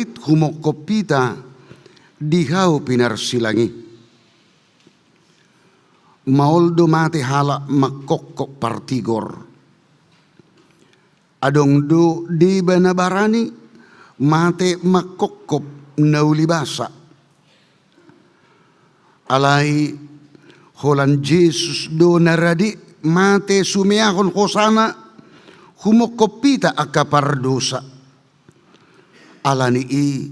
humokopita dihau pinarsilangi. Maoldo mate hala makokok partigor. Adong do di banabarani mate makokop naulibasa. Alai holan Jesus do naradi mate sumeahon hosana humokopita akapardosa. Alani i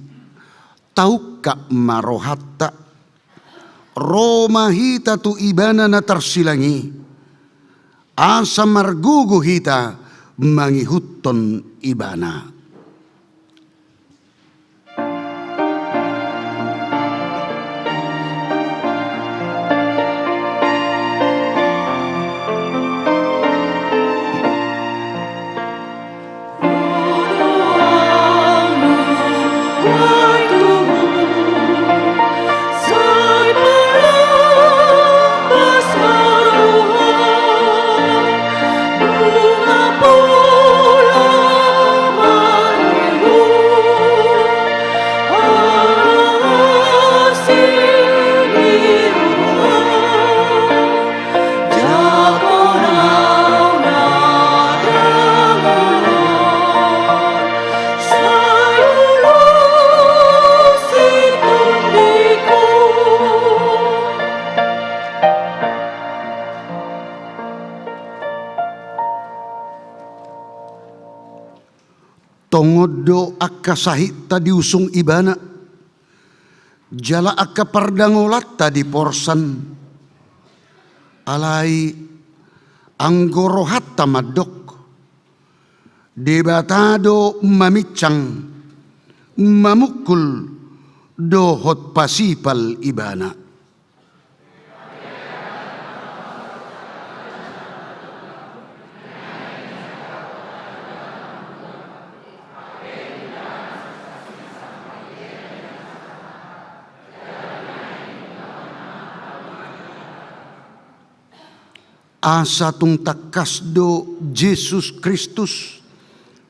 tauka marohatta Roma hita tu ibana na tarsilangi asa margugu hita mangihuton ibana. Tongodo akka sahit tadi usung ibana, jala akka pardangolat tadi porsan, alai anggorohat tamadok, debatado mamicang, mamukul dohot pasipal ibana. Asa tung takas do Jesus Kristus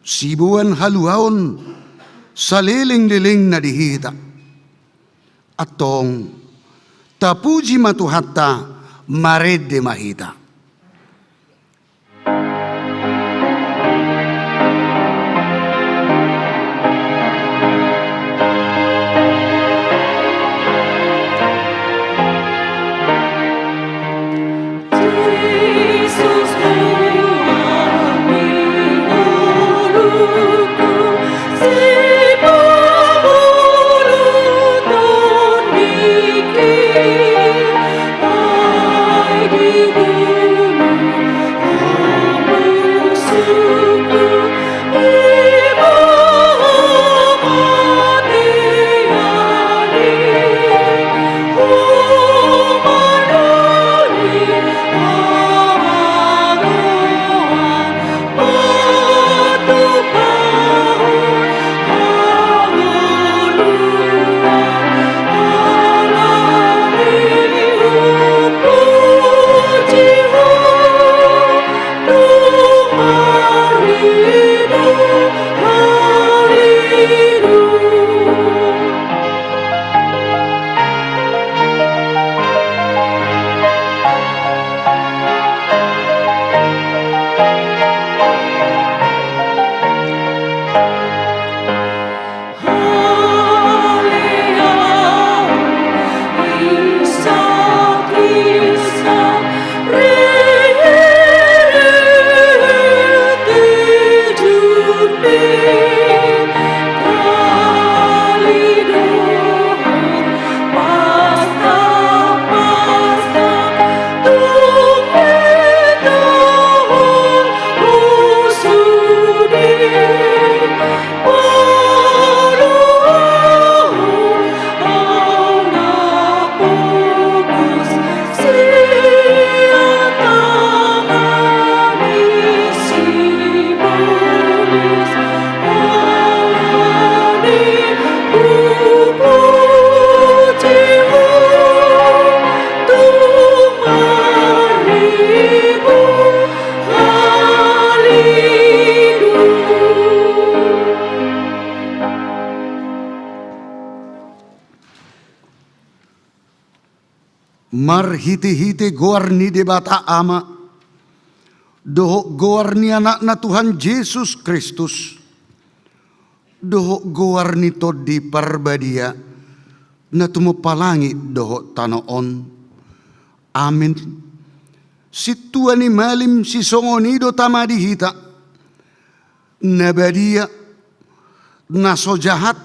sibuan haluhaon saliling-liling na dihita atong tapuji matuhatta marede mahita. Thank you. marhiti-hiti goarni debata ama, dohok goarni anakna Tuhan Yesus Kristus, dohok goarni todi parbadia, natumo palangit dohok tanoon. Amin. Situani malim si songonido tamadihita, nabadia, naso jahat,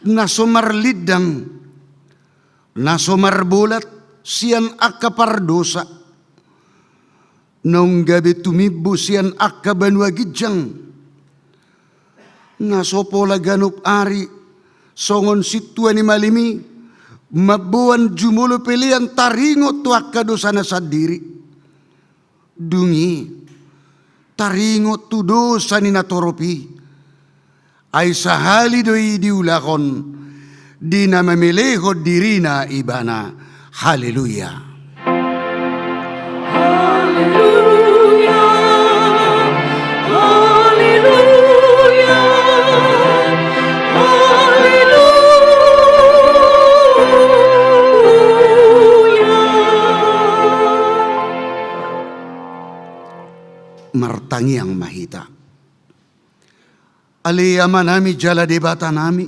naso marlidang, naso marbolat, sian akka pardosa, nong gabi tumibo sian akka banwa gijang, naso pola ganup ari, songon situani malimi, mabuan jumulo pilihan taringo tu akka dosa na sadiri. Dungi, taringo tu dosa ni natoropi, ay sahali doi diulakon, di na mameleho dirina ibana. Haleluya. Haleluya. Haleluya. Martangi ang mahita. Aliyama nami jala debata nami.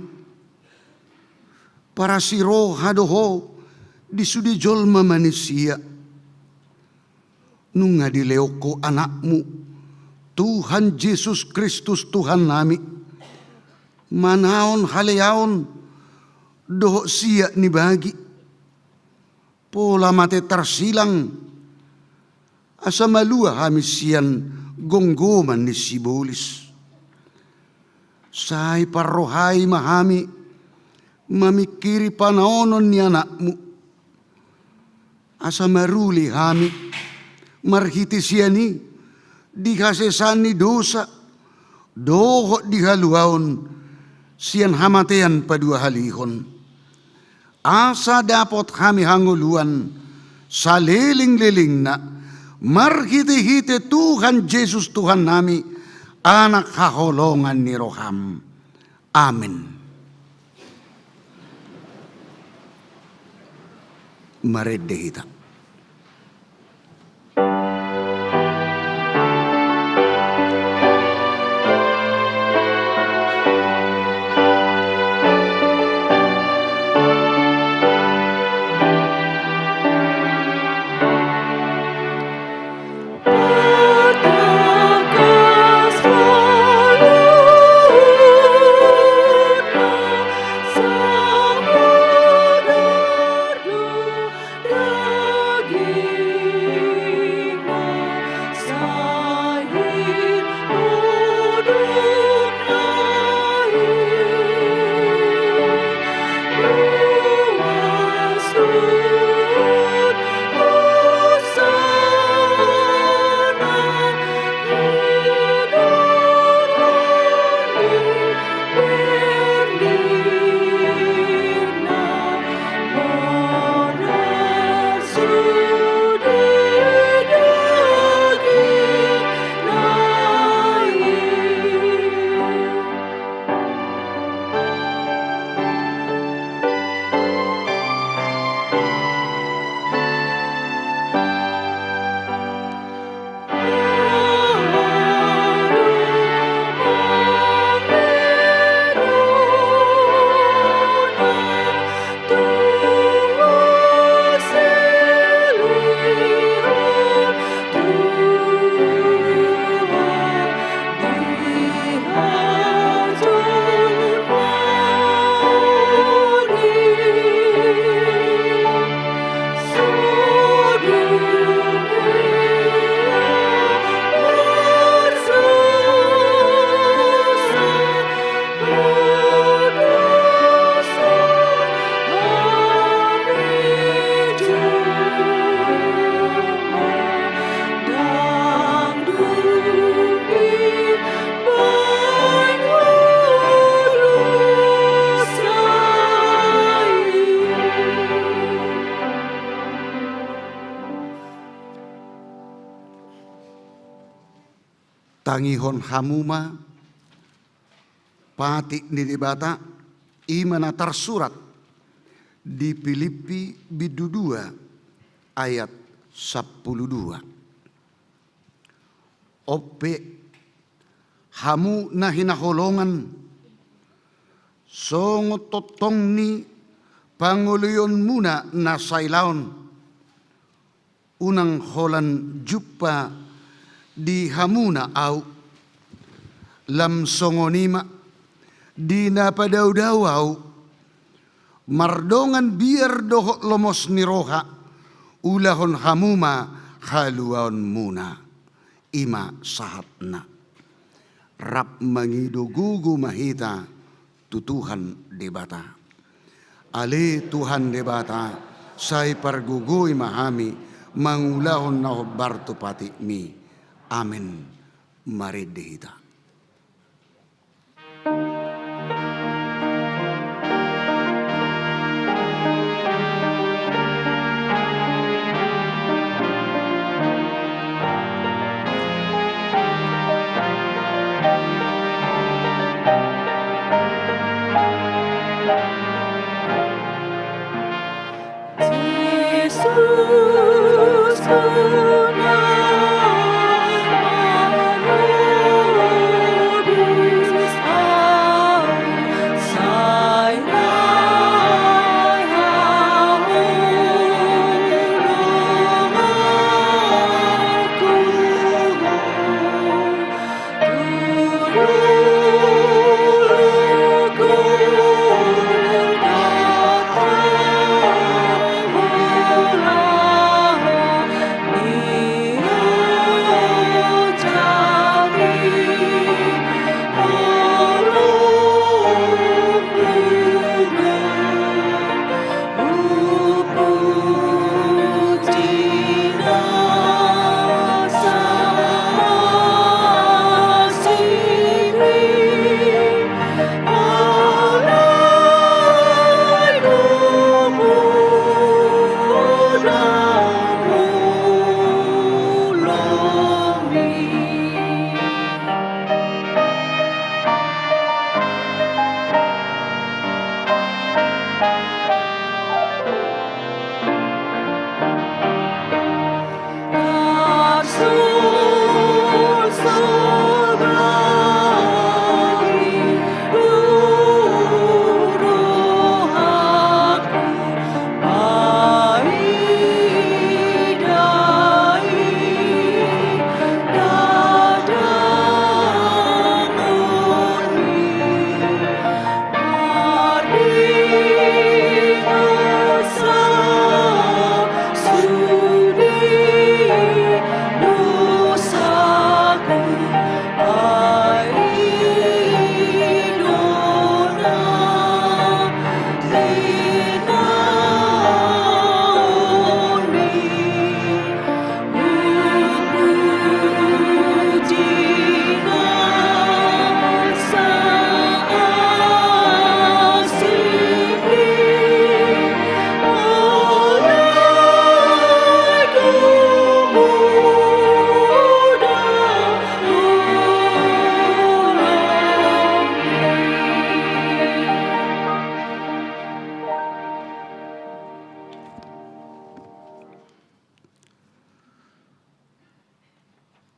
Para siro hadoho di sudi jolma manusia. Nung ngadileo ko anakmu, Tuhan Yesus Kristus Tuhan nami. Manaon haleaon doho siya ni bagi. Pola mate tersilang. Asa malua hamisian gonggoman ni sibulis. Say parrohay mahami, mamikiri panaonon ni anakmu. Asa maruli hami, marhiti siyani, di kasesan ni dosa, doho di haluaon, siyan hamatean padua halihon. Asa dapat kami hanguluan, sa liling-liling na, marhiti-hiti Tuhan Yesus Tuhan nami, anak kaholongan ni Roham. Amin. Maredehita. Tangihon hamuma pati ni dibata imana tersurat di Filipi bidu 2 ayat 12. Ope hamu na hinaholongan songo totong ni panguluyon muna na sailaon unang holan jupa di hamuna au lam songonima di napadaw-daw au mardongan biar dohok lomos ni roha ulahon hamuma haluaon muna ima sahatna rap mangidugugu mahita tutuhan debata ale Tuhan debata say pargugui mahami mangulahon na barto pati mi amin maridehita.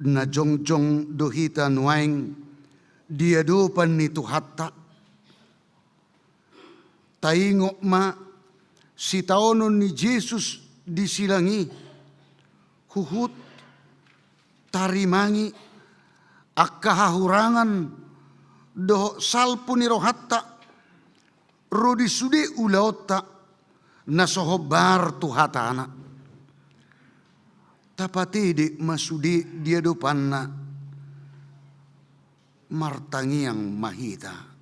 Na jongjong dohita nuaing diadupan ni tuhatta taingok ma si taonon ni Jesus disilangi huhut tarimangi akkahahurangan doh salpu ni rohatta rodi sude ulaotta nasohobar tuhatana tapatede masude dia dopanna martangiang mahita.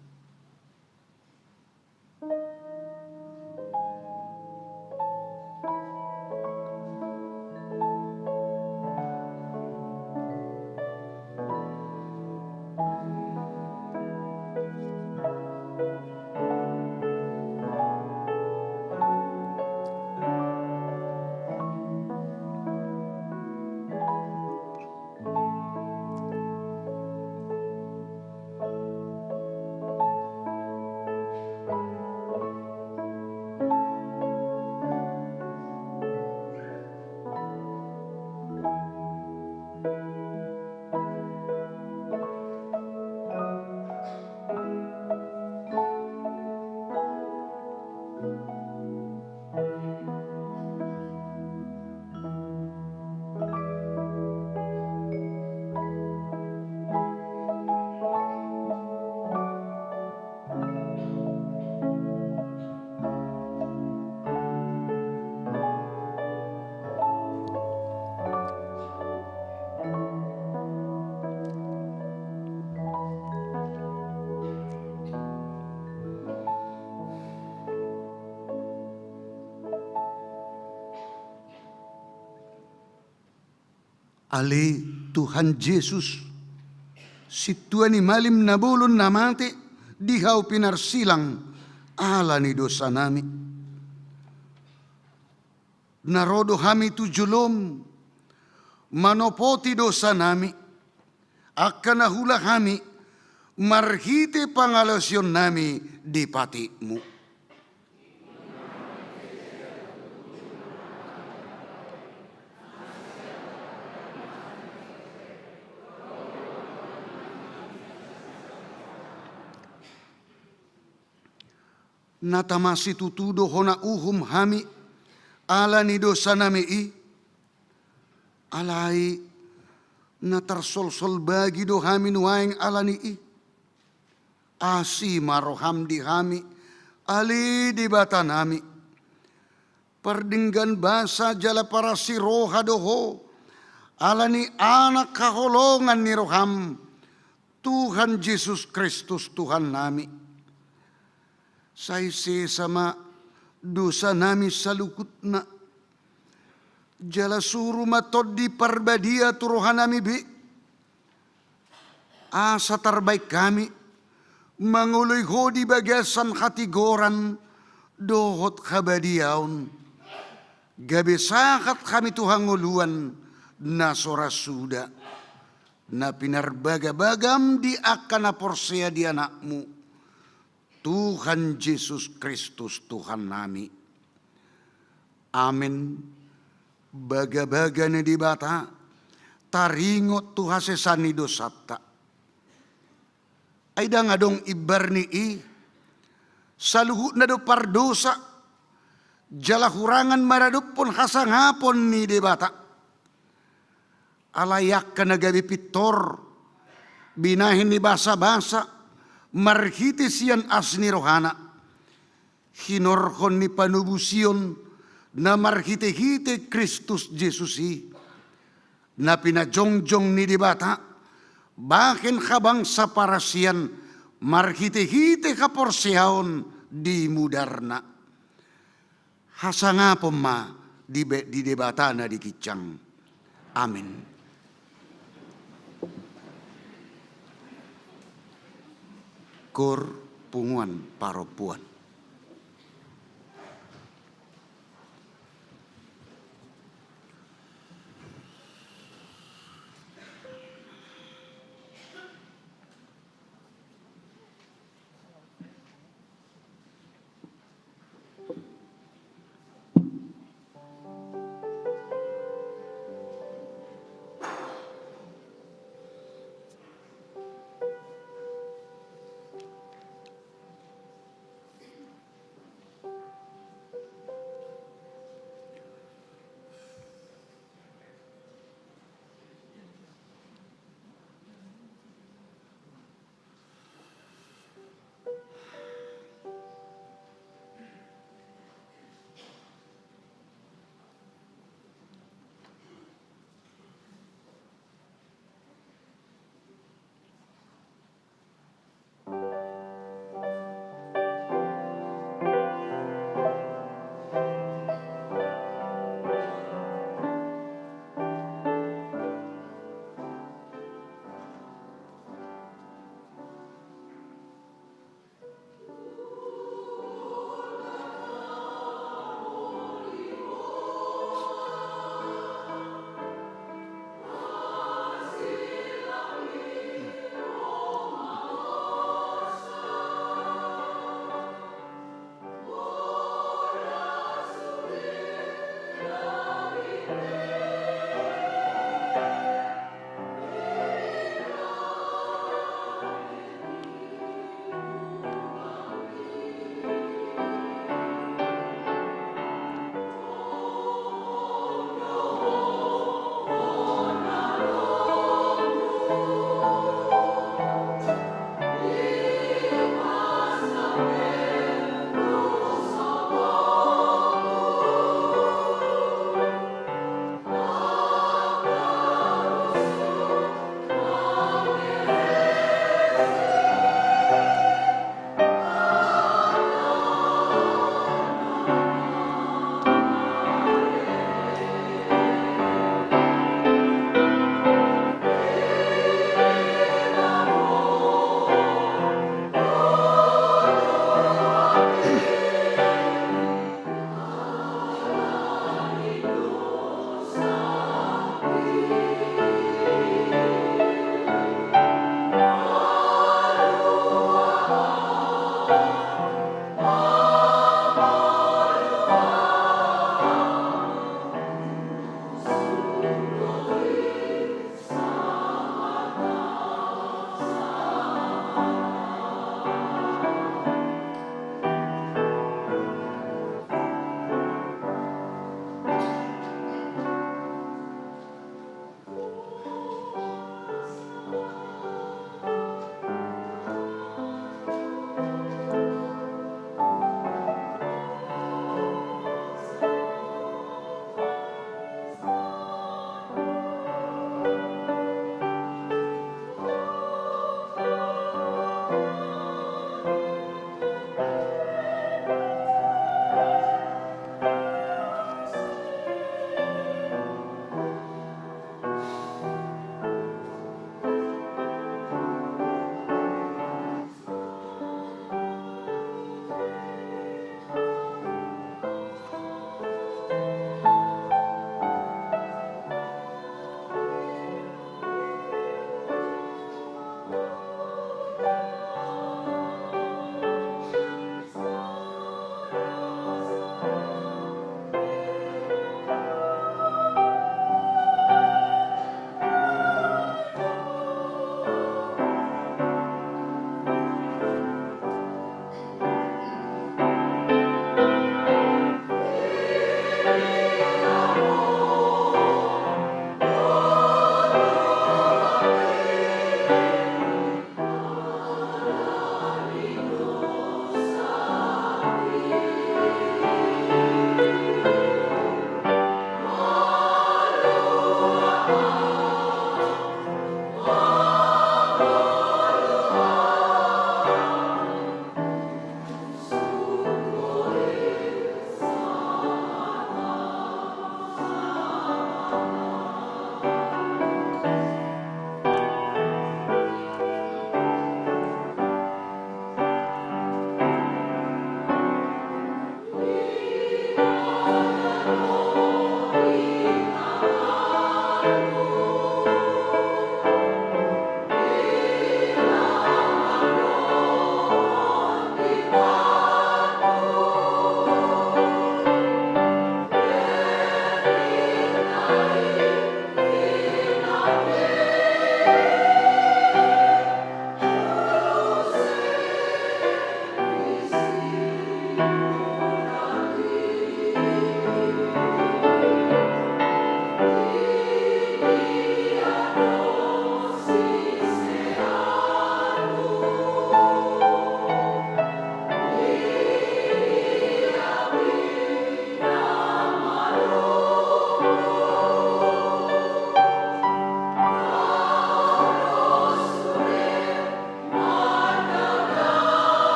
Ale Tuhan Yesus, si Tuhan malim na bulun na mati, dihaw pinarsilang ala ni dosa nami. Narodo hami tujulom, manopoti dosa nami, akan nahula kami, marhite pangalasyon nami di patimu. Natamasi tutudo hona uhum hami, ala ni dosa nami i, alai natarsol-sol bagi do hami nuaing ala ni i, asi maroham di hami, ali di bata nami, perdinggan basa jala para si roha doho, ala ni anak kaholongan ni roham, Tuhan Yesus Kristus Tuhan nami. Saisi sama dosa nami salukut na, jala suru matod di parbadia turuhan nami bi, asa terbaik kami, manguloy ho di bagasan katigoran, dohot kabadiaun, gabi sakat kami Tuhan nguluan, na sorasuda, na pinarbagabagam di akan na porsea di anakmu, Tuhan Yesus Kristus Tuhan nami. Amin. Baga-baga na di bata, taringot tu hasesani dosata. Ay da nga dong ibar ni i, saluhut na do pardosa, jala hurangan maradupon hasangapon ni di bata. Alayak ka nagabi pitor, binahin ni basa-basa, marhiti siyan asni rohana, hinorhon ni panubusion na marhite-hite Kristus Jesusi, na pinajongjong ni dibata, bakin habang sa parasyan, marhite-hite kaporsiyaon di mudarna. Hasangapon ma di debata na di kicang. Amin. Kor punguan paropuan.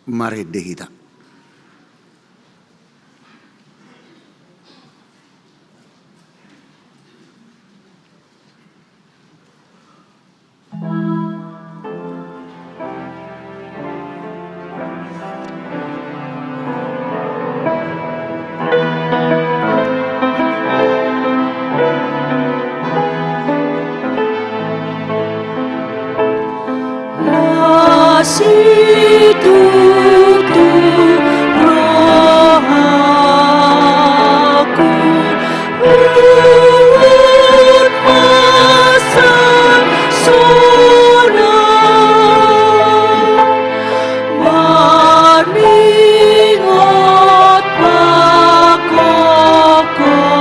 Mari dehita. Nasi tutup roh aku, ulun masang sonang, maningot pakokomu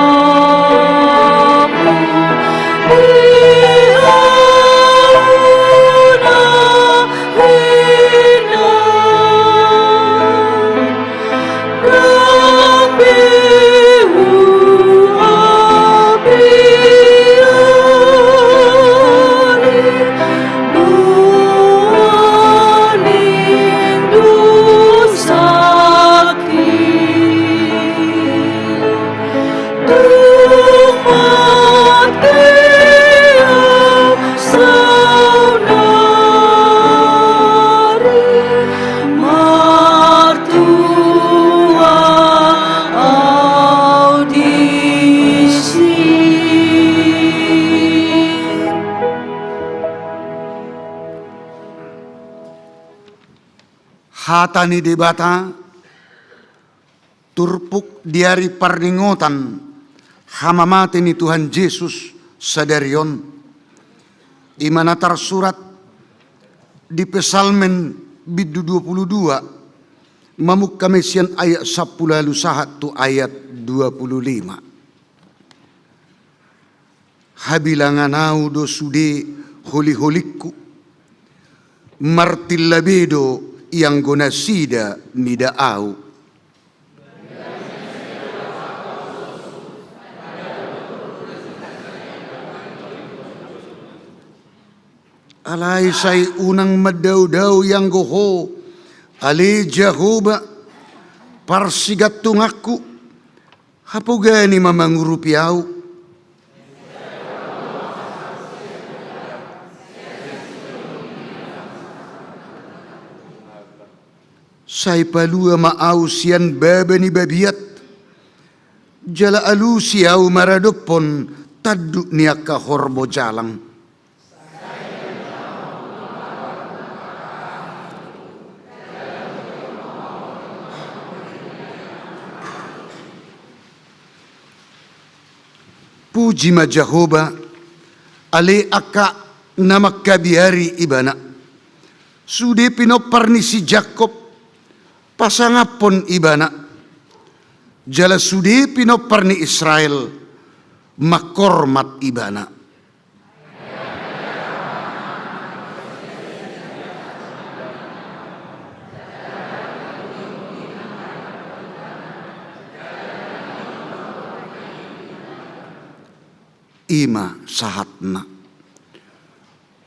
hatani debata turpuk diari parningotan hamamate ni Tuhan Yesus sadarion imana tersurat di Pesalmen bidu 22 mamuk kamesian ayat 10 lalu sahat tu ayat 25 habilangan au do sude holi-holikku martil labedo yang gona sida mida au. Alai say unang madaw-daw yang goho, ali Jehovah parsigat tungakku, hapugani mamangurupiaw. Say palua maaw siyan baba ni babiat, jala alu siyaw maradopon taddu niya kahorbo jalang. Puji ma Jehovah, ale aka namakabiyari ibana. Sude pinoparni si Jacob, pasangapon ibana. Jala sude pinoparni Israel, makormat ibana. Ima sahatna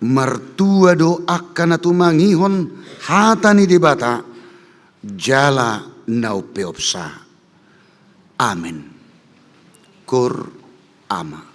mertua do akan atumangihon hatani debata jala nau peopsa. Amin. Kur ama.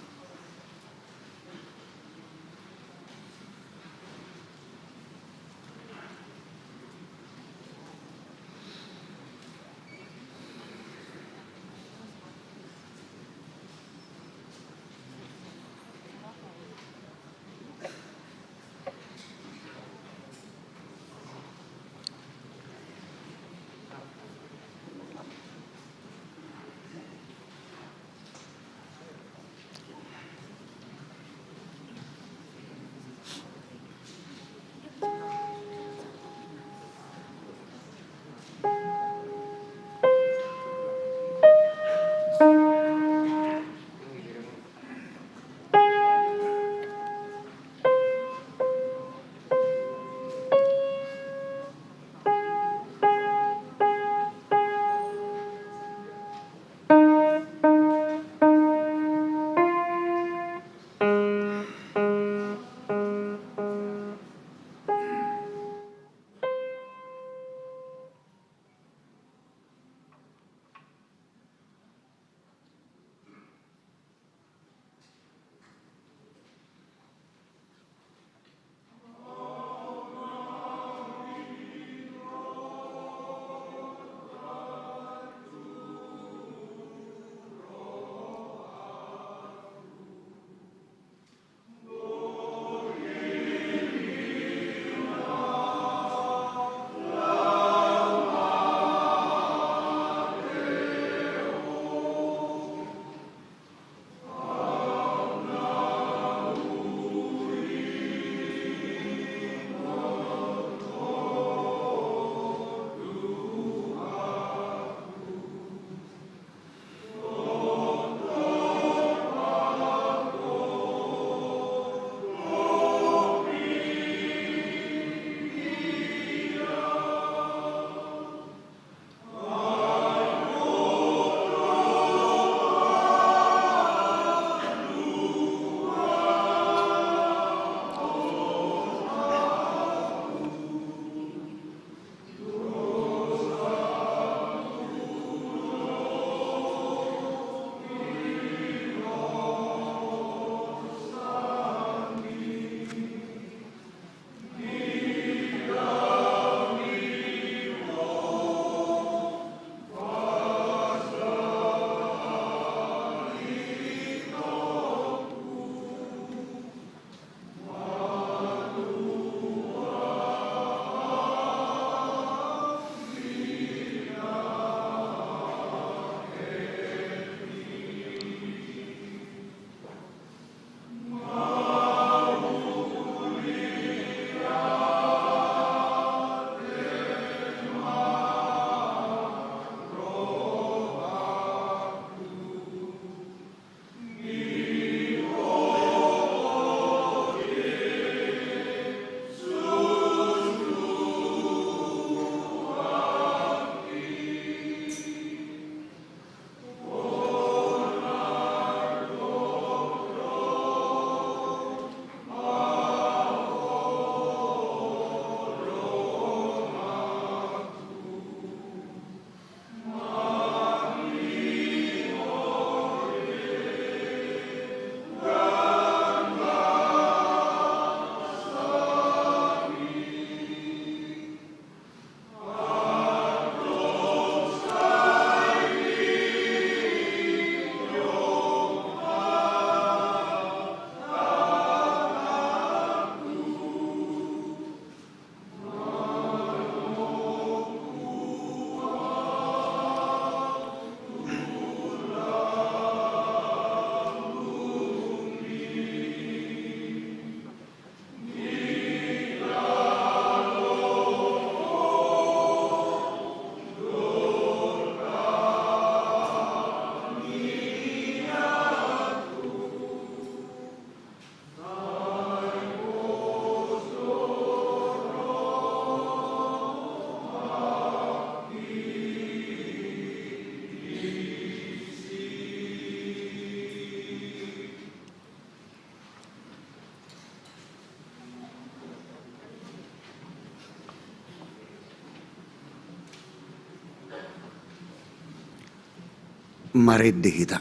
Mari dihita.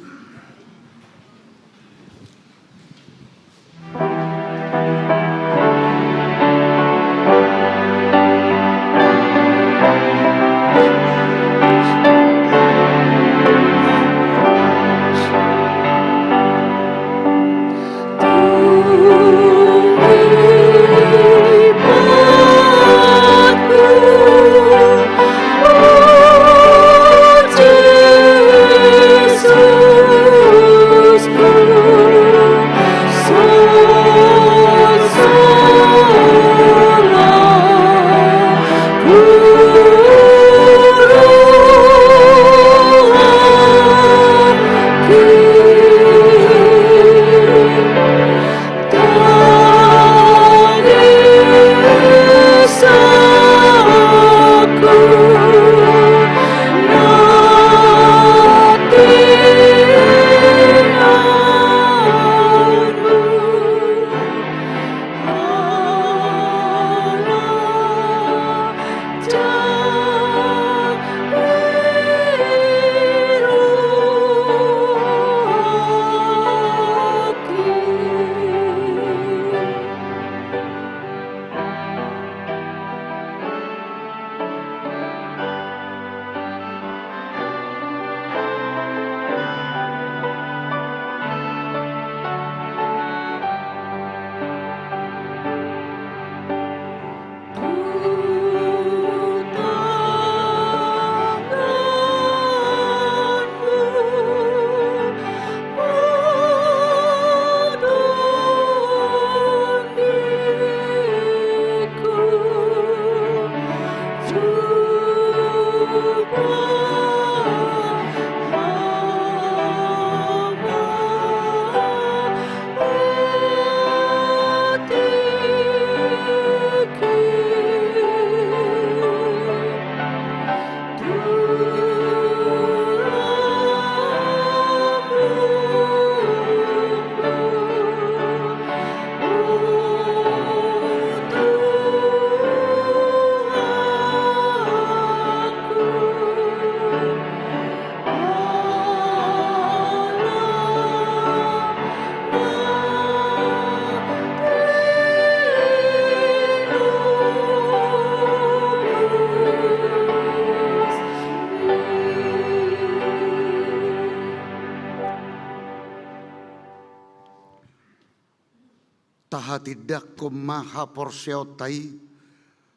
Taha tidak ko maha porseo tai,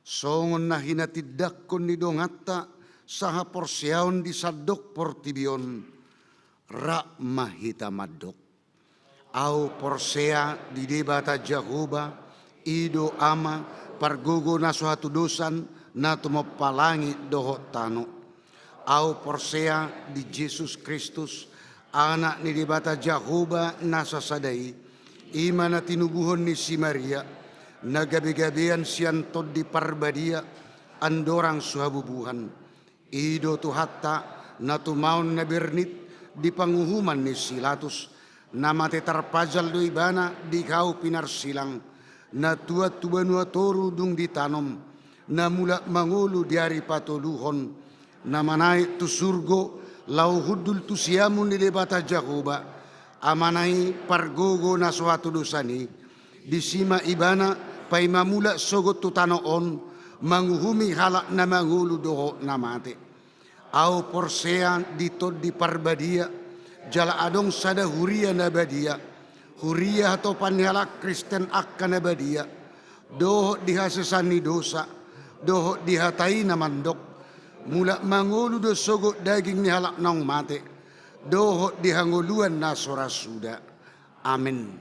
songon nahina tidak ko nidongata, saha porseaon di sadok portibion, rak mahita madok. Au porsea di debata Jahoba, ido ama, pargogo na suatu dosan, na tumopalangi dohot tano. Au porsea di Yesus Kristus, anak ni debata Jahoba nasa sadai, imana tinubuhon ni si Maria, nagabi-gabian siantod di parbadia, andorang suhabubuhan. Ido tu hatta, na tumaon na bernit, di panguhuman ni Silatus, na mate tarpajal do ibana, di kau pinarsilang, na tuat tubanua toru dung ditanom, na mula mangulu diari patoluhon, na manai tu surgo, lau hudul tu siamun di debata Jahoba, amanai pargogo na suatu dosani, disima ibana pai mamula sogot tutano on, manguhumi halak na mangulu doho na mate. Au porsea ditod di parbadia, jala adong sada huria na badia, huria atau panhalak Kristen akka na badia, doho dihasesani dosa, doho dihatai na mandok, mula mangulu do sogot daging ni halak nang mate, doho dihanguluan na sorasuda. Amin.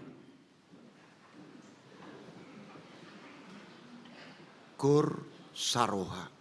Kur saroha.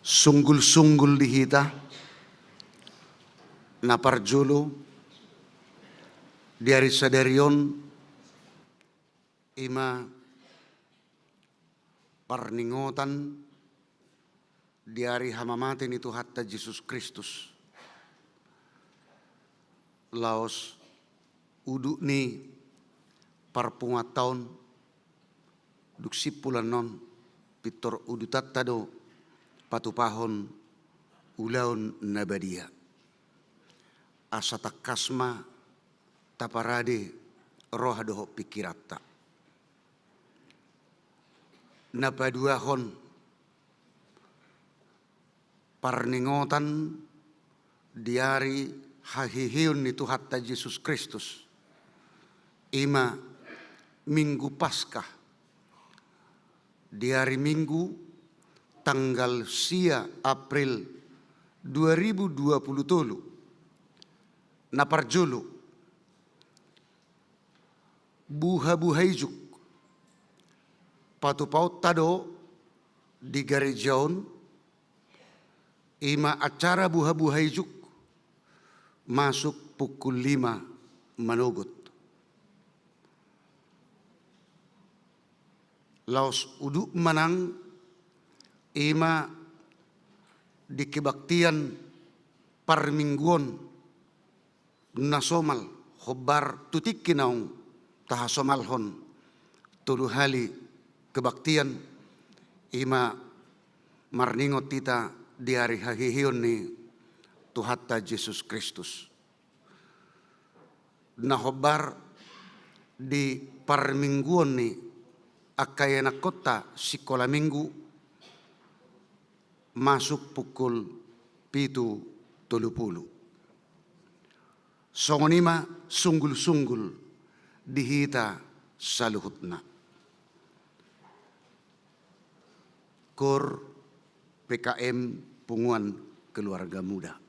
Sunggul-sunggul dihita na parjolo diari sadarion ima parningotan diari hamamaten itu hatta Yesus Kristus. Laos uduk ni parpungat tahun duksipulan non pitor udutat tado patupahon ulaun nabadia. Asa takasma taparade roh doho pikiratta. Napaduahon parningotan diari hahihiyun itu hatta Yesus Kristus. Ima Minggu Paskah diari Minggu tanggal sia April 2023 naparjulu buha-buhaijuk patupaut tado di garejaon ima acara buha-buhaijuk masuk pukul 5 manugut. Laos uduk manang ima di kebaktian parmingguan nasomal khobar tutik kinaung tahasomalhon tulu hali kebaktian ima marningot tita diari hahihion ni tuhatta Yesus Kristus. Na khobar di parmingguan ni akayana kota sikola minggu masuk pukul 7.30. Songonima sunggul-sunggul dihita saluhutna. Kor PKM Punguan Keluarga Muda.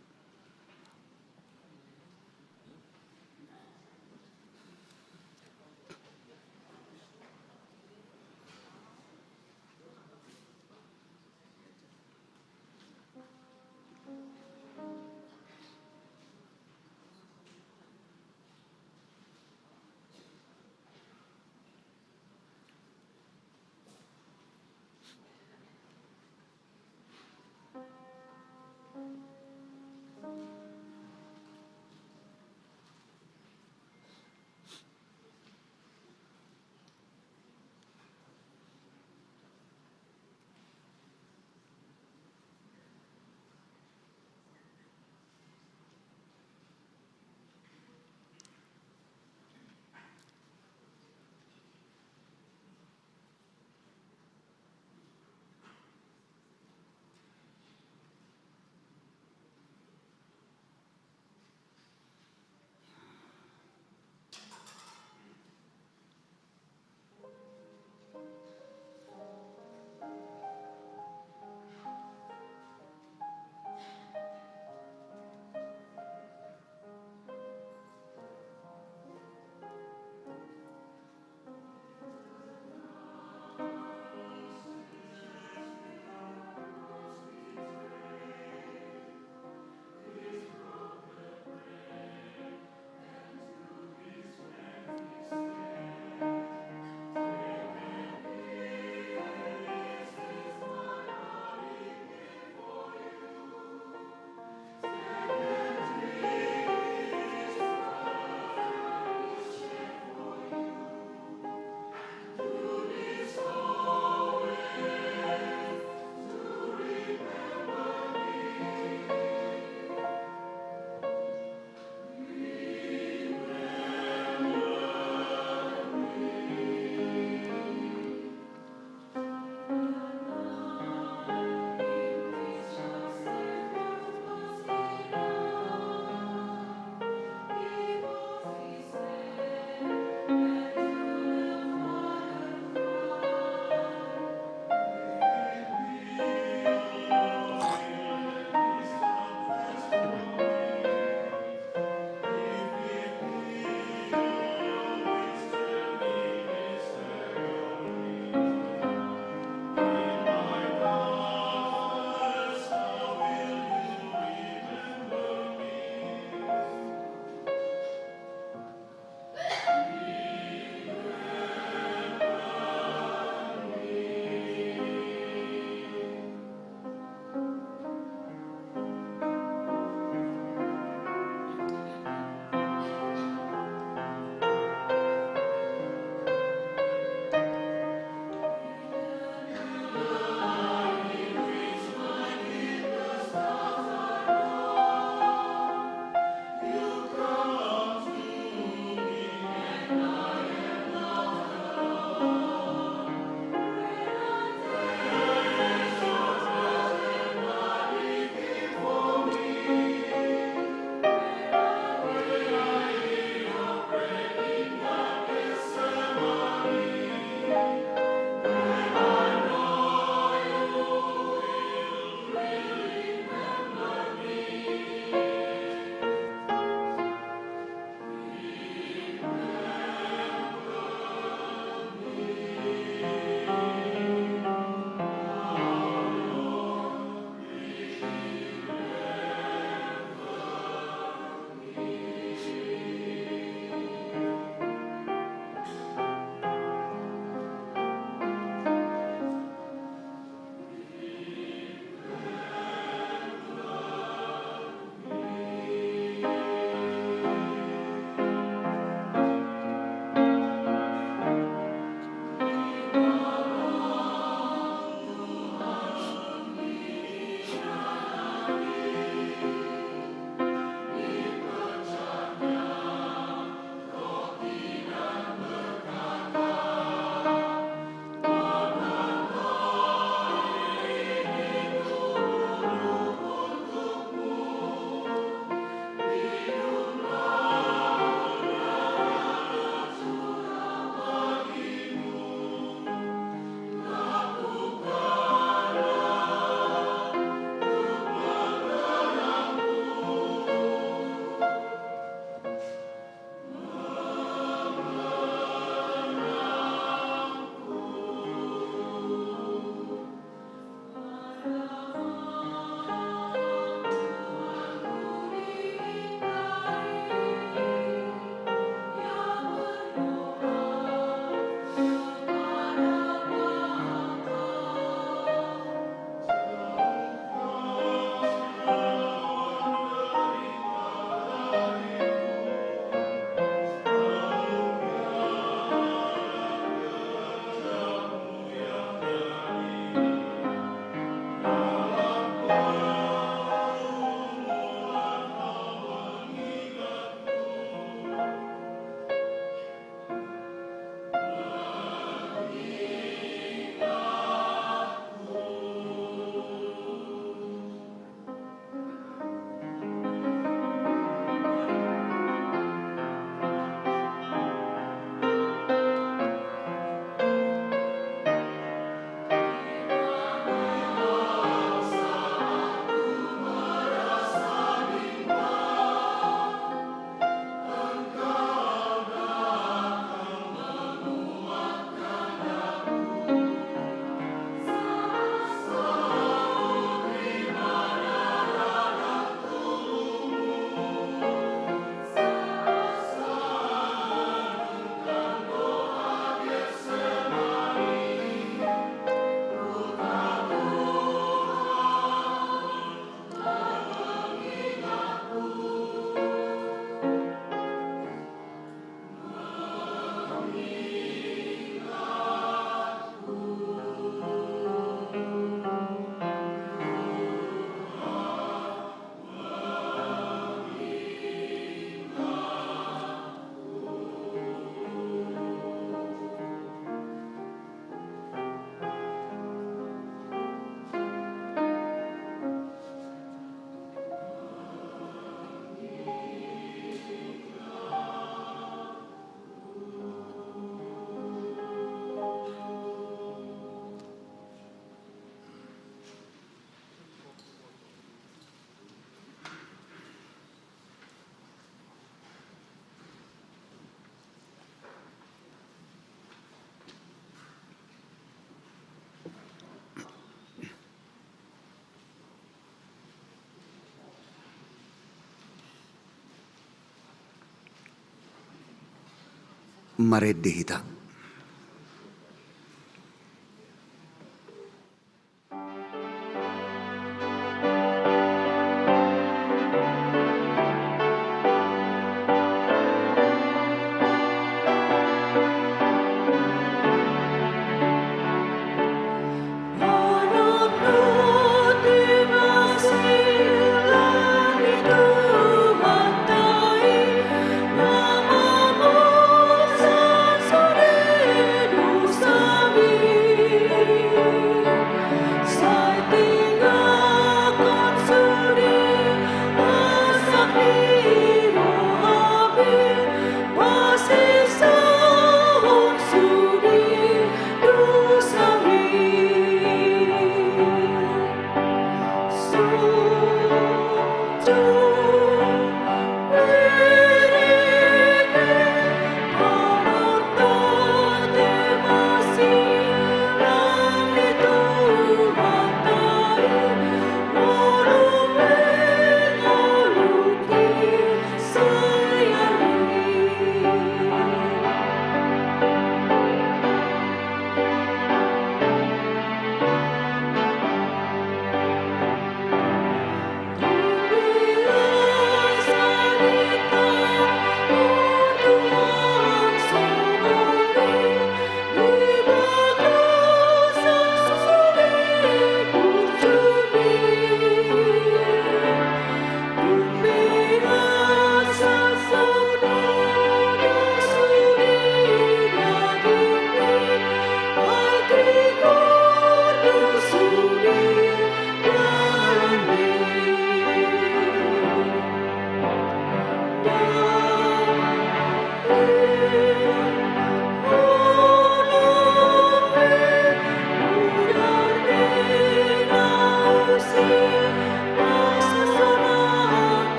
maredehita.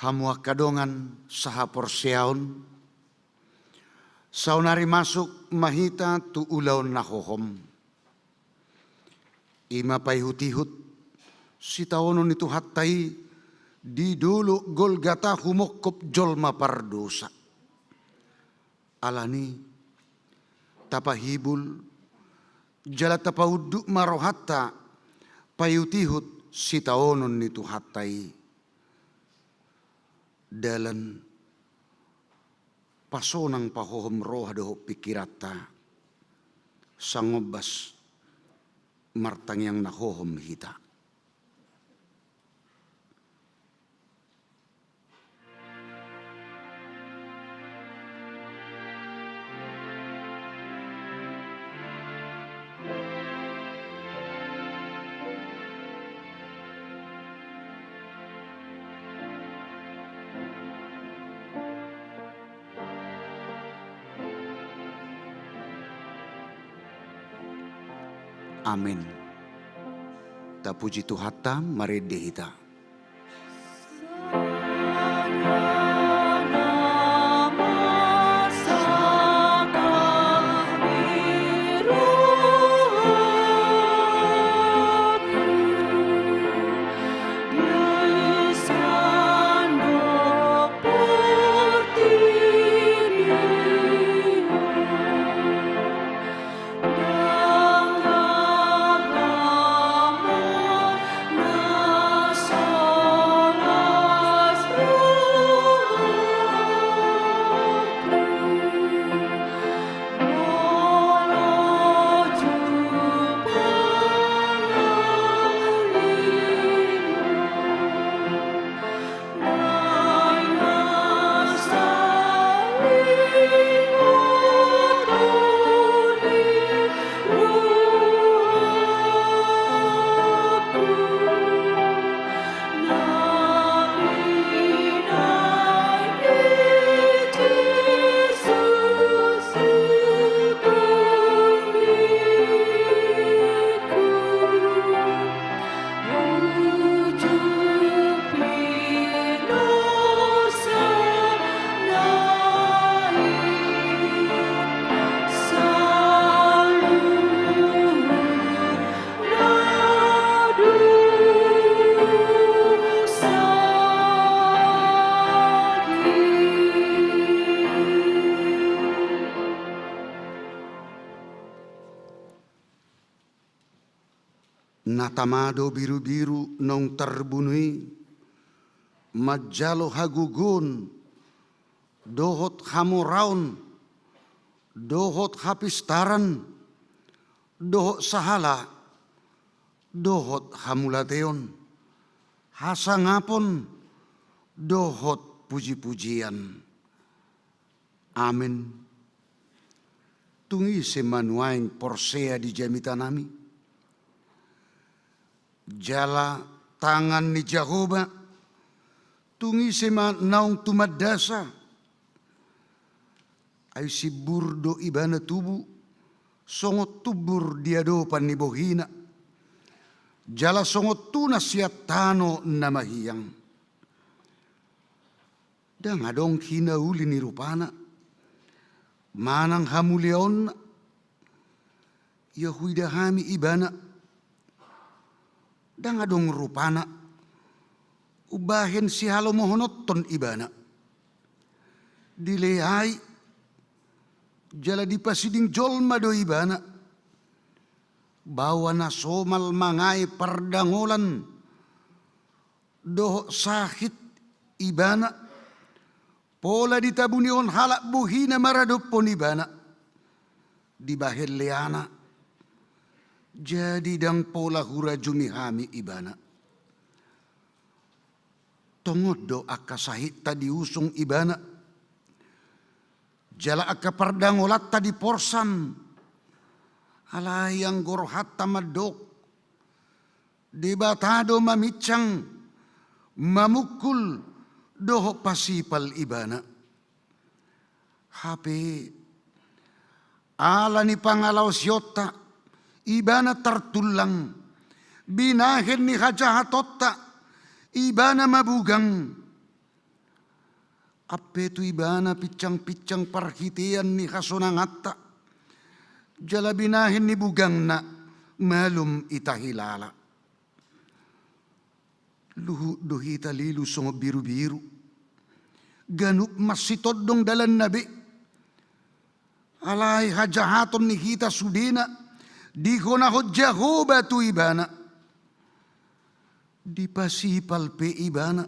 Hamua kadongan saha porsiaun, saunari masuk mahita tu ulaun nahohom. Ima paihutihut, si taonon itu hattai di dulu Golgata humokop jolma pardosa. Alani tapahibul jala tapauduk marohatta payutihut si taonon itu hattai. Dalam pasonang pahohom roh doho pikirata sangobas martang yang nahohom hita. Amin. Tapuji Tuhata maredehita. Sa natamado biru-biru nong terbunui, majalo hagugun, dohot hamuraun, dohot hapistaran, dohot sahala, dohot hamulateon, hasangapon, dohot puji-pujian. Amin. Tungi semanuaing porsea di jamita nami. Jala tangan ni Jehovah, tungi sema naung tumadasa. Ay si burdo ibana tubu, songot tubur diadopan ni bohina. Jala songot tunas siatano namahiyang. Dang adong hinauli ni rupana. Manang hamuleon Yahuidahami ibana dang adong rupana ubahen si halo mohonoton ibana dileai jala dipasiding jolma do ibana bawa na somal mangai perdangolan doh sahit ibana pola ditabunion halak buhina maradopon ibana di bahel leana jadi dang pola hura jumihami ibana tongodo akka sahit tadi usung ibana jala akka pardangolat tadi porsan alayang gorhat tamadok debatado mamicang mamukul doho pasipal ibana. HP ala ni pangalaw siyota ibana tertulang binahin ni hajahatotta ibana mabugang. Ape tu ibana picang-picang parhitian ni hasonangatta jala binahin ni bugang na malum itahilala. Luhu dohita lilu songo biru-biru. Ganup masitodong dalan nabi. Alay hajahaton ni hita sudina. Di ko na Jehovah tu ibana. Di pasipal pe ibana.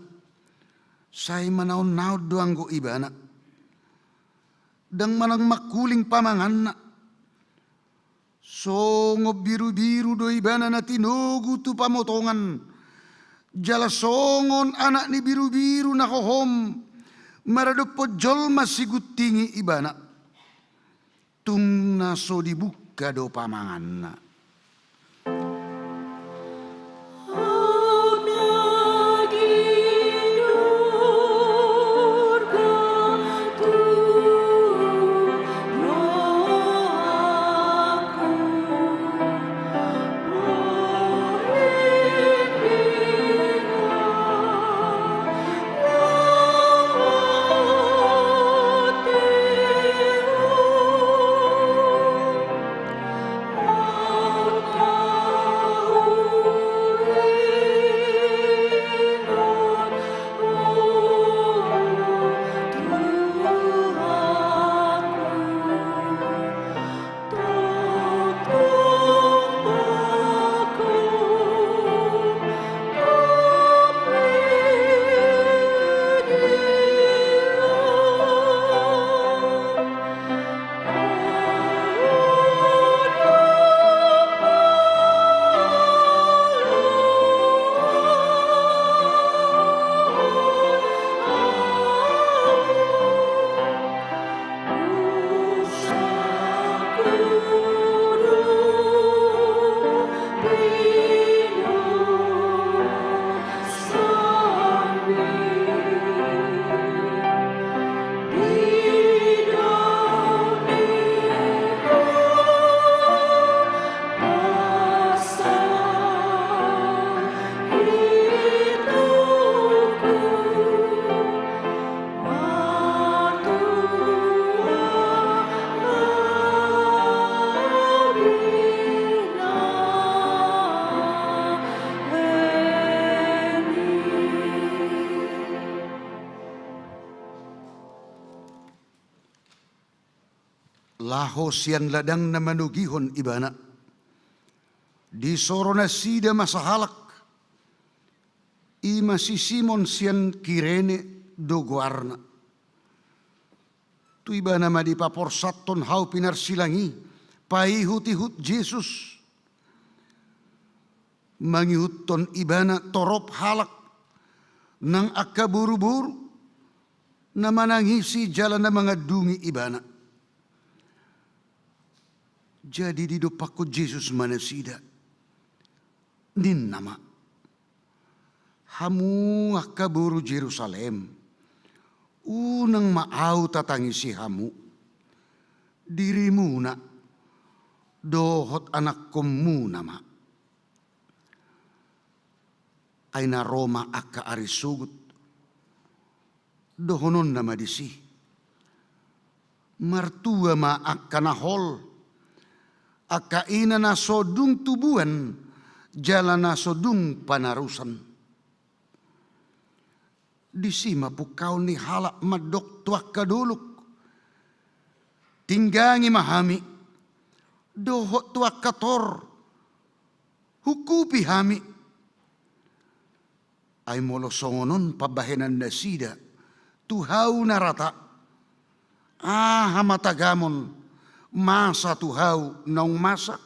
Say manaon-naod doang go ibana. Dang manang makuling pamangan na. Songo biru-biru do ibana na tinugu tu pamotongan. Jala songon anak ni biru-biru na hohom maradopo jolma sigutingi ibana tung naso dibuka do pamangan na. Laho sian ladang na manugihon ibana. Di sorona sida masahalak. Ima si Simon sian kirene doguarna. Tu iba nama di papor saton hau pinar silangi. Paihut-ihut Jesus. Mangihut ton ibana torop halak. Nang akka buru-buru. Na manangisi jalan na mga dungi ibana. Jadi di dopako Jesus manasida. Nin nama. Hamu akka buru Jerusalem. Unang maaw tatangisi hamu. Dirimu na. Dohot anak komu nama. Ay na Roma akka arisugut. Dohonon nama disi. Martua ma akka nahol. Akka ina na sodung tubuan. Jalan na sodung panarusan. Disi mapukau ni halak madok tuak kaduluk. Tinggangi mahami. Dohot tuak kator. Hukupi hami. Ay molosongonon pabahenan na sida. Tuhaw na rata. Hamatagamon. Masa tuhaw naung masak.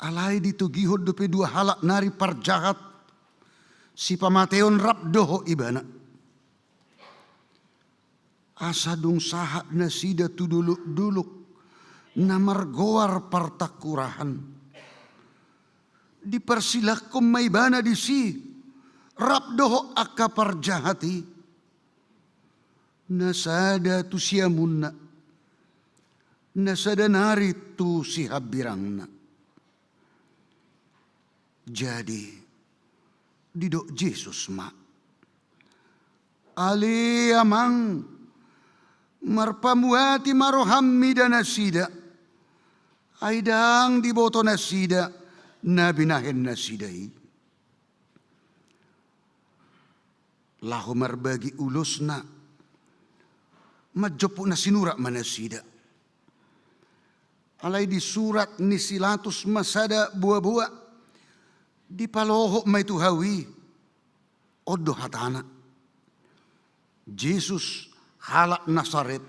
Alay dito gihod dope dua halak nari parjahat. Si pamateon rapdoho ibana. Asadung sahat na sida tuduluk-duluk. Na margoar partakurahan. Dipersilak ko may bana di si. Rapdoho akka parjahati. Nasada tu siyamun na. Nasada nari tu si habirang na. Jadi, didok Jesus ma. Ali amang marpamuati marohammi dan nasida. Aidang diboto nasida na binahen nasidai. Lahu marbagi ulos na. Madjopo na sinura manasida. Alay di surat ni Silatus masada buah-buah. Di paloho may tuhawi. Odo hatana. Jesus halak Nasaret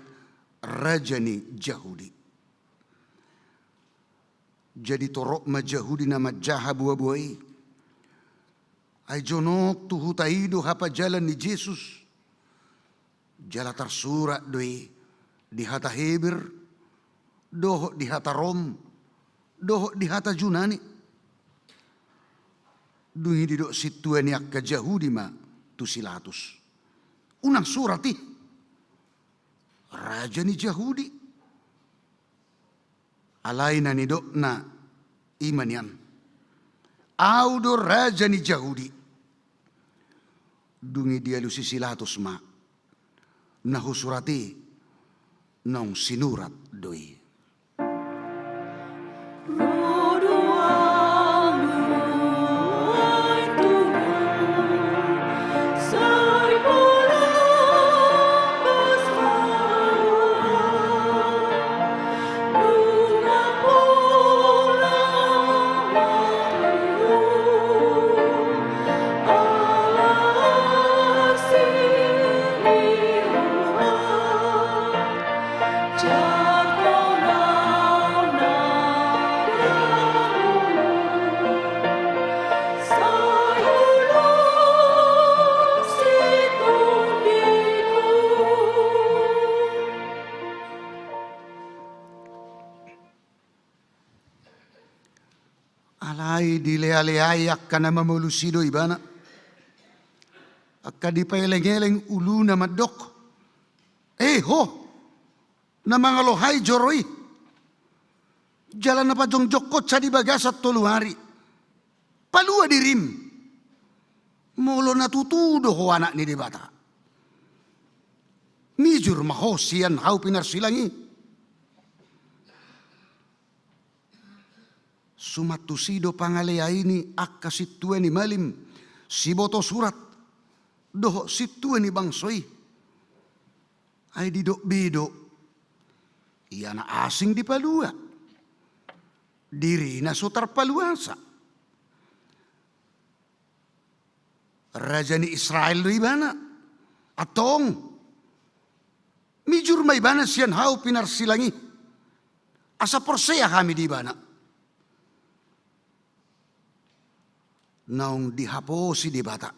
raja ni Yahudi. Jadi torok ma Yahudi na majaha buah-buai. Ay jonok tuhutaido hapa jalan ni Jesus. Jala tersurat doi di hata Heber. Doho di hata Rom. Doho di hata Junani. Dungi didok situan yak ke Yahudi ma tu Silatus. Unang surati. Raja ni Yahudi. Alay na nidok na iman yan. Audo raja ni Yahudi. Dungi dia lu si Silatus ma. Nahusurati. Nong sinurat doi. dilea-leai akka na mamulusido ibana. Akka di paeleng-eleng ulu na madok. Ho! Na mga lohay joroy. Jalan na pa jong jokot sa di bagasat tuluhari. Palua dirim. Molo natutudo ho anak ni di bata. Mijur maho siyan hau pinarsilangi. Sumatusido pangalea ini akka situe ni malim. Siboto surat. Doho situe ni bangsoi. Ay didok bido. Iya na asing di palua. Diri na sotar paluasa. Raja ni Israel do ibana. Atong. Mijur may ibana siyan hau pinarsilangi. Asa porseya kami di ibana. Naong dihaposi di bata.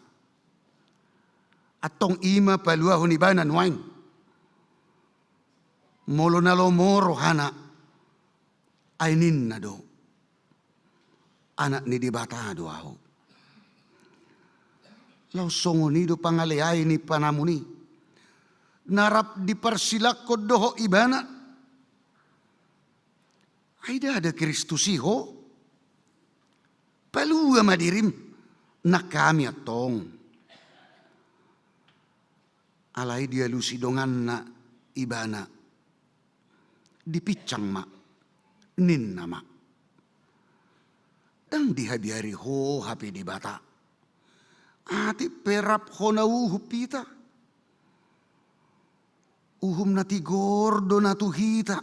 Atong ima palua hunibanan wain. Molo na lomoro hana. Ainin na do. Anak ni di bata do ako. Lau songo ni do pangaleay ni panamuni. Narap di parsilak ko doho ibana. Ay ada Kristusiho. Palua madirim na kami atong. Alay dia lusidongan na ibana. Dipicang ma. Nin nama. Dang dihabiari ho hapi di bata. Ati perap ho na uhupita. Uhum na tigordo na tuhita.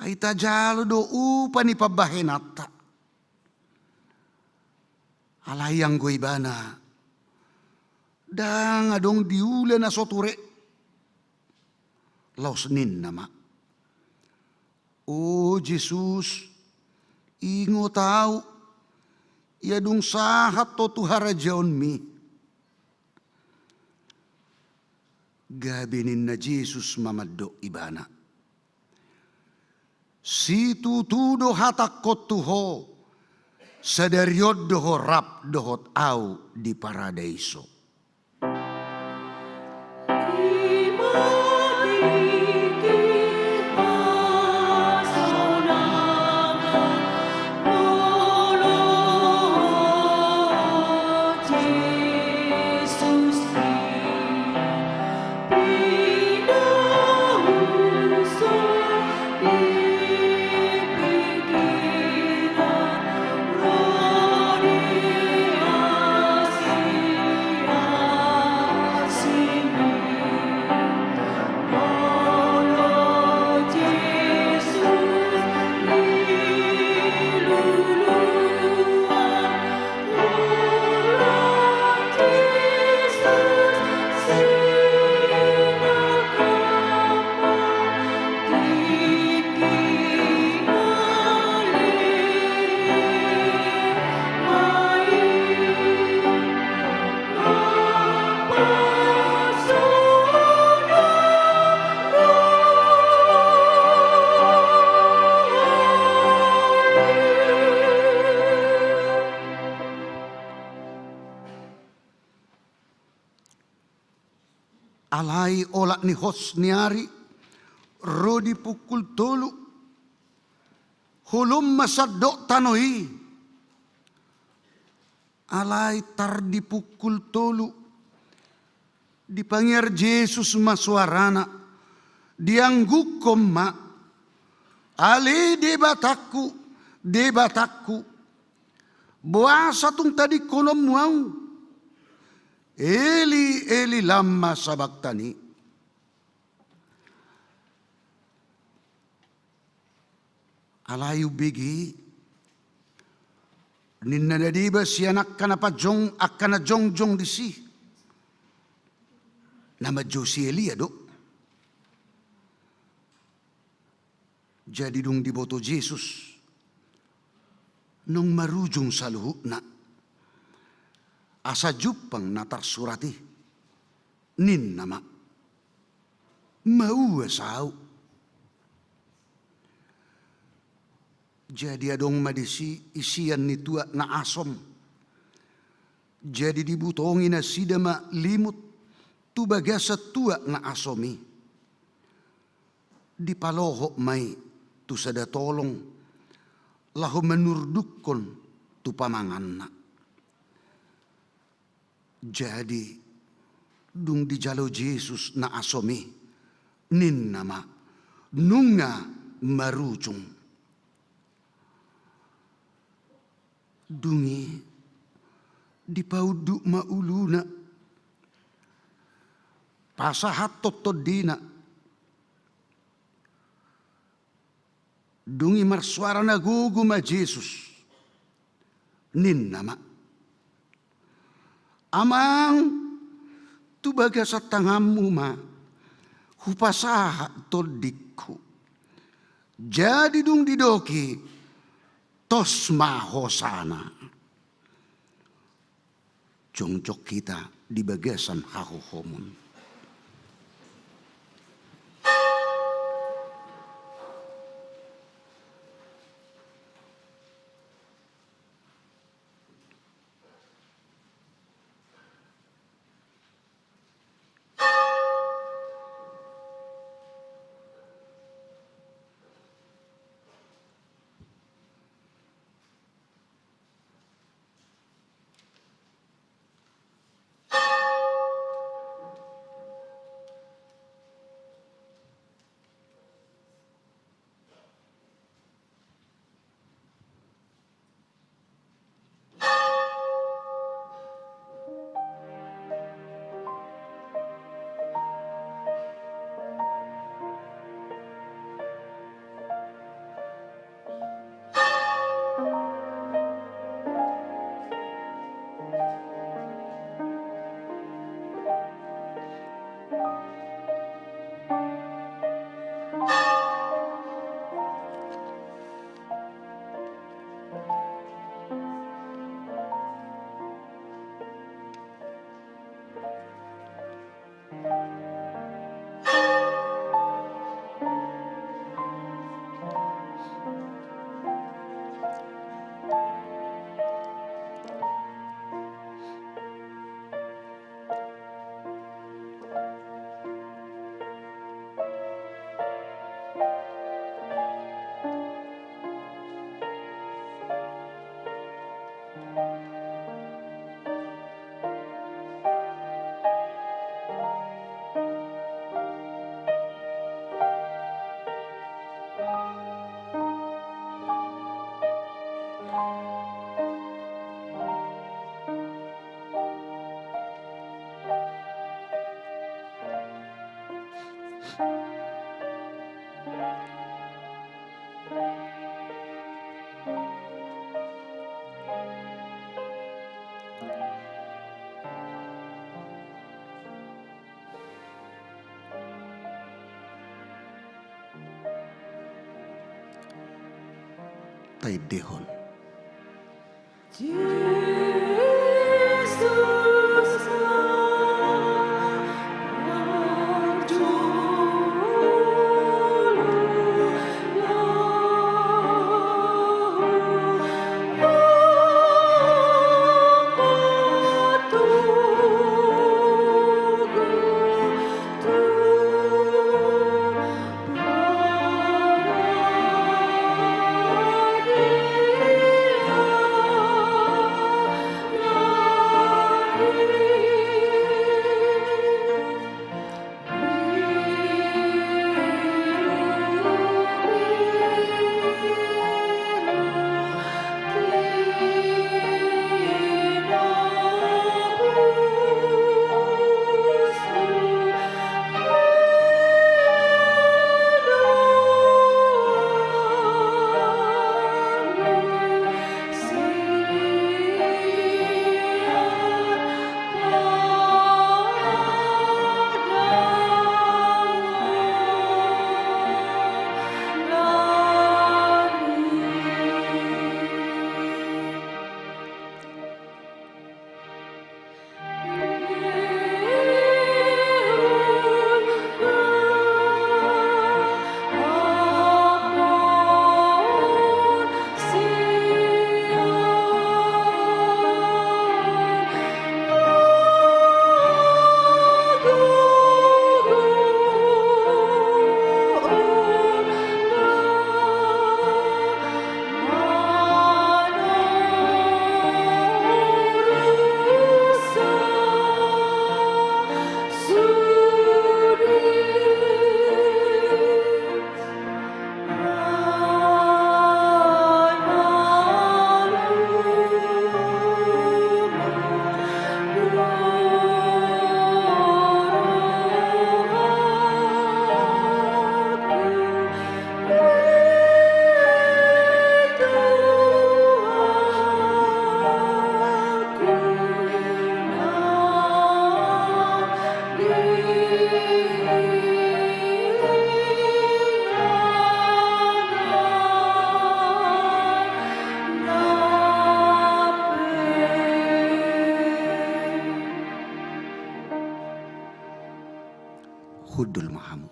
Ay tajalo do upa ni pabahenata. Alayang go ibana. Dang adong diula na soture. Laos nin nama. Oh Jesus, ingo tau. Iadong sahat to tuharajaon mi. Gabinin na Jesus mamaddo ibana. Si tutudo hatak kotuho. Sadariod doho rap dohot au di paradaiso. Alay olak ni Hosniari, Rodi pukul tolu, hulum masadok tanoi. Alay tar di pukul tolu, dipanggil Yesus masuarana, diangguk koma, ali debatakku, buasa tung tadi konom mau. Eli, Eli lama sabaktani. Alayu bigi. Ninna nadiba si anak kana pa jong akana jong disi. Nama Josi Eli ado. Jadi dong diboto Jesus. Nung marujung sa luhuk na. Asa jupang natar surati. Nin nama. Mau sao. Jadi adong madesi isian ni tua na asom. Jadi dibutongi na sidama limut tu bagasa tua na asomi. Dipaloho mai tu sada tolong lahu menurdukon tu pamanganna. Jadi dung dijalo Yesus na asomi nin nama nunga marucung. Dungi dipaudu mauluna pasahat totodina dungi marsuara na gugu ma Yesus nin nama amang tu baga sa tangamu ma hupasaha todikku jadi dung didoki tosma hosana jongcok kita di bagasan hahohomun. Tai dehon. La hudul mahamu.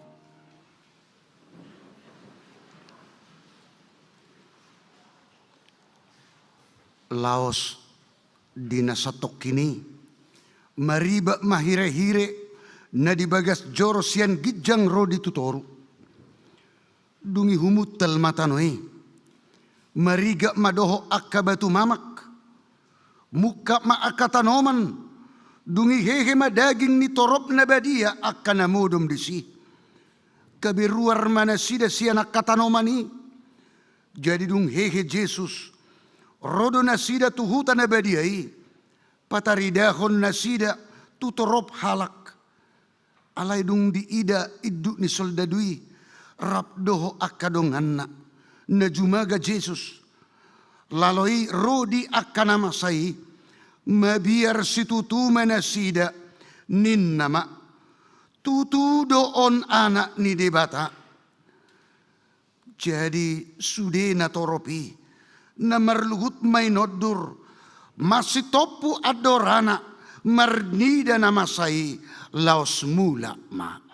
Laos dina satok kini mariba mahire-hire na dibagas joro sian gijang rodi tutoru. Dungi humut tel matanoi mariga madoho akka batu mamak muka ma akka tanoman dungi hehe madaging ni torop na badia akka namudum disi kabiruar mana sida sian akka tanomani jadi dung hehe Jesus rodo nasida tuhuta na badiai pataridahon nasida tutorop halak alay dung di ida iddu ni soldadui rap doho akadonganna na jumaga Jesus laloi rodi akana masai mabiar situtu manasida ninnama tutu doon anak ni debata jadi sude na toropi na marluhut may nodur masitopu adorana marnida na masai laos mula ma.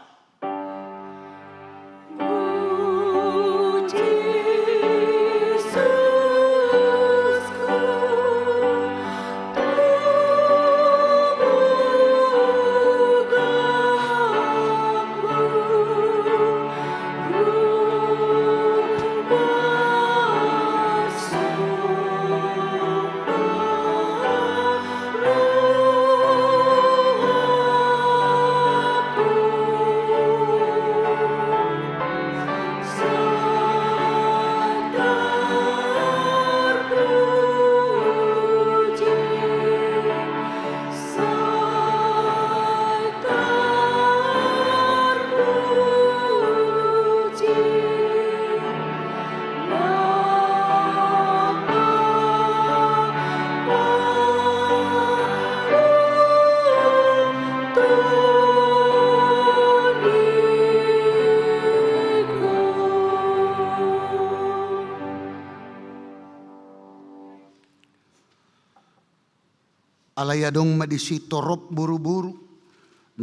Alayadong madisi torop buru-buru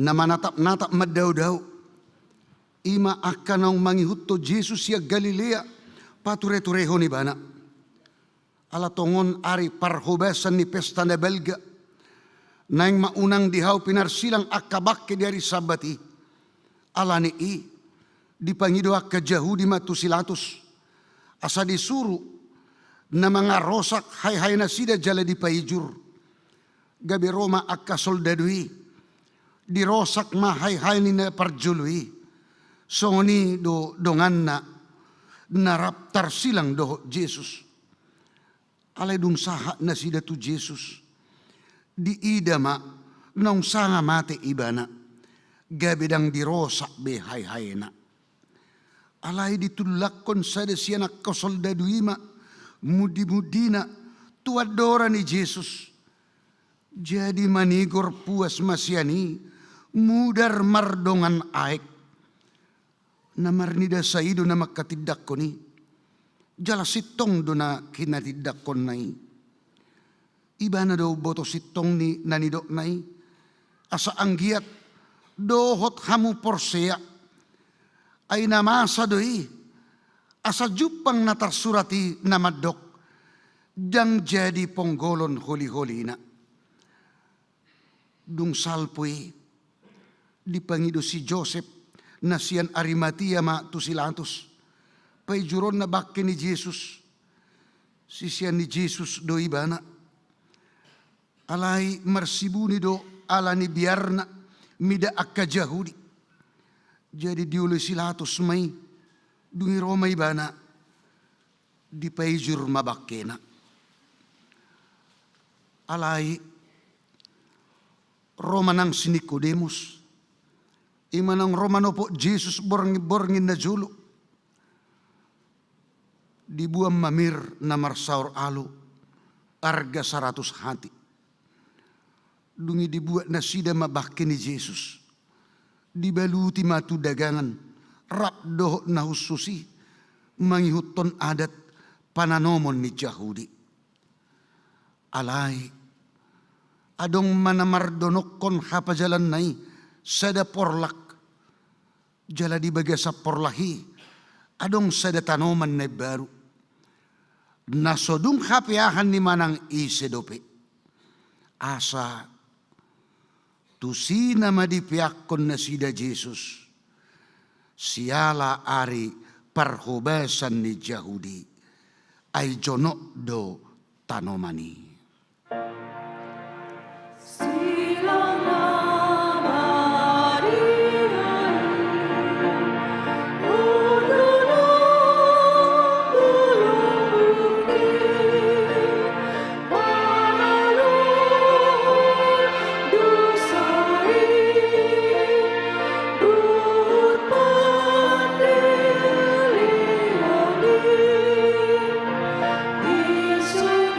na manatap-natap madaw-daw ima akanong mangihuto Jesus ya Galilea pature-tureho ni bana alatongon ari parhubasan ni pesta na belga naing maunang dihaw pinarsilang akabakke dari sabati alani i dipangido akka Jahudi matusilatus asa disuru na mga rosak hay-hay na sida jala di paijur gabi Roma akka soldadui dirosak mahay-hay ni na parjului songoni do dongan na naraptar silang do Jesus alay dung saha na sida tu Jesus di idama nong sanga mate ibana gabi dang dirosak be hay-hay na alay ditulakon sada siya nakasoldadui ma mudi-mudina tuadora ni Jesus. Jadi manigor puas masyani mudar mardongan aek na marnida saido na makatidak ko ni jala sitong do na kinatidak ko nai iba na daw boto sitong ni nanidok nai asa anggiat dohot hamu porsea ay namasa doi asa jupang natarsurati na madok jang jadi ponggolon holi-holi na dung salpoy dipangido si Joseph na siyan Arimatia ma tusilantos pay juron na bakke ni Jesus si siyan ni Jesus do ibana alay marsibuni do ala ni biarna mida akka Jahudi jadi diulo silatos may dungi Roma ibana di pay jur mabakke na alay Romanang si Nicodemus imanang Romano po Jesus borngin na julo dibuang mamir na marsaur alu arga 100 hati dungi dibuat na sida mabaki ni Jesus dibaluti matu dagangan rap doh na hususi mangihuton adat pananomon ni Yahudi alay adong manamardonok kon hapajalan nai sada porlak Jala di bagai sapor lahi, adong sada tanoman na baru. Nasodung hapiahan ni manang isedope. Asa, tusina madipiakon na sida Jesus. Siala ari parhubasan ni Yahudi. Ay jono do tanomani. Silang Maria, ululong bukit, manalun dusai, but pandiriani, isugisi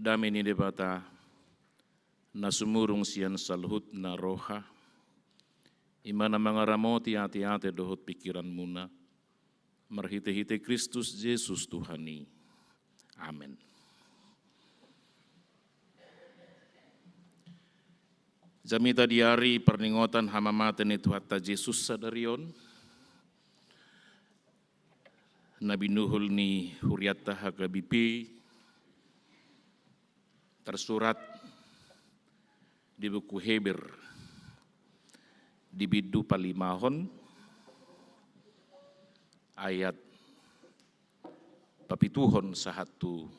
Dami ni debata na sumurong siyan salhut na roha. Imana mga ramoti ati-ati dohot pikiran muna. Marhite-hite Kristus Jesus Tuhani. Amen. Jamita diari perningotan hamamaten itu hatta Jesus sadarion. Nabi Nuhul ni huriatta hakabipi. Tersurat di buku Heber di bidu palimahon ayat papituhon sahatu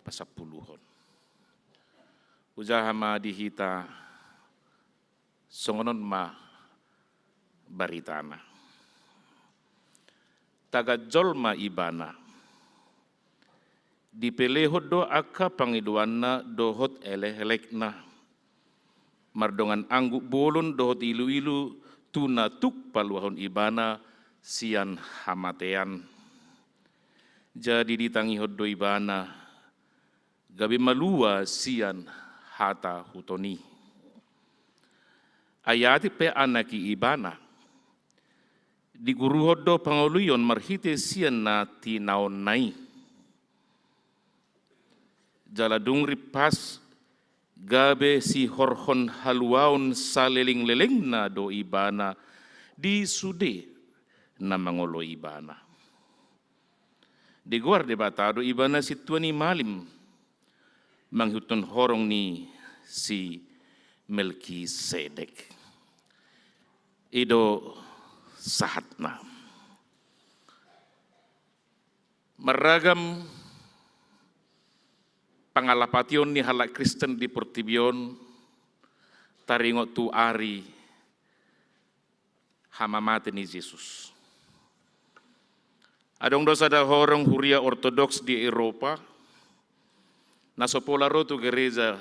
pasapuluhon. Ujahama dihita songonon ma baritana. Tagajolma ibana. Dipelehod do aka pangiduanna dohot elek-elekna. Mardongan anggu bolon dohot ilu-ilu tuna tuk paluahon ibana sian hamatean. Jadi ditangihod do ibana gabi malua sian hata hutoni. Ayati pe anaki ibana. Diguruhod do pangoluyon marhite sian na tinaon nai. Jaladung ripas gabe si horhon haluaon saleling-leleng na do ibana di sude na mangolo ibana. Di guar debatado ibana si tuani malim manghutun horong ni si Melkisedek. Ido sahatna. Meragam pangalapation ni halak Kristen di Portibion taringot tu ari hamamate ni Yesus. Adong dosa da horong huria ortodoks di Eropa nasopolaro tu gereja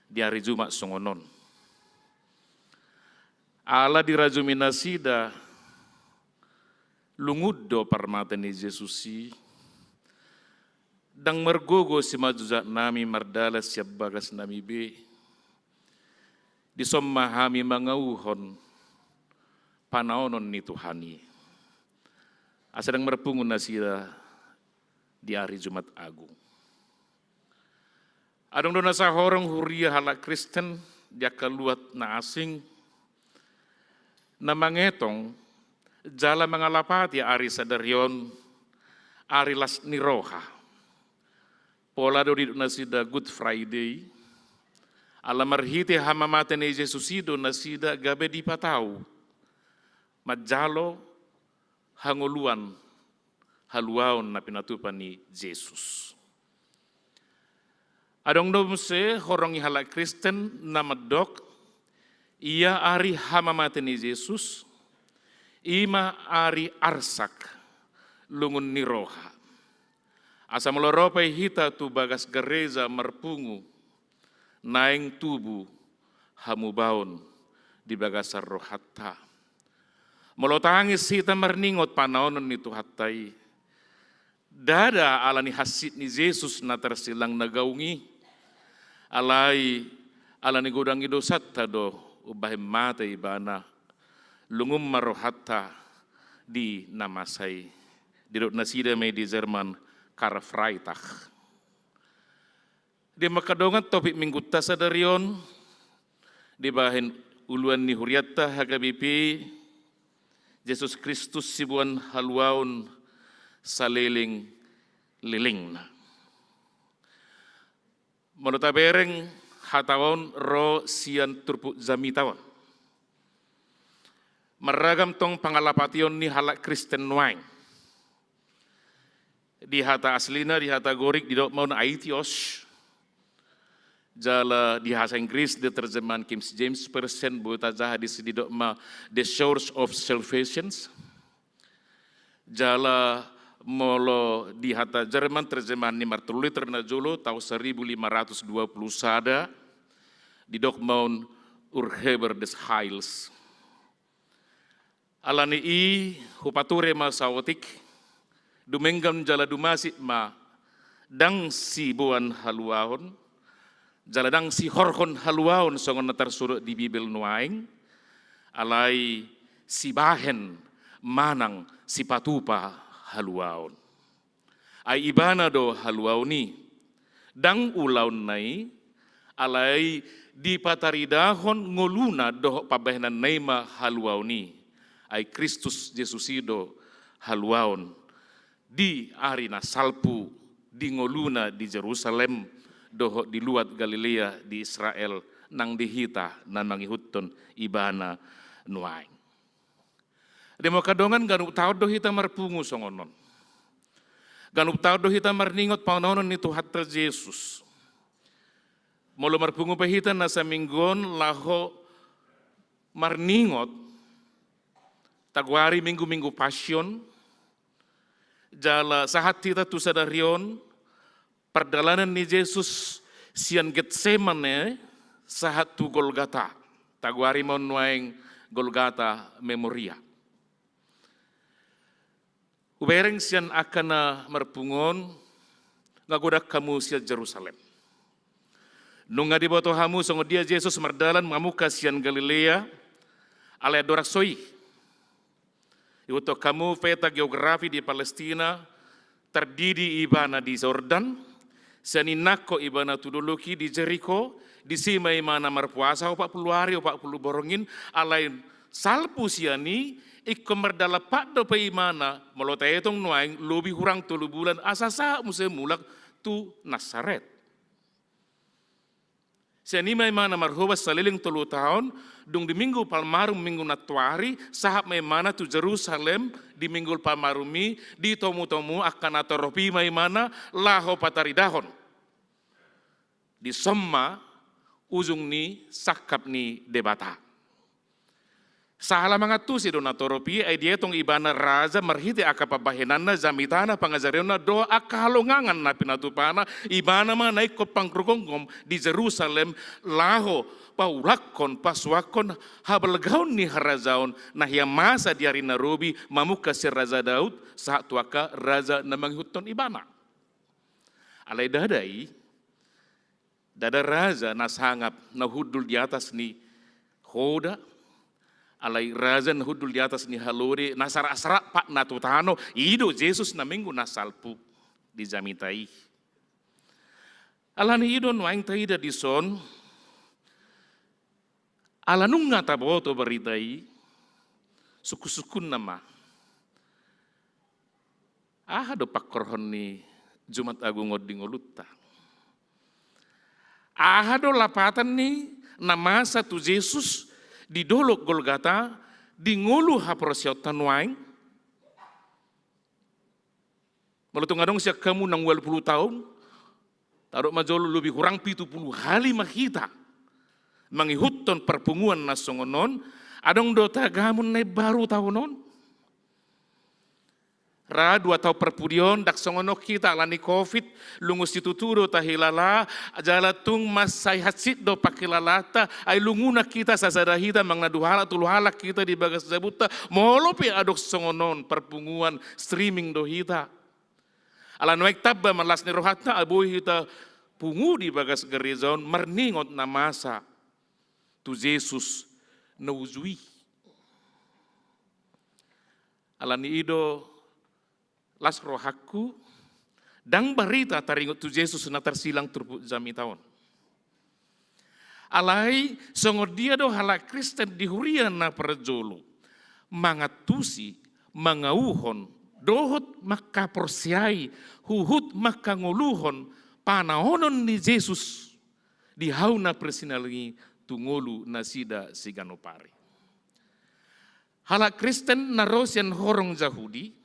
di hari Jumat songonon. Ala dirajuminasi da lungud do parmate ni Yesusi. Dang mergogo si majuzat nami mardala siap bagas nami be. Disommahami mangauhon panaonon ni Tuhani. Asadang merpungun nasira di hari Jumat Agung. Adong dona sa horong huria halak Kristen dia keluat na asing na mangetong jala mangalapati ari sadarion arilas ni roha. Pola do di nasida Good Friday. Alamarhite hamamate ni Jesus ido nasida gabe di patau. Majalo hanguluan haluaon na pinatupan ni Jesus. Adong domse horong ihala Kristen na madok ia ari hamamate ni Jesus. Ima ari arsak lungun ni roha. Asa meloropai hita tu bagas gereza merpungu naing tubuh hamubaon di bagasar rohata. Melotangis hita merningot panaonon itu hatai. Dada alani hasit ni Yesus na tersilang nagaungi. Alani godangi dosat tado ubahim mata ibana. Lungum marohata di namasai. Didot nasida may di Jerman Karfreitag. Di makadongan topik minggu tasadarion. Di bahin uluan ni huriata hagabipi. Yesus Kristus sibuan haluaon saliling liling. Menutabereng hatawon ro sian turpu zamitawan. Meragam tong pangalapation ni halak Kristen wain. Di hata aslina, di hata gorik, di dok maun aitios. Jala di bahasa Inggris di terjemahan King James Version buta jaha di dok ma The Shores of Salvation. Jala molo di hata Jerman terjemahan ni Martuli Ternajolo tahun 1520 sada. Di dok maun Urheber des Heils. Alani hupature ma sawotik dumenggam jala dumasi ma dang si buan haluaon jala dang si horkon haluaon songon natar surut di Bibel nuaing alai si bahen manang si patupa haluaon ai ibana do haluaoni dang ulaun nai alai di pataridahon ngoluna do pabehenan neima haluaoni ai Kristus Yesus ido haluaon di arina salpu di ngoluna di Jerusalem doho di luat Galilea di Israel nang dihita nan mangihutton ibana nuaing. Demo kadongan ganup tao do hita marpungu songonon. Ganup tao do hita marningot paunonon itu hatta Yesus. Molo marpungu pa hita nasa minggon laho marningot tagwari minggu-minggu passion, jala sahat kita tu sadarion, perjalanan ni Yesus sian Getsemane sahat tu Golgata, tagwari mon nuaing Golgata memoria. Ubereng sian akana merpungon, ngagodak kamu sian Jerusalem. Nunga di boto hamu songo dia Yesus merdalan mamuka sian Galilea, ale dorak soi. Untuk kamu peta geografi di Palestina terdiri ibana di Jordan, seninako ibana tuduluki di Jericho, di sima imana marpuasa 40 hari 40 borongin, alain salpu siani ikkomerdala paddo pa imana melotayetong nuaing lobi hurang 3 bulan asasa musim mulak tu Nasaret. Siani imana marhubas saliling 3 tahun, dung di minggu palmarum minggu natuari, sahab memana tu Jerusalem di minggu palmarumi, di tomu-tomu akan atoropi maimana laho pataridahon. Di somma ujung ni sakap ni debata. Sahala mga tu si donatoropi ay dietong ibana raza marhiti akapabahinana zamitana pangazariona do akahalongangan na pinatupana ibana man naik ko pangkrugongom di Jerusalem laho paulakon paswakon habalgaon ni harazaon nah yang masa diari narobi mamuka si Raza Daud saat tuaka raza na manghuton ibana. Alay dada raza nasangap nahudul di atas ni hoda alay raza nahudul di atas ni halore nasara-asara pak natutano ido Jesus na minggu nasalpu di jamitai. Alani ido nuaing taida di son alanung nga taboto beritai suku-sukun nama do pakkorhon ni Jumat Agung ngoding ngolutta. Do lapatan ni nama satu Yesus di dolok Golgata di ngulu haprosyautan waing. Malutung adong siya kamu nang 20 tahun, taruh majolo lebih kurang 70 kali makita. Mangihutton perpunguan nasongonon, adong do tagamun na baru tahunon. Ra 2 tahun perpudion dak songono kita alani COVID lungus dituturo tahilala jalatung mas say hatsit do pakilalata ay lunguna kita sasadahita mangna duhala tuluhala kita di bagas jabuta molopi adok songonon perpunguan streaming do hita ala noek tabba malas ni rohatna aboy hita pungu di bagas gerizon merningot na masa tu Jesus na uzui alani ido las rohaku dang barita taringot tu Jesus na tersilang turpu jami taon. Alai songod dia do hala Kristen dihurian na perjolo. Mangatusi, mangauhon, dohot maka porsiai, huhut maka ngoluhon, panahonon ni Jesus. Dihau na presinalgi tungolu nasida siganopari. Hala Kristen na rosian horong Yahudi,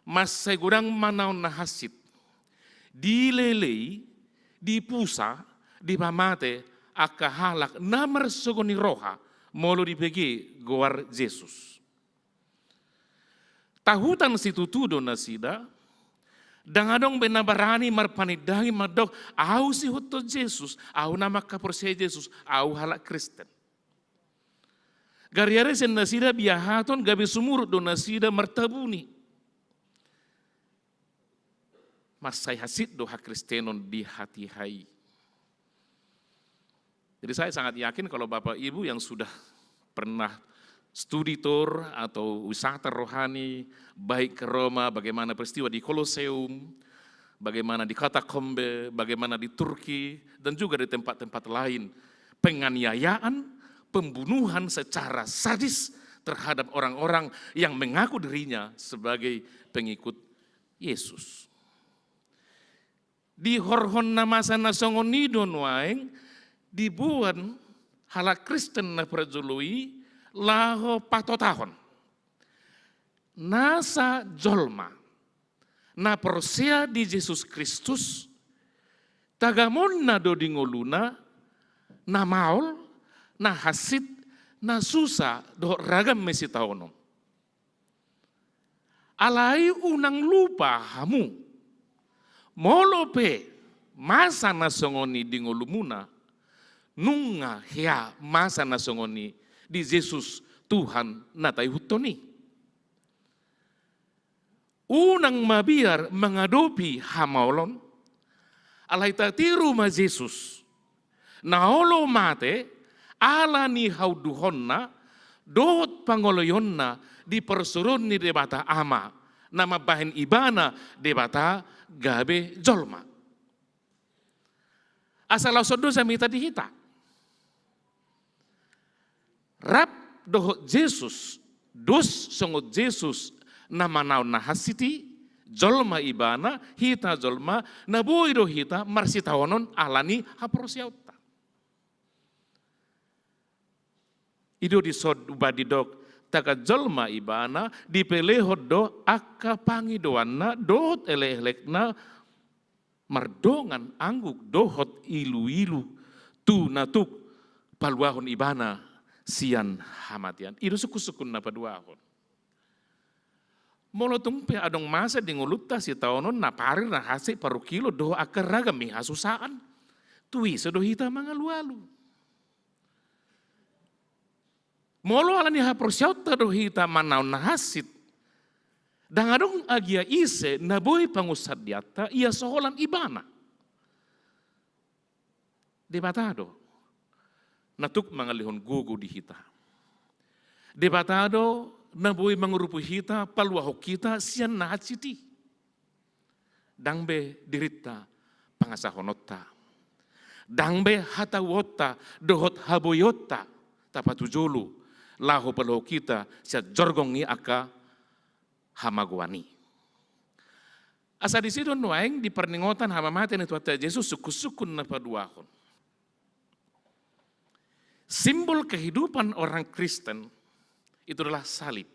mas segurang manaw na hasit, dilelei, dipusa, dipamate, akahalak, namar sogoni roha, molo dipegi goar Jesus. Tahutan situtudo na sida, dangadong benabarani marpanidangi madok, au si huto Jesus, au nama kaporse Jesus, au halak Kristen. Gariare sen nasida biahaton gabi sumurut do nasida martabuni. Mas saya hasid doha Kristenon di hati hai. Jadi saya sangat yakin kalau Bapak Ibu yang sudah pernah studi tour atau wisata rohani, baik ke Roma, bagaimana peristiwa di Koloseum, bagaimana di Katakombe, bagaimana di Turki, dan juga di tempat-tempat lain. Penganiayaan, pembunuhan secara sadis terhadap orang-orang yang mengaku dirinya sebagai pengikut Yesus. Di horhon nama sana songonidon waeng dibuat hala Kristen na perjului laho patotahon. Nasa jolma na persia di Yesus Kristus tagamon na dodingoluna na maul na hasit na susa do ragam mesitaono. Alai unang lupa hamu. Molope masa nasongoni di ngolumuna nunga hea masa nasongoni di Yesus Tuhan natai hutoni. Unang mabiar mengadopi hamaolon alai tatiru ma Yesus naolo mate ala ni hauduhonna dot pangoloyonna di persurun ni debata ama nama bahan ibana debata gabe jolma. Asal sodo samita dihita. Rap dohot Jesus, dos songot Jesus nama naon nahasiti, jolma ibana, hita jolma, nabuy do hita, marsitawonon alani haprosyauta. Ido di sod ubadidok, taka jolma ibana dipelehot do akka pangidoanna dohot elek-elekna mardongan angguk dohot ilu-ilu tu natuk paluahon ibana sian hamatian. Ido suku-sukun na paduahon. Molotung pe adong masa di ngulutta si taonon na parir na hase paru kilo do akka ragam mi hasusaan. Tui sedohita mga lualu. Molo alani haprosyauta dohita manaw na hasit. Dangadong agia ise naboy pangusad diata ia soholan ibana. Debatado. Natuk mga lihon gugu di hita. Debatado naboy mangurupu hita paluahok kita siyan na hatsiti. Dangbe dirita pangasahonota. Dangbe hatawota dohot haboyota tapatujulu. Laho paluahok kita siya jorgong ni aka hamagwani. Asa di situ nuaing di perninggotan hama mati ni Tuhan Yesus suku-sukun na paduahon. Simbol kehidupan orang Kristen itu adalah salib.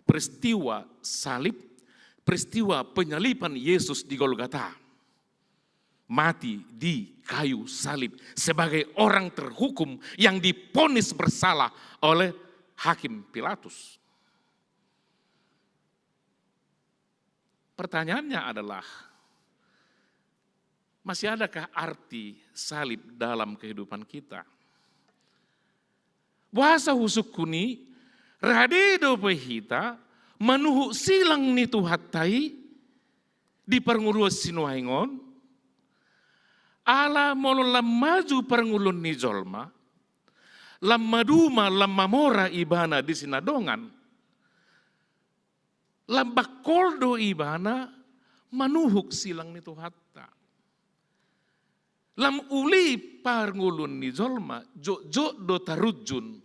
Peristiwa salib, peristiwa penyaliban Yesus di Golgota. Mati di kayu salib sebagai orang terhukum yang diponis bersalah oleh Hakim Pilatus. Pertanyaannya adalah, masih adakah arti salib dalam kehidupan kita? Bahasa husukuni, radedo pehita, manuhu silang ni tuhatai, di pernguruan sinuaingon, ala molo lamaju pernulun ni jolma, lamaduma lamamora ibana di sinadongan, lambakoldo ibana manuhuk silang ni tuhatta. Lam uli parngulun ni jolma, jo do tarujun,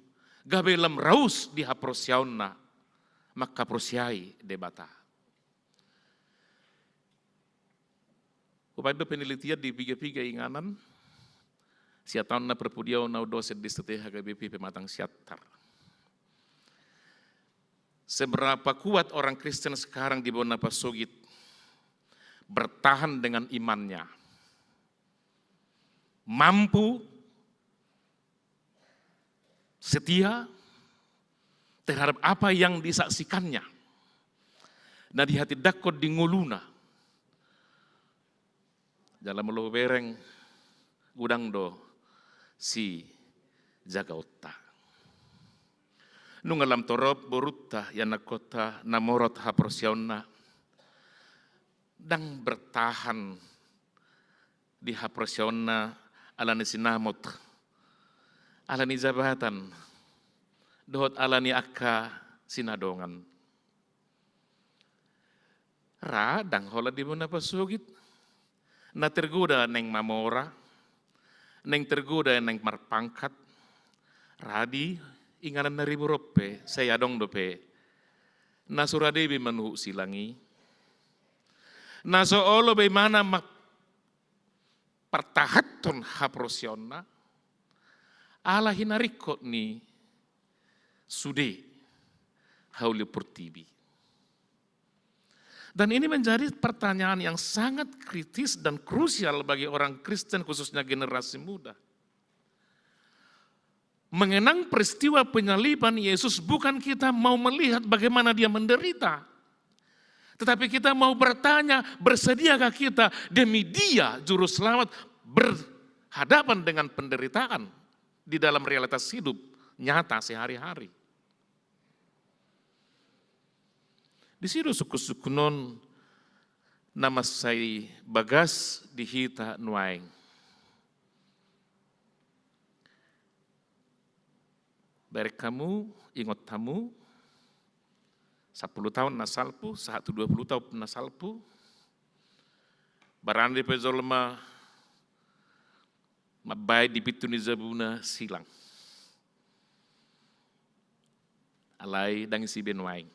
gabe lam raus di haprosyauna, maka prosyai debata. Upaya penelitian di piga-piga inganan, siatan na perpudiau na dosen di setelah HKBP pematang siatar. Seberapa kuat orang Kristen sekarang di bawah napas sogit bertahan dengan imannya, mampu setia terhadap apa yang disaksikannya. Nah di hati dakot di nguluna, dalam lo bereng gudang do si jaga otak. Nungalam torop borutta yana kota namorot haprosyauna dang bertahan di haprosyauna alani sinamot alani jabatan dohot alani akka sinadongan radang hola di mana pasugit na tergoda neng mamora neng tergoda neng marpangkat radi inganan na ribu rope, saya dong dope. Nasuradebi manuhu silangi. Nasoolo bagaimana pertahaton haprosyona. Ala hinarikot ni sude hauli purtibi. Dan ini menjadi pertanyaan yang sangat kritis dan krusial bagi orang Kristen khususnya generasi muda. Mengenang peristiwa penyaliban Yesus bukan kita mau melihat bagaimana dia menderita. Tetapi kita mau bertanya, bersediakah kita demi dia juru selamat berhadapan dengan penderitaan di dalam realitas hidup nyata sehari-hari. Di situ suku-suku non nama saya bagas dihita nuaing. Dari kamu, ingat kamu, 10 tahun nasalpu, 120 tahun nasalpu, barang di pezolma, mabai di pituni zabuna silang. Alai dang si benwaing,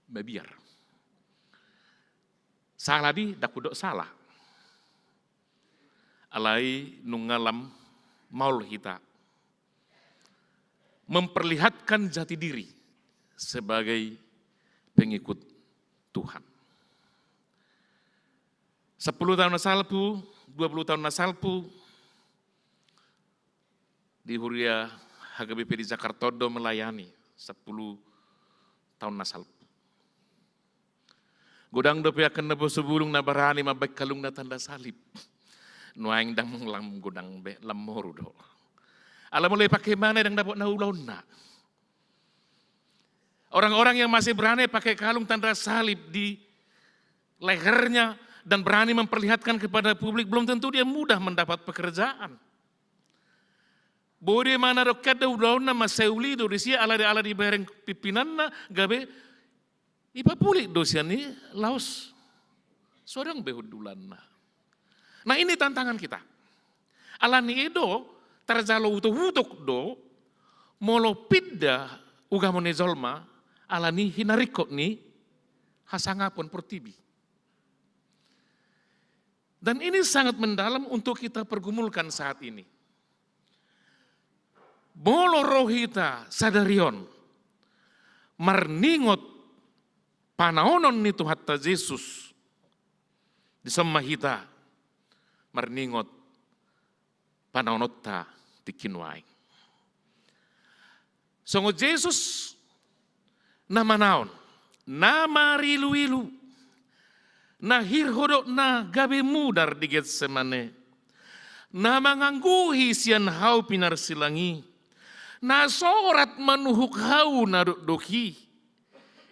babiar. Salah di dakudok salah. Alai nungalam maul hita. Memperlihatkan jati diri sebagai pengikut Tuhan. 10 tahun nasalpu, 20 tahun nasalpu, di Huria HKBP di Jakarta do melayani 10 tahun nasalpu. Gudang dope akan nebo sebulung nabarani mabek kalung na tanda salib. Nuaing dang lam gudang be lam moru do. Alam mulai pakai mana yang dapat naulon nak. Orang-orang yang masih berani pakai kalung tanda salib di lehernya dan berani memperlihatkan kepada publik, belum tentu dia mudah mendapat pekerjaan. Bode mana roket da ulona maseuli do disia ala di bereng pipinanna gabe ipa pulik dosiani laos sorang behudulanna. Nah ini tantangan kita. Alani edo tarzalo utuk do molo pidda ugamone zolma alani hinarikot ni hasangapon portibi. Dan ini sangat mendalam untuk kita pergumulkan saat ini. Bolo rohita sadarion, marningot panaonon ni Tuhan Yesus, di semahita marningot panaonotta tikinwai. Songo Yesus nama naon, nama rilu-ilu, na hirhodok na gabe mudar di Getsemane, na mangangguhi sian hau pinar silangi, na sorat manuhuk hau na doki,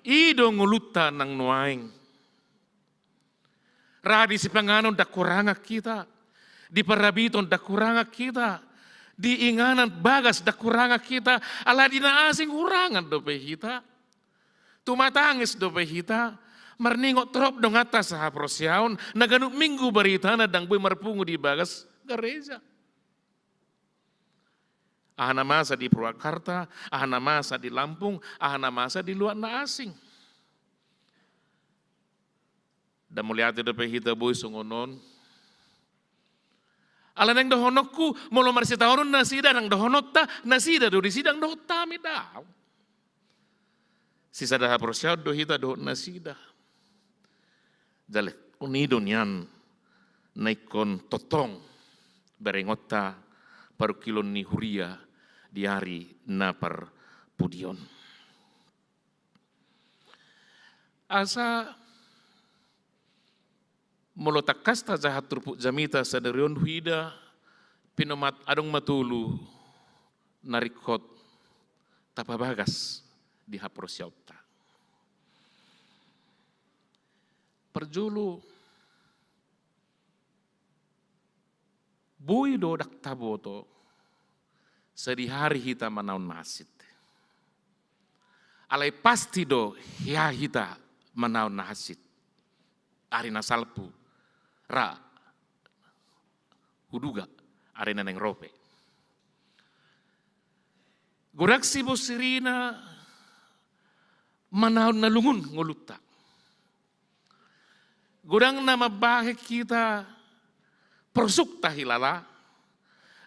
ido nguluta nang nuaing. Radi si panganon da kuranga kita, di parabiton da kuranga kita, di inganan bagas da kuranga kita, ala dina asing kurangan dope kita. Tumatangis dope kita, marningot trop dong atas sahaprosyaon, naganuk minggu berita na dang boy marpungu di bagas gereja. Ahana masa di Purwakarta, ahana masa di Lampung, ahana masa di luar na asing. Dan muliati dope kita boy sungonon. Ala nang dohonokku, molo marsita honon nasida nang dohonotta, nasida do di sidang dohotami daw. Sisa daha prosyaw do hita do nasida. Jale unidon yan naikon totong berengotta parukilon ni huria diari napar pudion. Asa molotak kasta jahat turpuk jamita sadarion huida pinomat adong matulu narikot tapabagas di haprosyauta. Perjulu bui do dak taboto sedihari hita manaun masit. Alai pasti do ya hita manaun nahasit. Arina salpu ra huduga arena neng rope. Gurak si bosirina manaun nalungun nguluta. Gudang nama bahe kita persuk tahilala,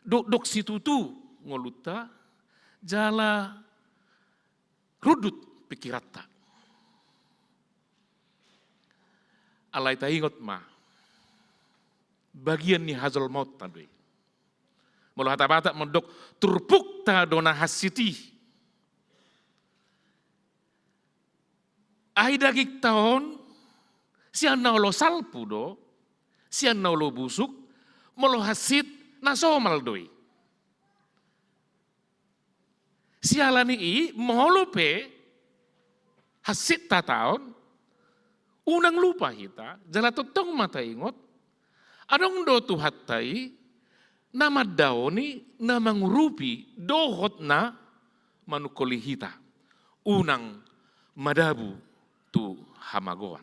dok situtu ngoluta, jala rudut pikirata. Alai taingot ma, bagian ni hazal maut tadwe. Mulu hata-bata mendok turpuk ta dona hasiti. Aidagik tahun, sian naulo salpu do, sian naulo busuk, molo hasit nasomal doi. Sialani i molo pe hasit tataon, unang lupa hita, jala totong mata ingot, adong do tuhatai, nama daoni, nama ngurupi, dohot na manukoli hita, unang madabu tu hamagoan.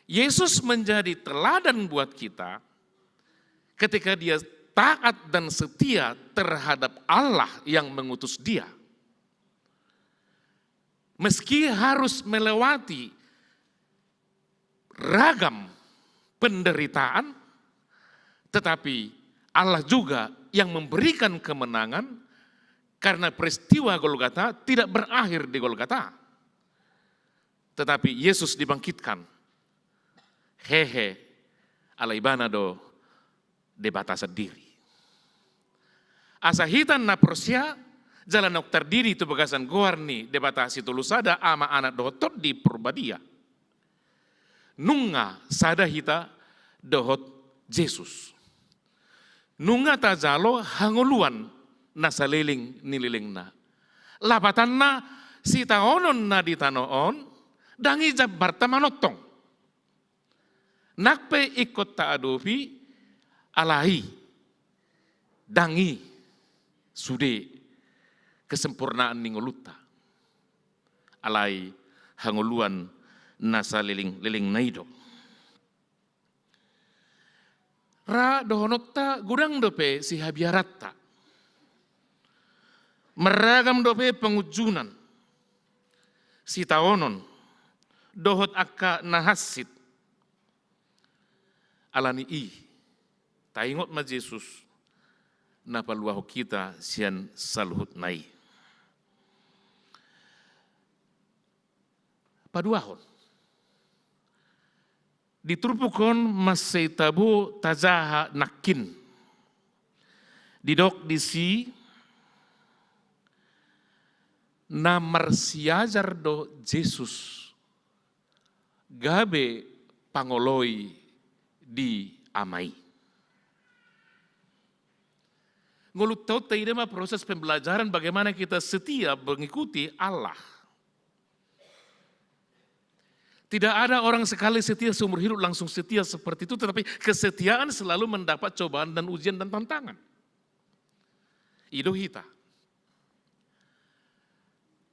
Yesus menjadi teladan buat kita ketika dia taat dan setia terhadap Allah yang mengutus dia. Meski harus melewati ragam penderitaan, tetapi Allah juga yang memberikan kemenangan karena peristiwa Golgota tidak berakhir di Golgota. Tetapi Yesus dibangkitkan. Hehe, alaibana do debata sendiri. Asahitan na prosya, jalan nok terdiri itu bagasan goarni debata situlusada ama anak dohot di Purbadia. Nunga sada hita dohot Yesus. Nunga tajalo hanguluan na saliling nililing na. Lapatan na si taonon na ditanoon, dangi jabar tamanotong. Nakpe ikut taadopi alai dangi sude kesempurnaan ningoluta alai hanguluan nasa liling naido ra dohonokta gudang dope si habiaratta meragam dope pengujunan si taonon dohot akka nahasit alani ta ingot ma Jesus na paluaho kita sian saluhut nai. Paduahon. Diturpukon masay tabu tajaha nakin. Didok disi na marsiajar do Jesus gabe pangoloi di amai. Ngulut tahu tidak proses pembelajaran bagaimana kita setia mengikuti Allah. Tidak ada orang sekali setia seumur hidup langsung setia seperti itu, tetapi kesetiaan selalu mendapat cobaan dan ujian dan tantangan. Ido hita.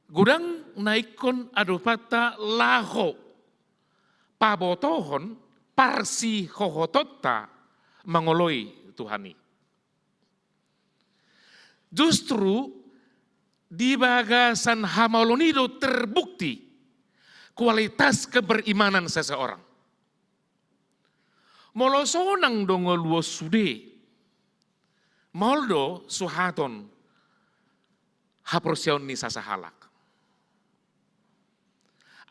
Gudang naikon adopata laho pabotohon parsi hohotota mangoloi Tuhani. Justru di bagasan hamalonido terbukti kualitas keberimanan seseorang. Molosonang dongo luo sude, moldo suhaton haporsion ni sasahalak.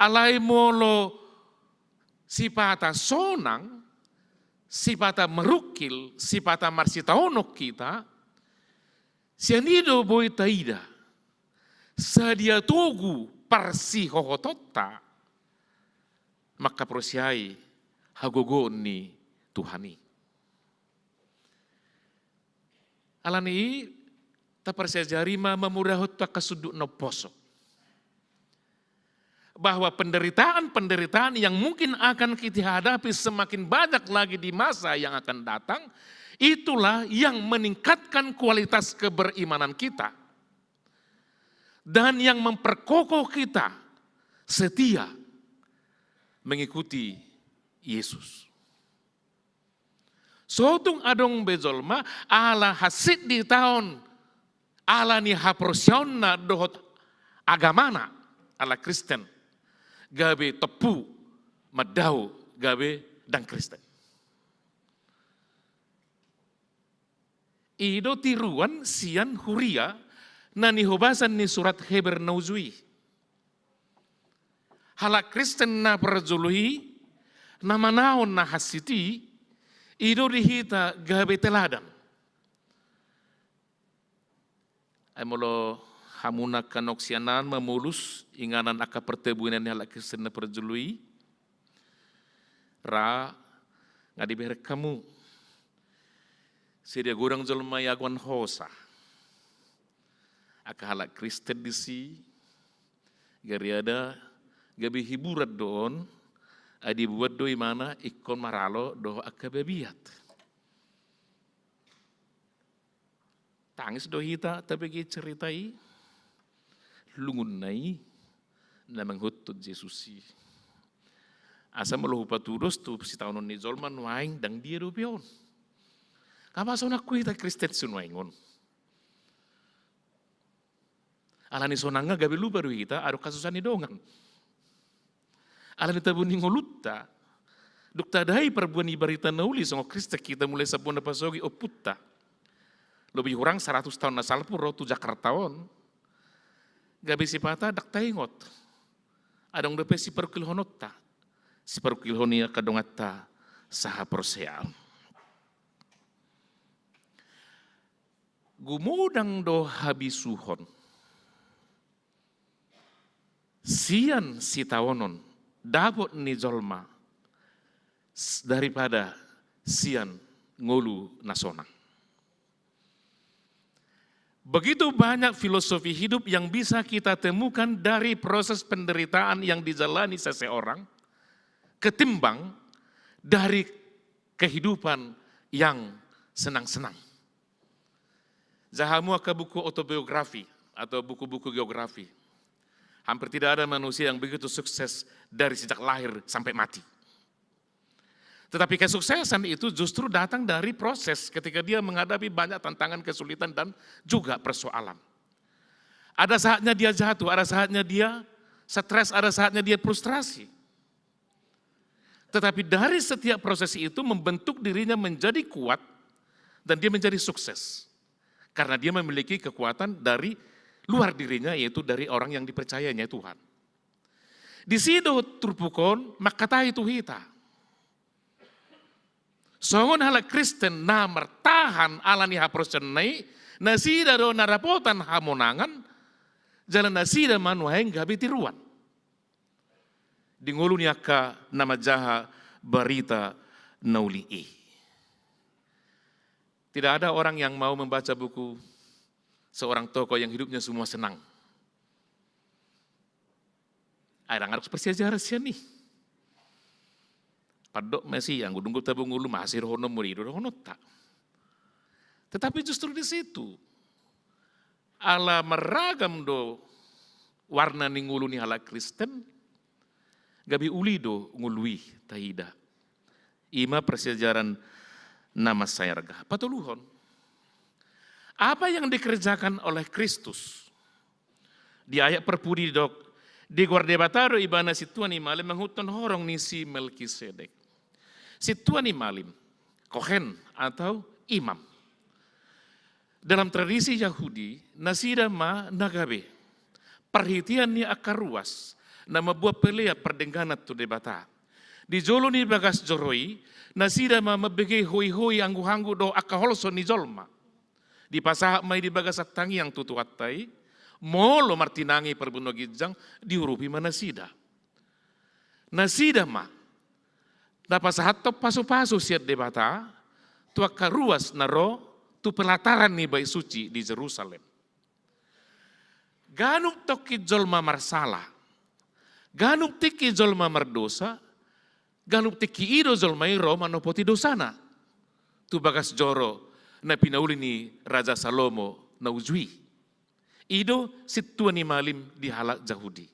Alai molo sipata sonang, sipata merukil, sipata marsitaonok kita, sianido boy taida, sadia togu parsi hohotota, maka prosiai hagogo ni Tuhani. Alani ta persiajarima memudahut ta kasuduk no poso. Bahwa penderitaan-penderitaan yang mungkin akan kita hadapi semakin banyak lagi di masa yang akan datang, itulah yang meningkatkan kualitas keberimanan kita. Dan yang memperkokoh kita setia mengikuti Yesus. Sotung adong bezolma ala hasid di tahun ala ni haprosionna dohot agamana ala Kristen. Gabe tepu madau gabe dan Kristen. Ido tiruan sian huria nani hobasan ni surat Heber nauzui. Halak Kristen na perjului nama naon na hasiti ido dihita gabe teladan. Amolo hamuna kanoksianan memulus inganan aka pertebuinan halak Kristen na perjului ra ngadiberek kamu sedia gurang jolma yaguan hosa aka halak Kristen disi gariada gabi hiburat doon adi buat doi mana ikon maralo doh aka bebiat tangis dohita tapi ki ceritai lungun nai na menghutut Jesusi asa meluhu patudos tu si tahunon ni zolman waing dang dia do pion kama sona kuita Kristen sunwaingon alani sonanga gabi lupa do hita ado kasusan ni dongan alani tabuni ngolutta dukta dai perbuan ibarita nauli songo Kristen kita mulai sabona pasogi oputta lebih kurang 100 tahun na salpuro tu Jakartaon gabi sipata dak taingot adong depe si perkilhonotta si perkilhonia kadongatta saha proseal gumudang do habisuhon sian si tawonon dapot ni zolma daripada sian ngolu nasonang. Begitu banyak filosofi hidup yang bisa kita temukan dari proses penderitaan yang dijalani seseorang ketimbang dari kehidupan yang senang-senang. Zahamu ke buku autobiografi atau buku-buku geografi. Hampir tidak ada manusia yang begitu sukses dari sejak lahir sampai mati. Tetapi kesuksesan itu justru datang dari proses ketika dia menghadapi banyak tantangan, kesulitan, dan juga persoalan. Ada saatnya dia jatuh, ada saatnya dia stres, ada saatnya dia frustrasi. Tetapi dari setiap proses itu membentuk dirinya menjadi kuat dan dia menjadi sukses. Karena dia memiliki kekuatan dari luar dirinya, yaitu dari orang yang dipercayanya Tuhan. Di sido turpukon makatai tuhita. Songon hala Kristen na mertahan alani haprosenai nasida do narapotan hamonangan jalan nasida manuaeng gabi tiruan. Dingulu niaka nama jaha barita naulii. Tidak ada orang yang mau membaca buku seorang tokoh yang hidupnya semua senang. Ada ngarep persejarah sih nih. Padok masih yang gudung tabung ulu masih rohono murido rohono tak. Tetapi justru di situ ala meragam do warna ningulu ni ala Kristen gabi ulido ngului tahida. Ima persejaran nama sayarga. Patuluhon. Apa yang dikerjakan oleh Kristus? Di ayat perpudi dok. Di guardebataro ibana situan imalim menghuton horong nisi Melkisedek. Situan imalim. Kohen atau imam. Dalam tradisi Yahudi, nasida ma nagabe. Perhitian ni akar ruas. Nama buah pelea perdenganat tu debata. Di jolo ni bagas joroi, nasida ma mabege hoi-hoi anggu-anggu do akaholso ni jolma. Di pasahak mai di bagas atangi yang tutuatai, molo martinangi perbuno gijang diurupi manasida. Nasida ma, na pasahat to pasu-pasu siat debata, tu akaruas naro, tu pelataran ni bai suci di Jerusalem. Ganuk toki jolma marsala. Ganuk tiki jolma mardosa, ganuk tiki ido jolma iro manopoti dosana. Tu bagas joro na pinauli ni Raja Salomo na ujui. Ido situan imalim di halak Yahudi.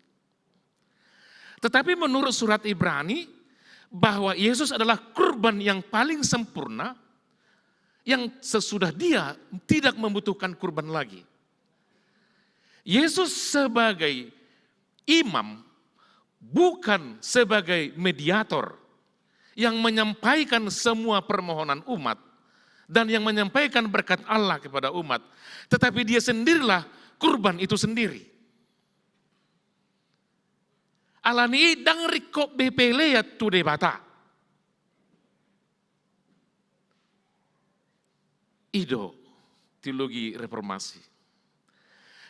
Tetapi menurut surat Ibrani, bahwa Yesus adalah kurban yang paling sempurna, yang sesudah dia tidak membutuhkan kurban lagi. Yesus sebagai imam, bukan sebagai mediator yang menyampaikan semua permohonan umat dan yang menyampaikan berkat Allah kepada umat, tetapi dia sendirilah kurban itu sendiri. Alani dang rikop bepele ya tu debata. Ido teologi reformasi.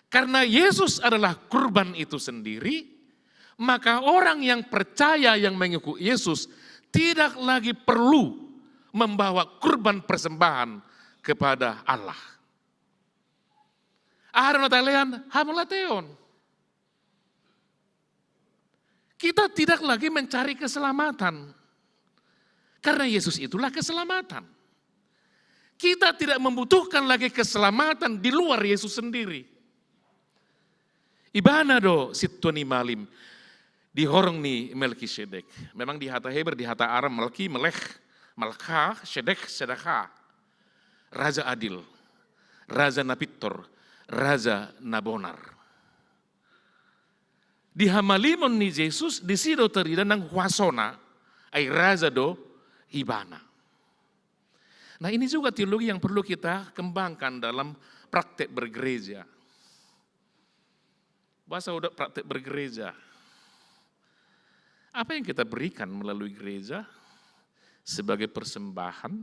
Karena Yesus adalah kurban itu sendiri, maka orang yang percaya yang mengikuti Yesus tidak lagi perlu membawa kurban persembahan kepada Allah. Aharon natalean hamalateon. Kita tidak lagi mencari keselamatan. Karena Yesus itulah keselamatan. Kita tidak membutuhkan lagi keselamatan di luar Yesus sendiri. Ibana do situani malim. Di horong ni Melkisedek. Memang di hata Heber, di hata Aram, Melki, Melech, Malkah, Sedek, Sedekah. Raja adil, Raja napitor, Raja nabonar. Di hamalimon ni Yesus, di sido terida ng wasona, ay Raja do ibana. Nah ini juga teologi yang perlu kita kembangkan dalam praktek bergereja. Bahasa udah praktek bergereja. Apa yang kita berikan melalui gereja sebagai persembahan,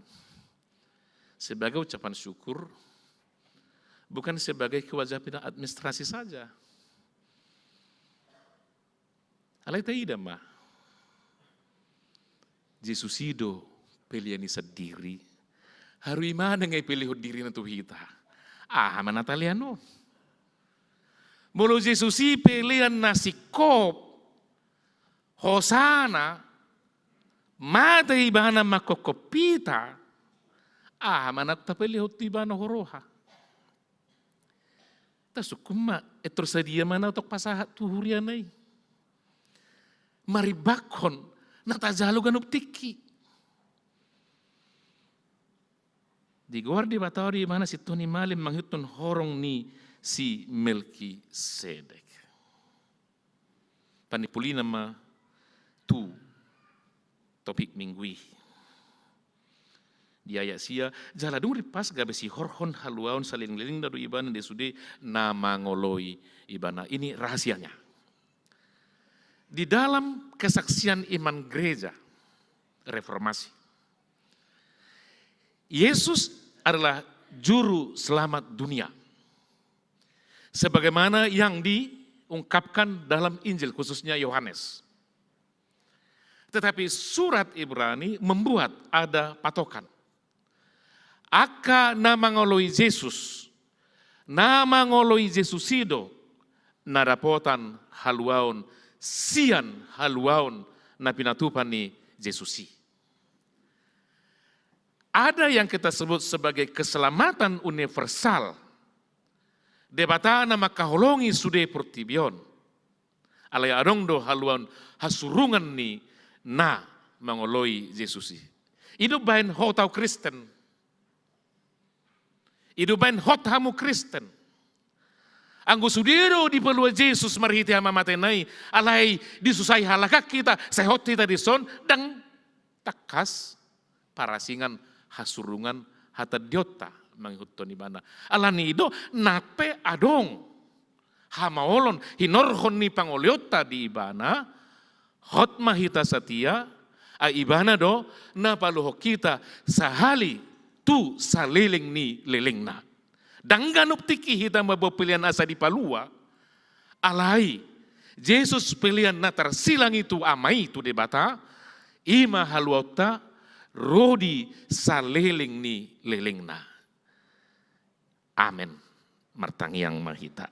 sebagai ucapan syukur, bukan sebagai kewajiban administrasi saja. Alai taida ma. Jesus ido pilihan sendiri. Harui mana ngai pilih diri na tuhita. Mana taliano. Mulu Jesus pilihan nasi kop. Hosana, mata ibana makokopita, manak tapelihot ibana horoha. Tasukuma, etrosadia mana untuk pasahat tuhurianay. Maribakon, natajalugan uptiki. Di guardi batari mana si Tony Malim manghiton horong ni si Melkisedek. Panipulina ma tu topik minggui. Di ayat sia, jala duri pas gabe si horhon haluaun saling-liling dadu ibana desude nama ngoloi ibana. Ini rahasianya. Di dalam kesaksian iman gereja reformasi, Yesus adalah juru selamat dunia. Sebagaimana yang diungkapkan dalam Injil khususnya Yohanes. Tetapi surat Ibrani membuat ada patokan. Aka nama ngoloi Yesus, nama ngoloi Jesusido, nadapotan haluaun, sian haluaun, na pinatupani Jesusi. Ada yang kita sebut sebagai keselamatan universal. Debata nama kaholongi sude portibion. Alay adong do haluan hasurungan ni na mangoloi Jesusi. Itu bain hotau Kristen. Itu bain hot hamu Kristen. Anggo sudiro di pelua Yesus marhiti hama matenai. Alay disusai halakak kita. Sehot kita dison. Dan takas parasingan hasurungan hata diota manghuton ibana. Alani ido nape adong hamaolon hinorhon ni pangoliota di ibana hot mahita satia a ibana do napaluho kita sahali tu saliling ni lelengna. Dangganup tiki hita mabopilian asa di palua alai Yesus pilihan na tersilang itu amai itu debata ima haluota rodi saliling ni lelengna. Amin. Martangiang mahita.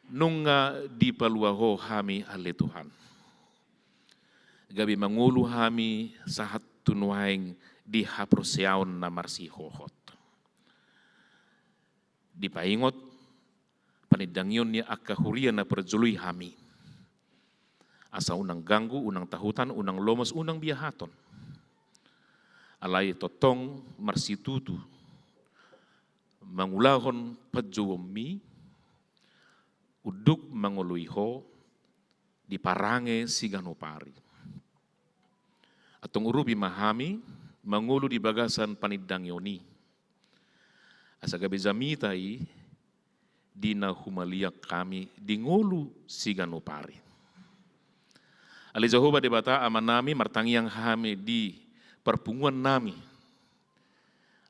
Nunga di paluaho hami ale Tuhan. Gabi mangulu hami sahat tunuaing di haproseaon na marsihohot. Di paingot panidangyon niya akahurian na perjului hami. Asa unang ganggu, unang tahutan, unang lomos, unang biyahaton. Alay totong marsitutu, mangulahon pajuomi, uduk manguluiho, di parange siganopari. Atong urubi mahami, mangulu di bagasan panidang yoni. Asa gabi zamitai, di na humaliak kami, di ngulu siganopari. Ali Jehovah debata aman nami martangiang hami di perpunguan nami.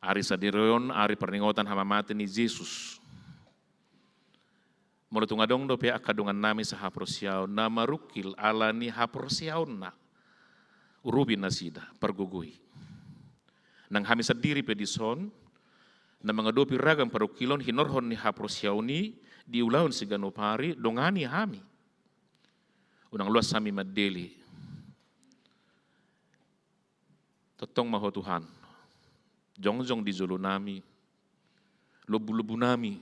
Ari sadireon, ari perninggotan hama mati ni Yesus. Mulutung adong do pe akadungan nami sa haprosiaw na marukil ala ni haprosiaw na. Urubi na sida, pergugui. Nang hami sadiri pe dison, na mga dopi ragam parukilon hinorhon ni haprosiaw ni, diulaon si ganopari, dongani hami. Unang luas sami madeli. Totong maho Tuhan. Jongjong di zulu nami. Lubu-lubu nami.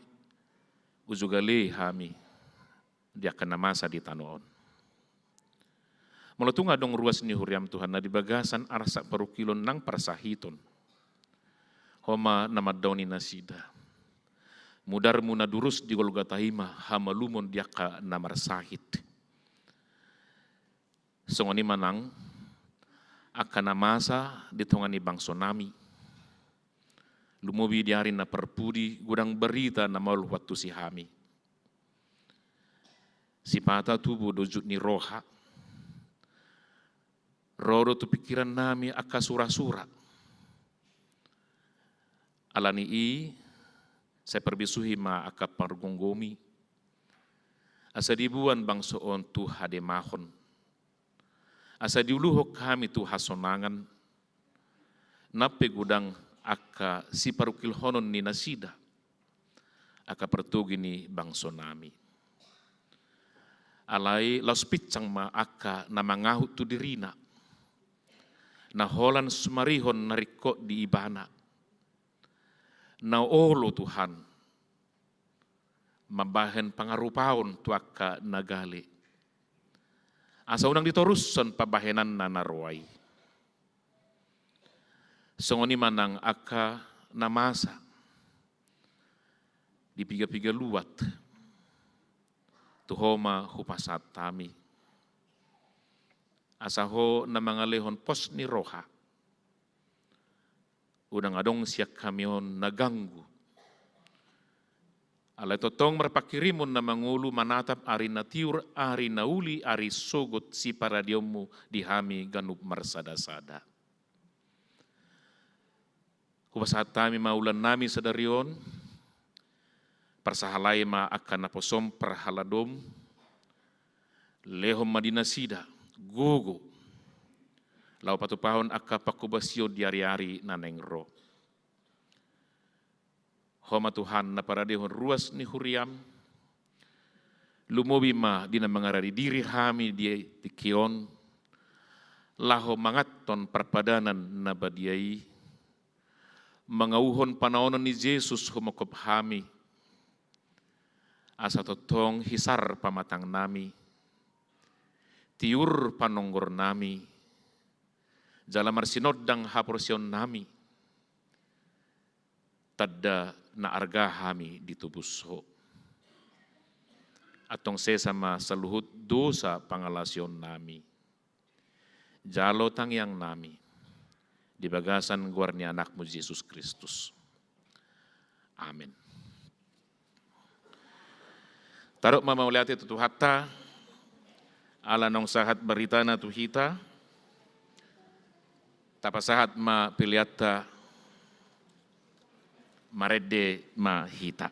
Uzugale hami. Dia akan namasa di tanoon. Mulutung adong ruas ni huriam Tuhan na di bagasan arsa parukilon nang parasahiton. Homa namadoni nasida. Mudar muna durus di Golgatahima hamalumon diaka namarsahit. Songoni manang akan namasa ditongani bangso nami. Lumubi diarin na perpudi gudang berita na maul waktu si hami. Si pata tubuh dojut ni roha. Rodo tu pikiran nami aka sura-sura. Alani i saya perbisuhi ma aka pargonggomi. Asa dibuan bangso on tu hademahon. Asa diuluhok kami tu hasonangan. Nape gudang aka si parukil honon ni nasida. Aka pertugi ni bangso nami. Alai laus picang ma aka na mangahut tu dirina. Na holan sumarihon nariko di ibana. Na olo Tuhan. Mabahen pangarupaon tu aka nagali. Asa unang ditoruson pabahenan na naruay. Songoni manang aka namasa. Di piga-piga luwat. Tuhoma hupasat tami. Asaho na mga lehon pos ni roha. Unang adong siya kamyon naganggu. Alay totong marpakirimon na mangulu manatap ari na tiur, ari na uli, ari sugot si paradiomu dihami ganup marsada-sada. Hubasahat tami maulan nami sa darion, parsahalay ma akan naposom perhaladom, lehom madinasida, gugu, lau patupahon akka pakubasyo diari-ari nanengro. Homa Tuhan na paradehon ruas ni huriam, lumobi ma di na mangarari diri hami di tikion, laho mangaton perpadanan na badiai, mangauhon panaonan ni Jesus humakop hami, asa totong hisar pamatang nami, tiur panonggor nami, jalamar sinodang haporsyon nami, tadda na arga hami ditubuso. Atong sesama saluhut dosa pangalasyon nami, jalo tangyang nami, di bagasan guarni anakmu Yesus Kristus. Amin. Tarok mamauliati tutuhatta, ala nong sahat berita na tuhita, tapasahat ma piliata, marede ma hita.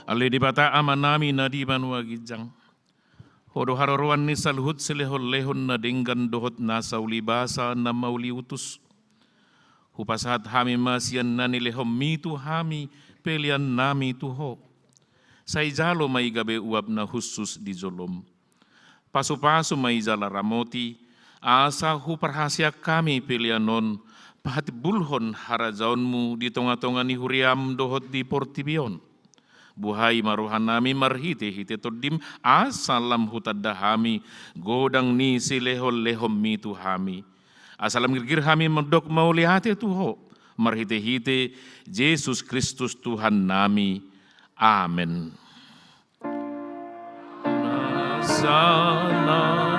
Ale di bata amanami na di banwagijang. Hodo haroruan ni salhut silehol-lehon na denggan dohot nasa ulibasa na mauliutus. Hupasat hami masian na nilehom mitu hami pelian nami tuho. Sa ijalo may gabe uab na husus di zolom. Pasu-pasu may jala ramoti, asa huparhasya kami pelianon, pahat bulhon harajaonmu di tonga-tonga ni huriam dohot di portibion. Buhay maruhan nami marhite-hite todim asalam hutadahami godang ni silehol-lehom mitu hami. Asalam girgir hami mendok maulihate tuho marhite-hite Yesus Kristus Tuhan nami. Amen. Nasana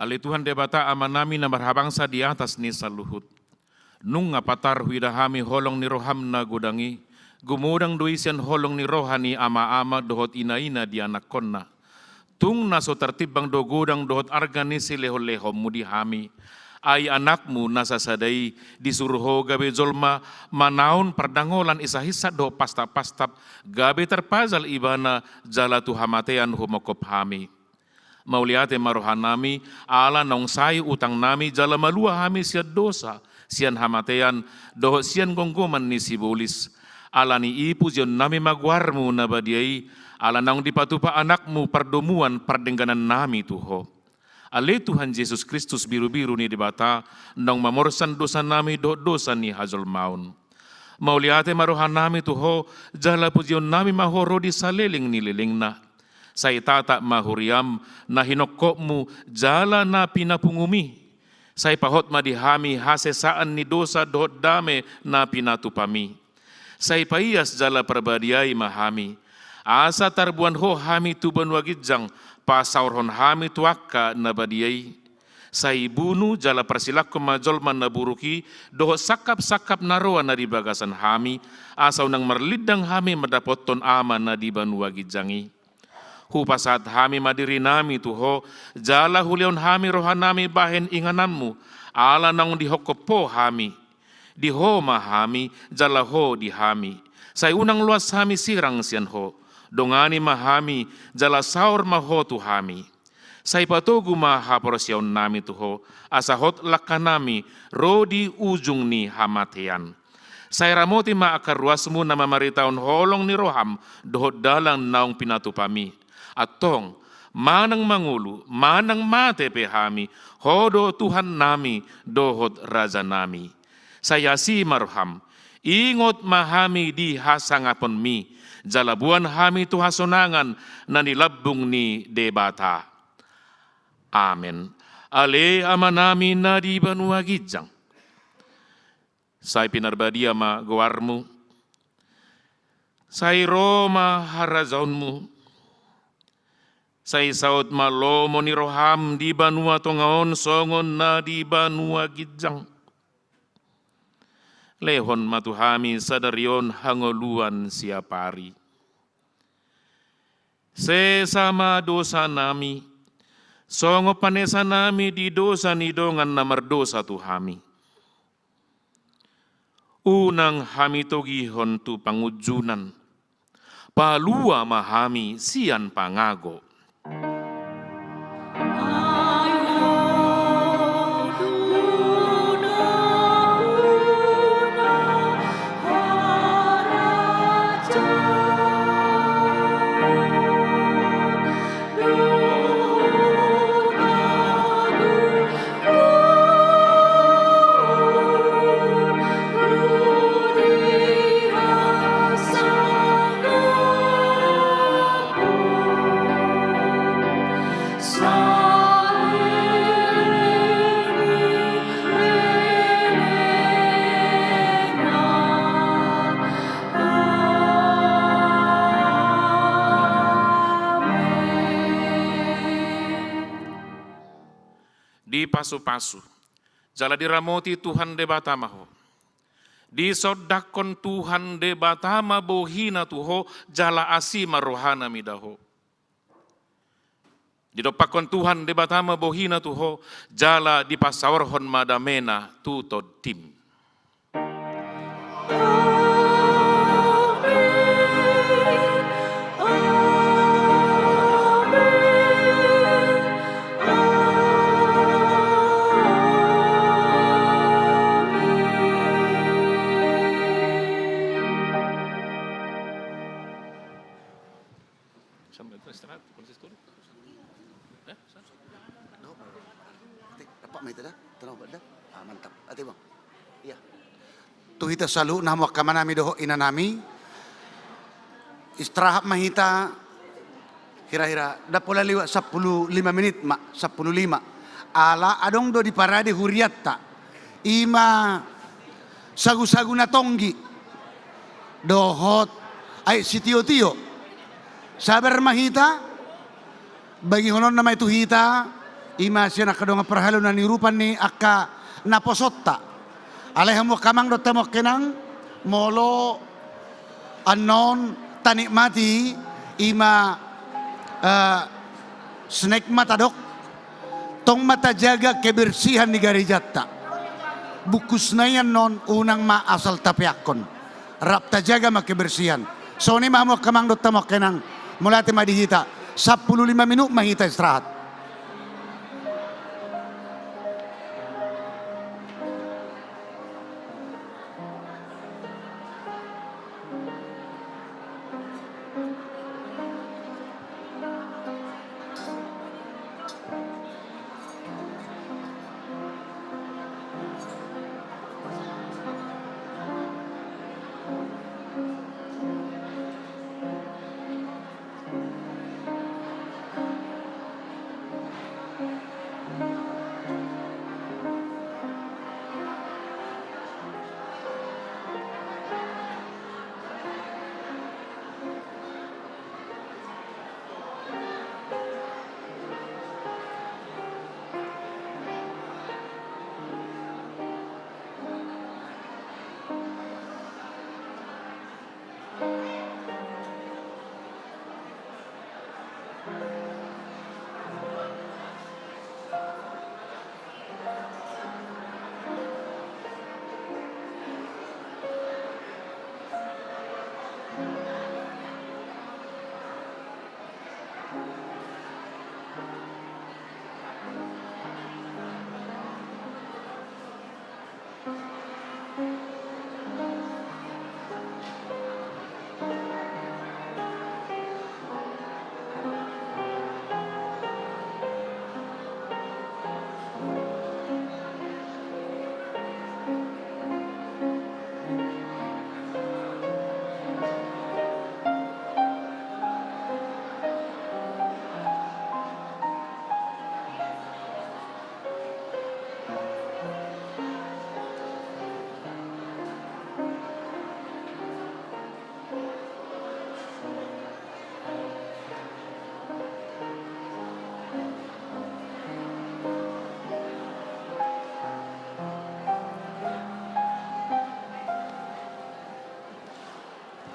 Ali Tuhan debata amanami na marhabangsa di atas ni saluhut. Nung ngapatar huidahami holong ni roham na gudangi, gumudang duisian holong ni rohani ama-ama dohot ina-ina di anak konna. Tung naso tertibang do gudang dohot arganisi leho-lehom mu dihami. Ay anakmu nasasadai disuruho gabe jolma manaun perdangolan isahisa do pastap-pastap gabe terpazal ibana jala tuhamatean humokop hami. Mauliate marohan nami, ala nong sayu utang nami, jala malua hami siya dosa, siyan hamatean, doho siyan gonggoman ni sibulis. Ala ni ipu zion nami magwarmu na badiay, ala nong dipatupa anakmu perdomuan perdengganan nami tuho. Ale Tuhan Yesus Kristus biru-biru ni dibata, nong mamorsan dosa nami dosa ni hazol maun. Mauliate marohan nami tuho, jala pujion nami mahoro di saliling nililing na. Sa itata mahuriam na hinokokmu jala na pinapungumi. Sa ipahot madihami hasesaan ni dosa dohot dame na pinatupami. Sa ipaiyas jala perbadiay mahami. Asa tarbuan ho hami tuban wagidjang pasaurhon hami tuakka na badiyay. Sa ibunu jala persilak kumajolman na buruki dohot sakap-sakap naroa na dibagasan hami. Asaw nang marlidang hami madapoton ama na diban wagidjangi. Hupasat hami madiri nami tuho, jala hulion hami rohan nami bahen inganammu, ala nang dihokopo hami, diho mahami, jala ho dihami. Say unang luas hami sirang siyan ho, dongani mahami, jala saur maho tuhami. Say patugu mahaporasyon nami tuho, asahot lakanami, rodi ujung ni hamatean. Say ramoti maakarwasmu na mamaritaon holong ni roham, dohot dalang naong pinatupami. Atong manang mangulu, manang mate pehami, hodo Tuhan nami, dohot Raja nami. Saya si marham, ingot mahami di hasangapon mi, jalabuan hami tuhasonangan na nilabung ni debata. Amen. Ale ama nami na di banuagijang. Say pinarbadia ma gawarmu, say Roma harazaunmu, say saut malomo ni roham di banua tongaon songon na di banua gidjang. Lehon matuhami sadarion hangoluan siapari. Sesama dosa nami, songo panesa nami di dosa ni dongan na mardosa tuhami. Unang hami togihon tu pangujunan, palua mahami sian pangago. Sa di pasu-pasu. Jala diramoti Tuhan de batamaho. Di sodakon Tuhan de batama bohina tuho jala asima rohana midaho. Di dopakon Tuhan de batama bohina tuho jala di pasawarhon madamena tuto tim. Dapat may tada? Tanong ba da? Mantap. Ate bang. Iya. Tuhita salu namo kamanami doho inanami. Istirahat mahita hira-hira dapola liwa 15 menit mak 15. Ala adong do di parade huriatta. Ima sagu-sagu na tonggi. Dohot ay si tio-tio. Sabar mahita bagi honon na may tuhita ima siya nakadong perhalo na nirupan ni aka naposotta. Alehamo kamang do temo kenang molo anon tanikmati ima snack matadok tong mata jaga kebersihan di garejata. Bukus na yan non unang maasal tapiakon. Rap ta jaga kebersihan. So ni mamo kamang do temo kenang mulati madihita 15 menit mahita istirahat.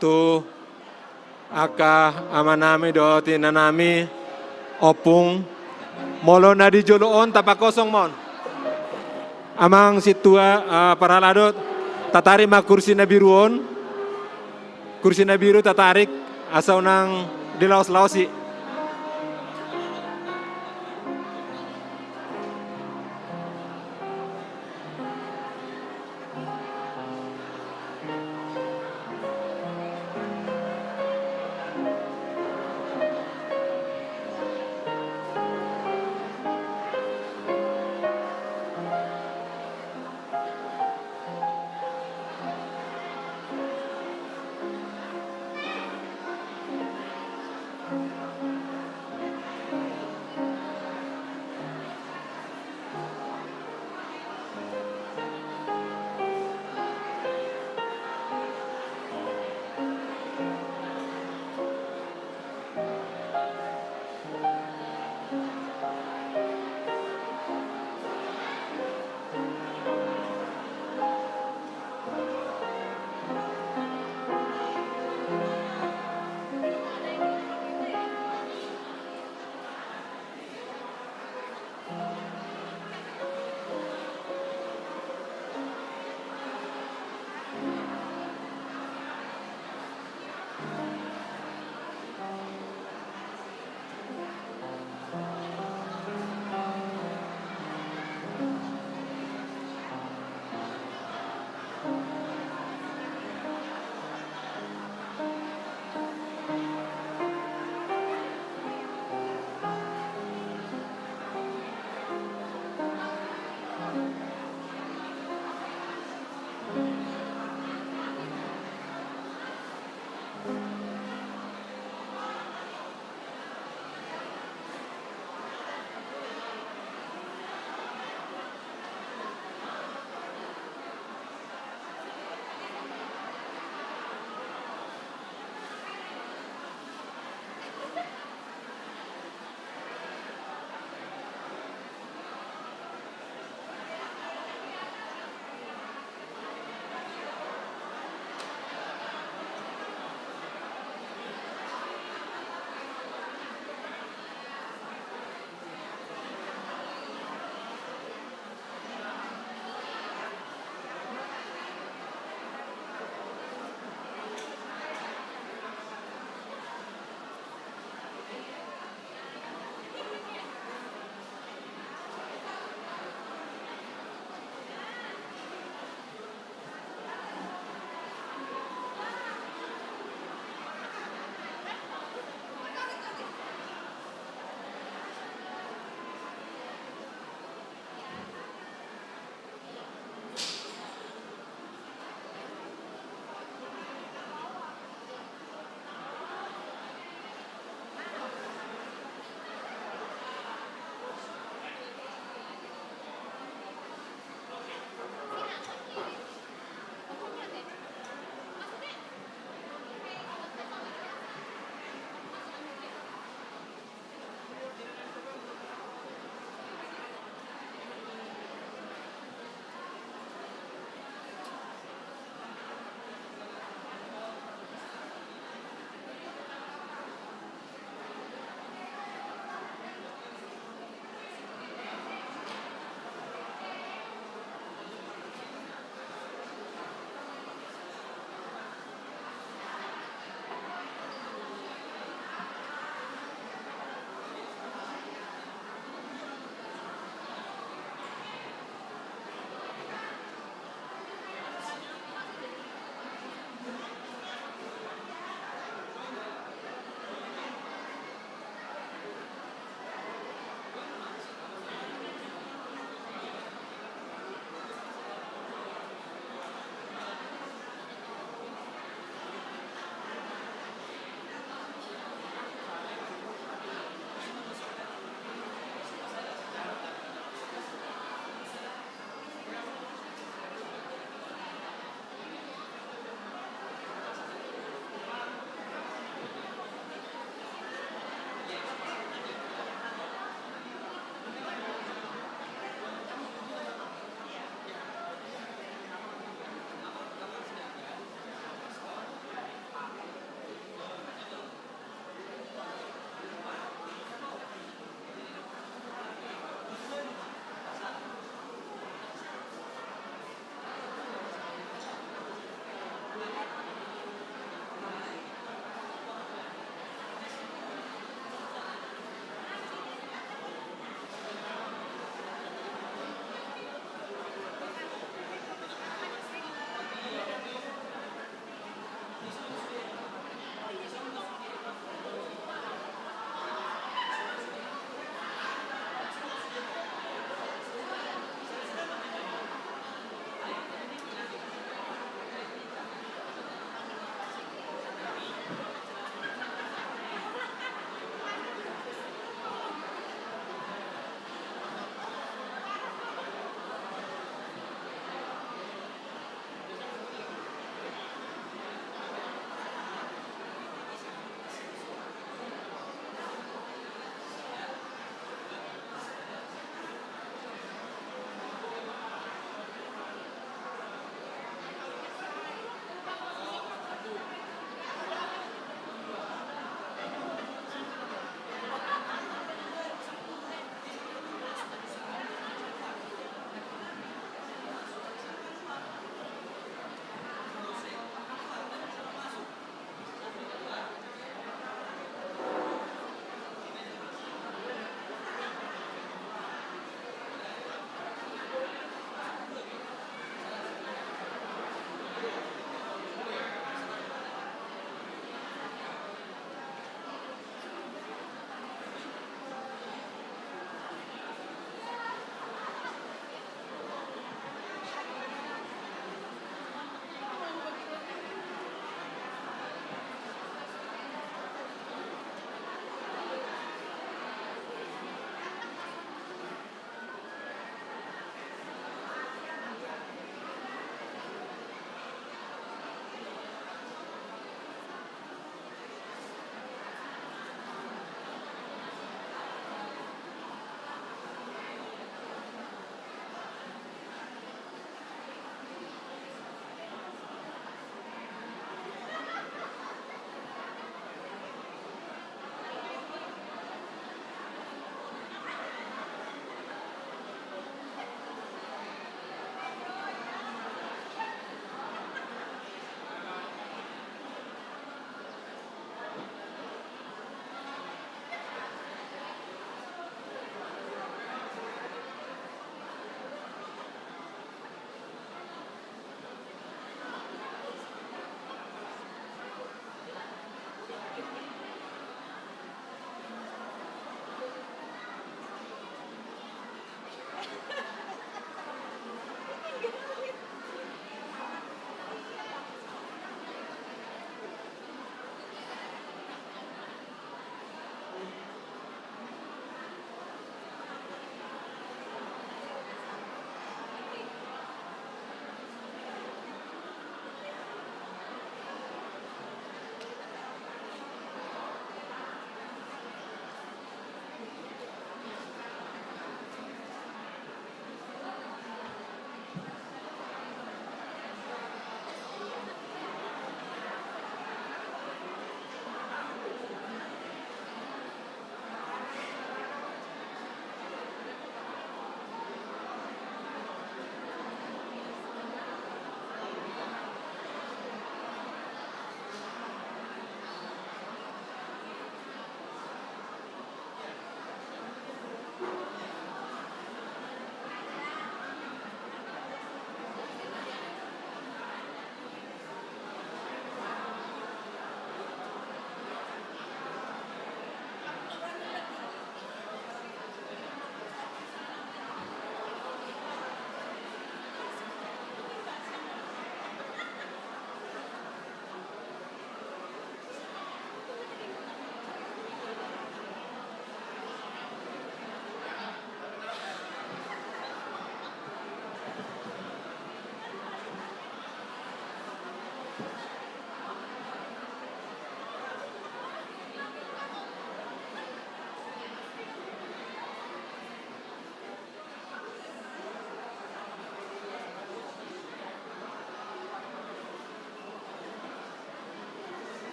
Tu aka amanami do tinanami opung molo na di joloon tapakosong mon. Amang situa paraladot tatari ma kursi na biruon. Kursi na biru tatarik asaw nang dilaos-laosi.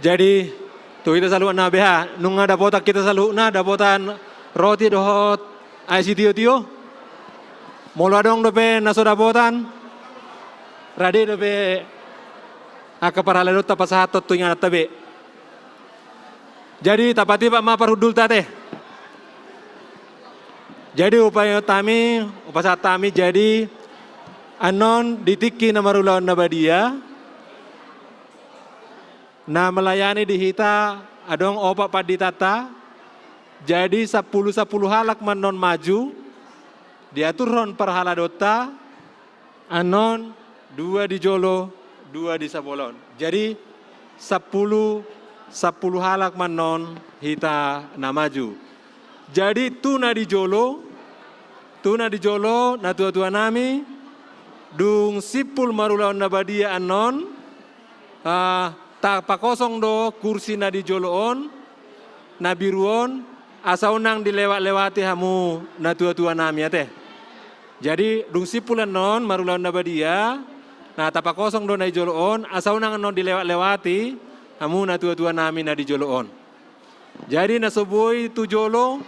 Jadi tuh kita selalu na beha, nung ada botak kita selalu na dapotan roti dohot ICT tio. Molo dong dope naso dapotan. Rade dope aka parala do tapas hatot tu yang tabe. Jadi tapati pak ma parhudul tate. Jadi upaya tami jadi anon ditiki na marulawan na badia na melayani di hita adong opak paditata jadi 10 halak manon maju diatur ron perhala dota anon 2 di jolo 2 di sabolon jadi 10 halak manon hita na maju jadi tuna di jolo na tua-tua nami dung sipul marulawan na badia anon tak pakosong do kursi na di joloon na biruon asa unang dilewat-lewati hamu na tua-tua nami ate. Jadi dung sipul anon marulawan na badia na tapakosong do na di joloon asa unang anon dilewat-lewati hamu na tua-tua nami na di joloon. Jadi nasoboy tu jolo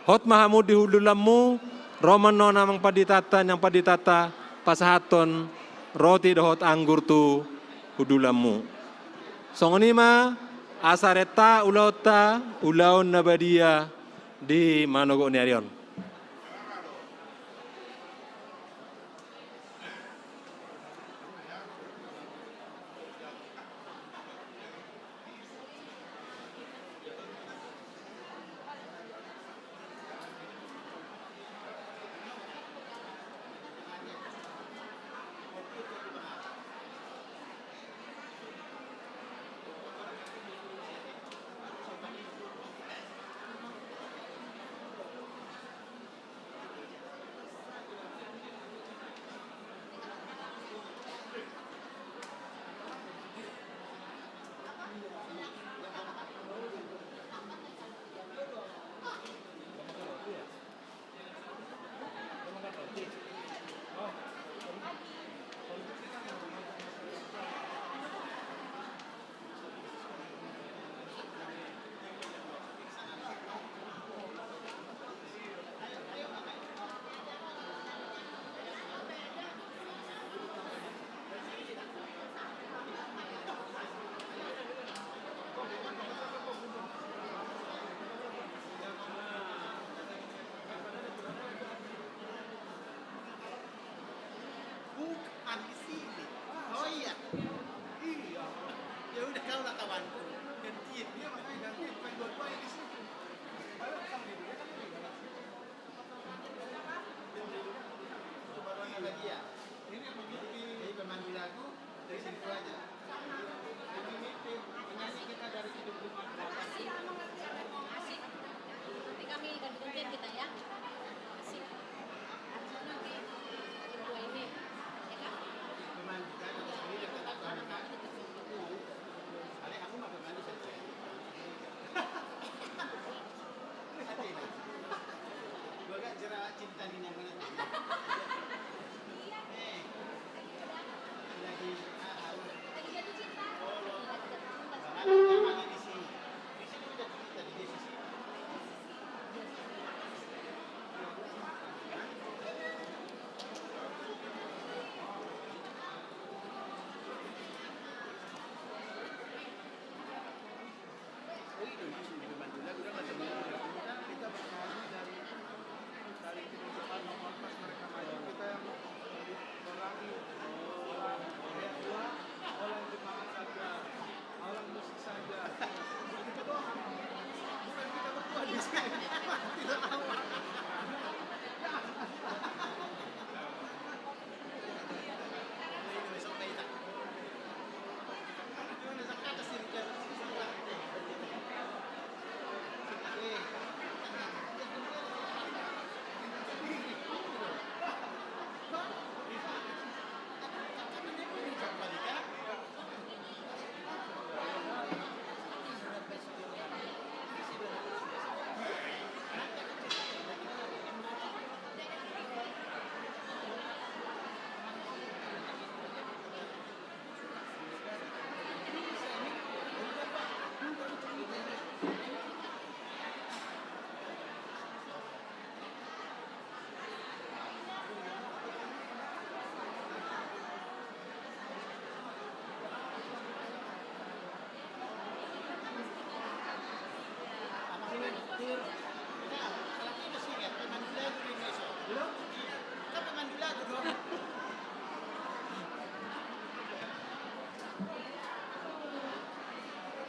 hot mahamu di hudulamu roman no namang paditata yang paditata pasahaton roti dohot anggur tu hudulamu. Songonima asareta ulaon nabadia di Manogo Niarion. Bukan di sini. Oh iya. Iya. Ya udah kau lah kawanku. Gantiin dia makanya gantiin pengen dua-duanya di situ. Ayo sama di dia kan ini. Coba doanya lagi ya. Ini yang mengikuti pemandu lagu dari situ aja. Mengikuti penyanyi kita dari hidup rumah. Asik. Nanti kami ganti-gantian kita ya. Asik. Nanti dua ini. Ya kan? Pemandu kan ini dekat anak. Ada aku mah pemandu saja. Hati ini. Gua gak jerawat cinta di mana. Lagi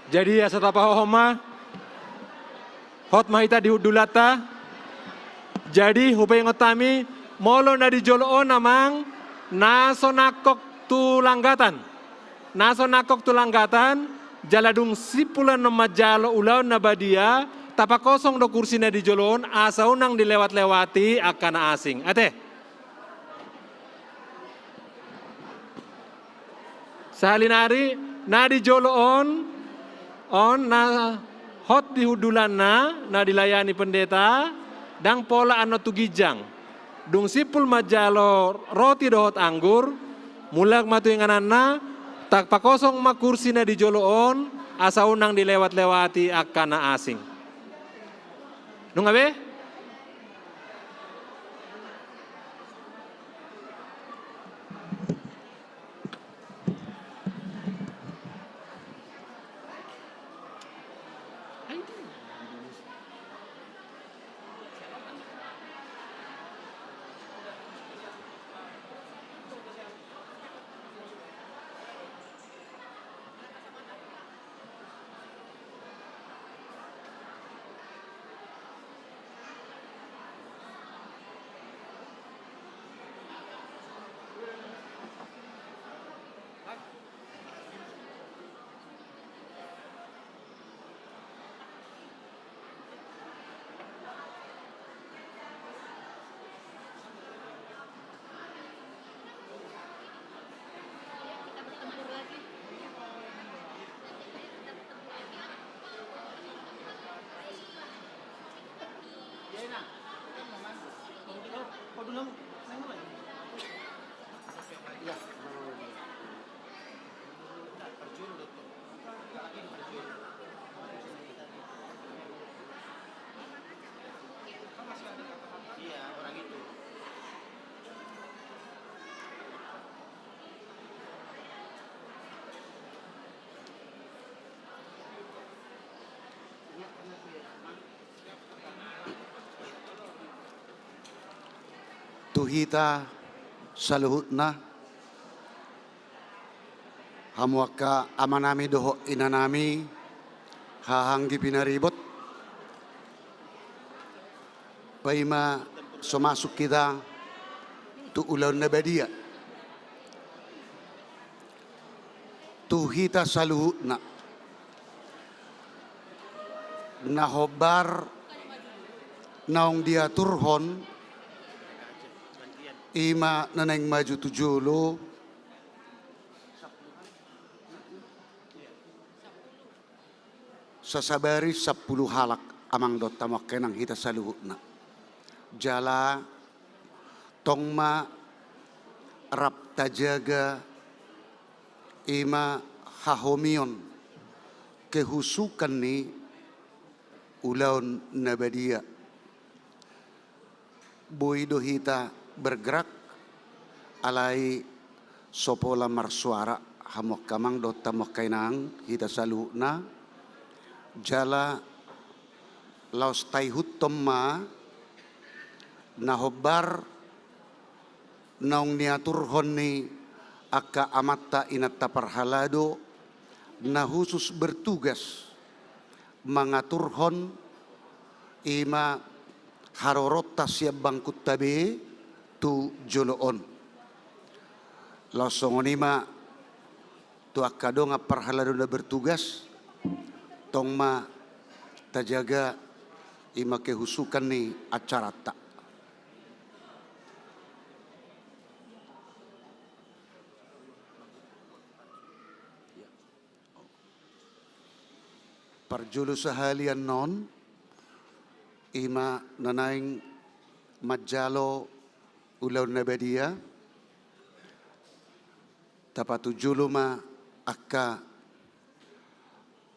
Jadi ya setapa homa, hot mahita di hudulata. Jadi hupay ngotami molo na di joloon namang naso nakok tu langgatan. Naso nakok tu langgatan, jaladung sipulan na majalo ulaw na badia, tapakosong do kursi na di joloon, asa unang dilewat-lewati akan asing. Ate, sahalinari na di joloon, on na hot di hudulan na dilayani pendeta, dang pola ano tugijang. Dung sipul majalo roti dohot anggur, mulak matu inganan na, tak pakosong makursi na di joloon, asa unang dilewat-lewati akan na asing. Nung abe? Tuhita saluhut na hamuaka amanami doho inanami hahanggi pinaribot paima somasuk kita tu ulaw na badia tuhita saluhut na nahobar naong dia turhon ima naneng maju tujulo sasabari 10 halak amang dot tamak kenang hita saluhutna jala tongma rap tajaga ima hahomion kehusukan ni ulaun nabadia boido hita bergerak alai sopola marsuara hamok kamang dota makainang hita saluna jala laos taihut tomma nahobar naong niatur honni aka amatta inatta parhalado na khusus bertugas mengatur hon ima harorota siap bangkut tabe tu joloon losongonima tu akadonga parhaladona bertugas tongma tajaga ima kehusukan ni acara tak parjulu sahalian non ima nanaing majalo ulaw nabadia tapatu juluma akka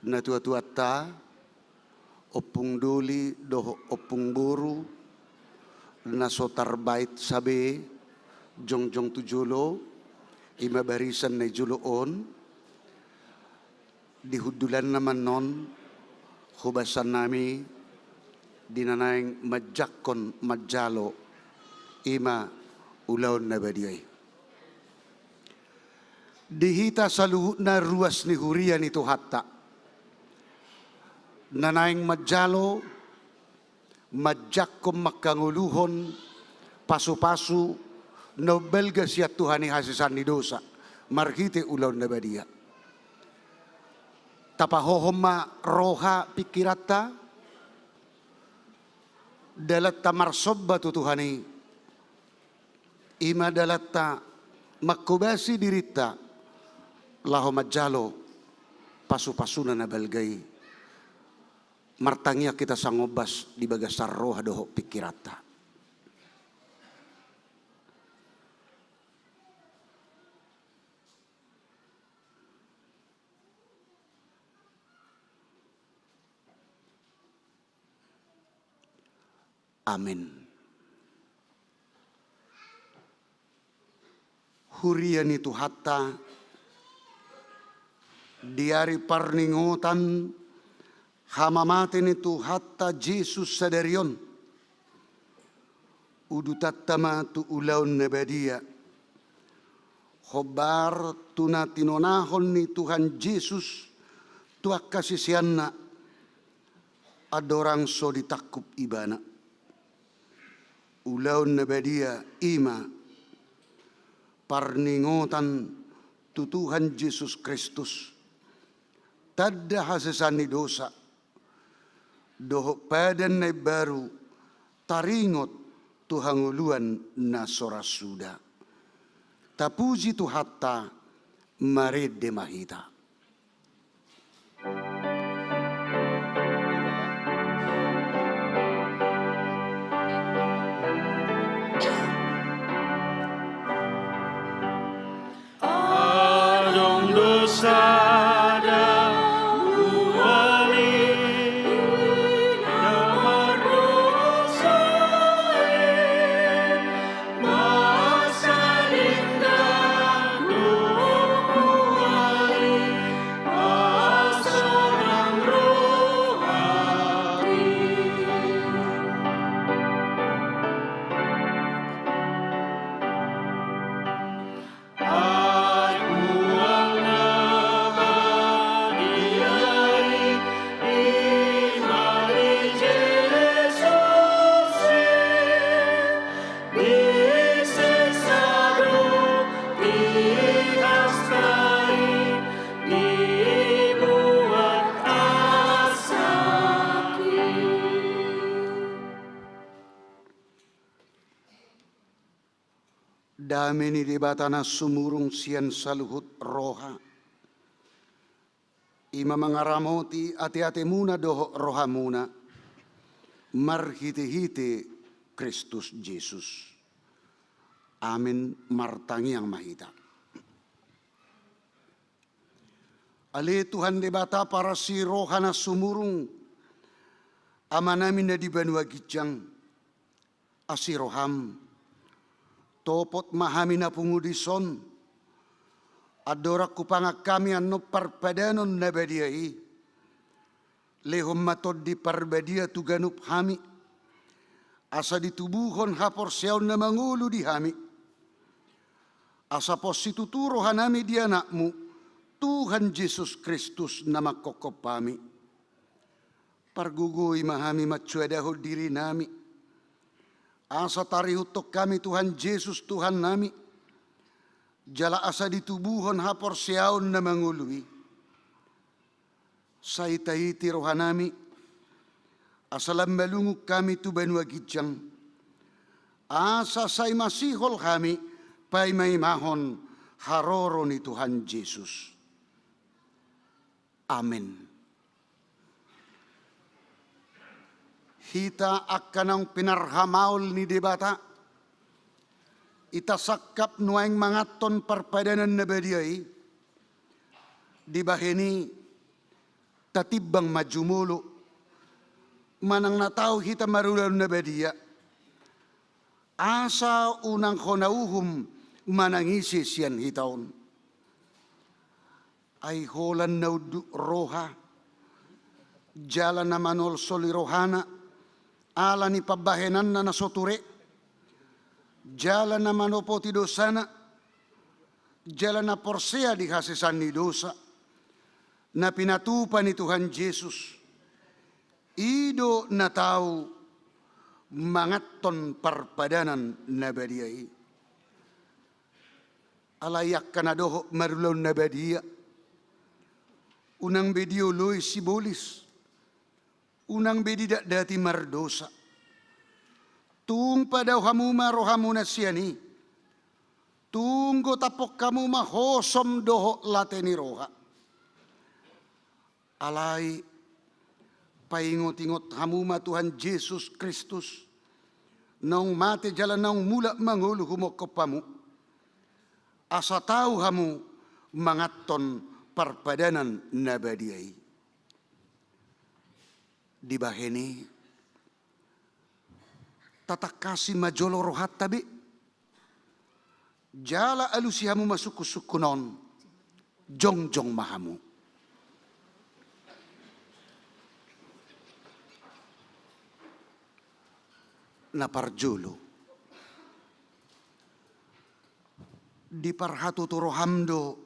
natuatuata opung duli doho opung buru nasotar bait sabe jongjong tujulo ima barisan na juloon dihudulan naman non hubasan nami dinanaing majakon majalo ima ulaw na badiyay. Dihita sa luhut na ruas ni hurian ito hatta. nanaing majalo, majakkom makanguluhon, pasu-pasu, nobelga siya Tuhani hasisan ni dosa, marhite ulaw na badia. Tapahohoma roha pikirata, dalatta marsobba tu Tuhani, ima dalatta makubasi dirita, laho majalo, pasu-pasuna na balgay, martangya kita sangobas di bagasar roha doho pikirata. Amin. Hurian itu hatta diari parningotan hamamaten itu hatta Jesus sadarion udutattama tu ulaun nabadia khobar tunatinonahon ni Tuhan Yesus tuak kasisianna adorang so ditakup ibana ulaun nabadia ima parningotan tu Tuhan Yesus Kristus tadda hasesani dosa doho padan na baru taringot Tuhan uluan na sorasuda tapuji tu hatta marede mahita. Adong dosa damini di batana sumurung sian saluhut roha. Ima mangaramoti ati-ati muna doho roha muna. Marhite-hite Kristus Yesus. Amin martangi yang mahita. Ali Tuhan di bata para si rohana sumurung. Amanamin na di banwa gijang. Asiroham. Topot mahami na pungudison, adora kupanga kami ano parpadanon na badiai, lehom matod di parbadia tuganup hami, asa ditubuhon hapor siyaw na mangulo di hami, asa posituturo hanami di anakmu, Tuhan Yesus Kristus na makokopami, pargugoy mahami matsuadahol diri nami, asa tarihutok kami Tuhan Yesus Tuhan nami. Jala asa ditubuhon hapor siyaon na mangului. Saitahiti rohanami. Asa lambalunguk kami tu banwa gijang. Asa say masihol kami pay maimahon haroro ni Tuhan Yesus. Amin. Hita akanang pinarhamaul ni debata. Ita sakap nuaing mangaton parpadanan na badiyay. Di bahini tatibang majumulo. Manang nataw hita marulan na badiya. Asa unang honauhum manangisi siyan hitaon. Ay holan na roha. Jala na manol soli rohana. Ala ni pabahenan na nasoture, jala na manopoti dosana, jala na porsea di hasisan ni dosa, na pinatupa ni Tuhan Yesus, Ido na tahu mangaton parpadanan nabadiai. Alayak kana doho marulon nabadia. Unang bedio loy sibolis. Unang bedi dak dati mardosa. Tung padaw hamu marohamu na siyani. Tunggo tapok kamu mahosom doho lateni roha. Alay paingot-ingot hamuma Tuhan Yesus Kristus. Nang mati jalan nang mula mangulu humokopamu. Asa tahu hamu mangaton parpadanan nabadiai. Di baheni tatak kasih majolo rohat tabi. Jala alusihamu masuk sukunon. Jong-jong mahamu. Naparjulu di parhatu torohamdo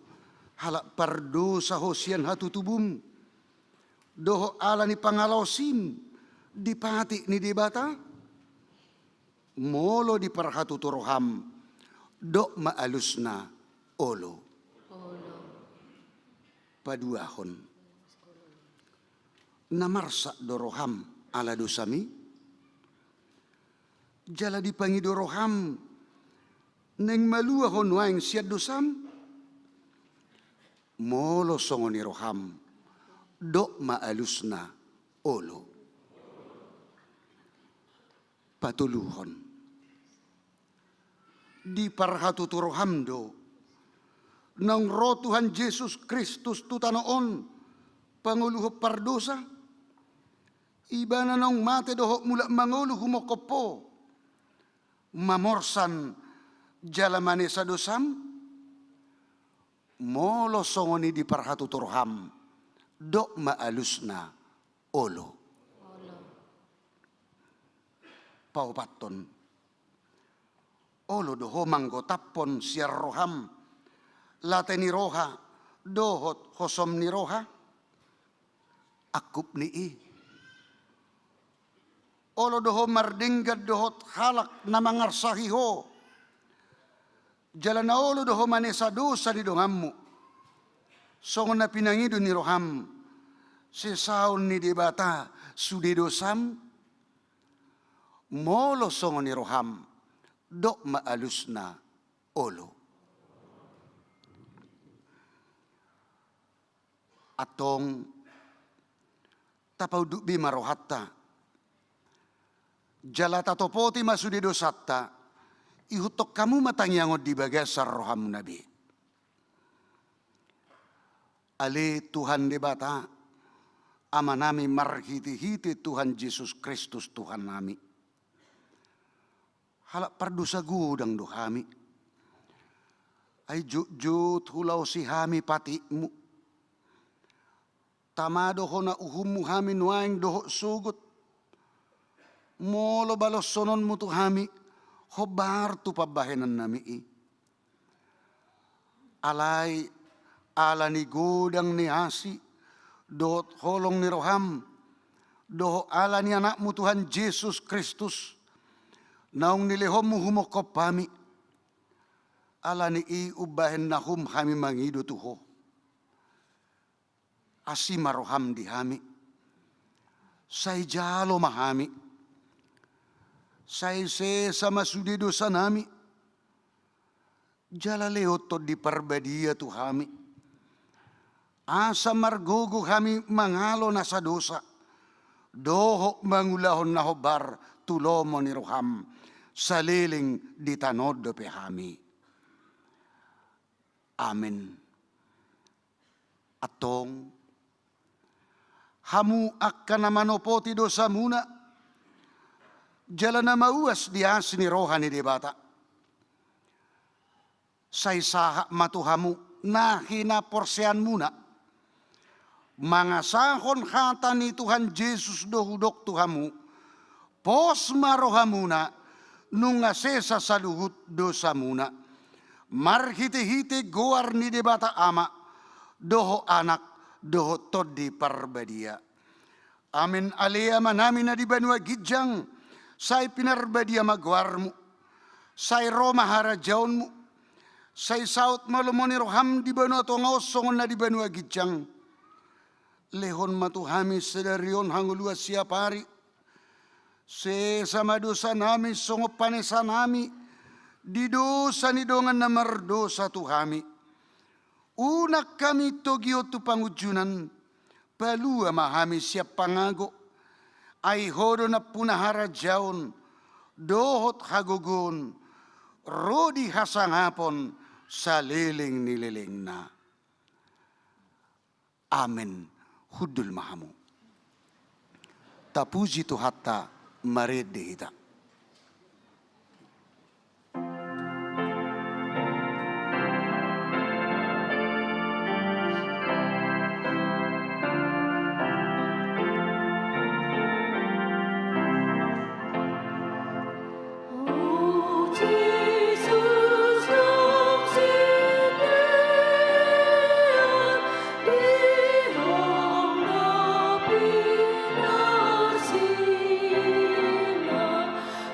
halak pardo sahosian hatu tubum doho ala ni pangalosim di pati ni debata molo di parhatu toroham dok maalusna olo paduahon namarsa doroham ala dosami jala dipangi doroham neng malua honwaing siad dosam molo songoni roham dok maalusna olo patuluhon di parhatu turoham do nang roh Tuhan Yesus Kristus tutanoon panguluh pardosa ibana nang mate dohok mula manguluh humokopo mamorsan jalamane sa dosam molo songoni di parhatu turham dok maalusna olo paupaton olo doho manggotapon siar roham lateni roha dohot hosom ni roha akup ni i olo doho mardinggat dohot halak na mangarsahiho. Jalan na olo doho manesa dosa di dongammu. Songon na pinangido ni roham. Sesaon ni debata sudi dosam. Molo songon ni roham. Dok maalusna olo. Atong tapaw dubi marohatta. Jala tatopoti masudi dosatta ihutok kamu matangyangod di bagasar roham nabi. Ali Tuhan debata ama nami marhiti-hiti Tuhan Yesus Kristus Tuhan nami. Halak pardosa gudang dohami. Ay jut hulau si hami patimu. Tamado ho na uhumu hami nuaing doho sugut. Molo balos sonon mo tuhami, hobar tu pabahenan nami i. Alay, ala ni gudang ni asi, dohot holong ni roham, doho ala ni anak mo Tuhan Yesus Kristus, naong nilihom mo humokop pami, ala ni i ubahen na hum hami mangido tuho. Asi maroham di hami, say jalo mahami, say se sama sudi dosa nami. Jala leoto di parbadia tu hami. Asa margogo kami mangalo na sa dosa. Doho mangulahon na hobar tulomo ni roham. Saliling di tanod do pe hami. Amen. Atong hamu akka na manopoti dosa muna. Jala na mauas di asni roha ni debata. Say saha matuhamu na hinaporsean muna. Mga sahon hata ni Tuhan Yesus dohudok tuhamu. Pos maroha muna nung asesa sa luhut dosa muna. Marhiti-hiti goar ni debata ama. Doho anak, doho todi parbadia. Amin alea manami na di banua gijang, say pinarbadia magwarmu, say Roma harajaunmu, say saut malumoni roham di banua tongosongon na di banua gijang. Lehon matuhami sedarion hangulua siap hari, se sama dosa nami songo panesa nami, di dosa ni dongan na merdosa tuhami. Unak kami togio tu pangujunan, palua mahami siap pangago, ai hodo na punahara jaun, dohot hagogon, rodi hasangapon, saliling nililing na. Amin. Hudul mahamu. Tapuji tu hatta marede hita. Oh Jesus, come sit down, di hong pinar sila,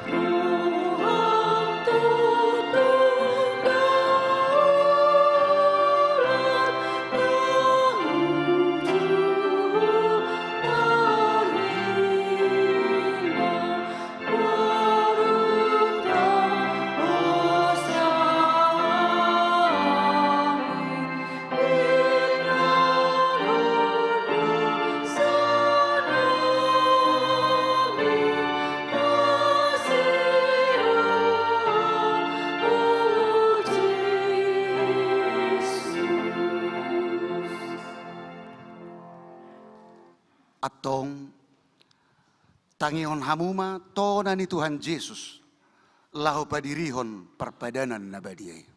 ruham tutunggalan, Atong tangihon hamuma tona ni Tuhan Yesus lahu padirihon perpadanan nabadiai.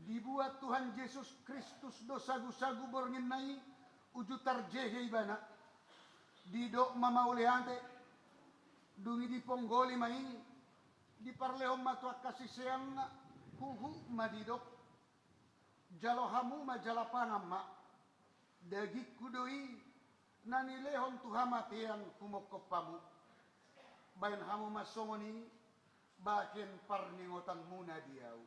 Dibuat Tuhan Yesus Kristus dosagu-sagu bornginai uju tarjehe ibana didok mamauleante dungi di ponggoli mai di parlehom matua kasih sayang huhu madidok jalo hamu majalapangam ma dagi kudoi nani lehon tuhamatian kumokopamu bain hamu masongoni bakin parningotan muna diau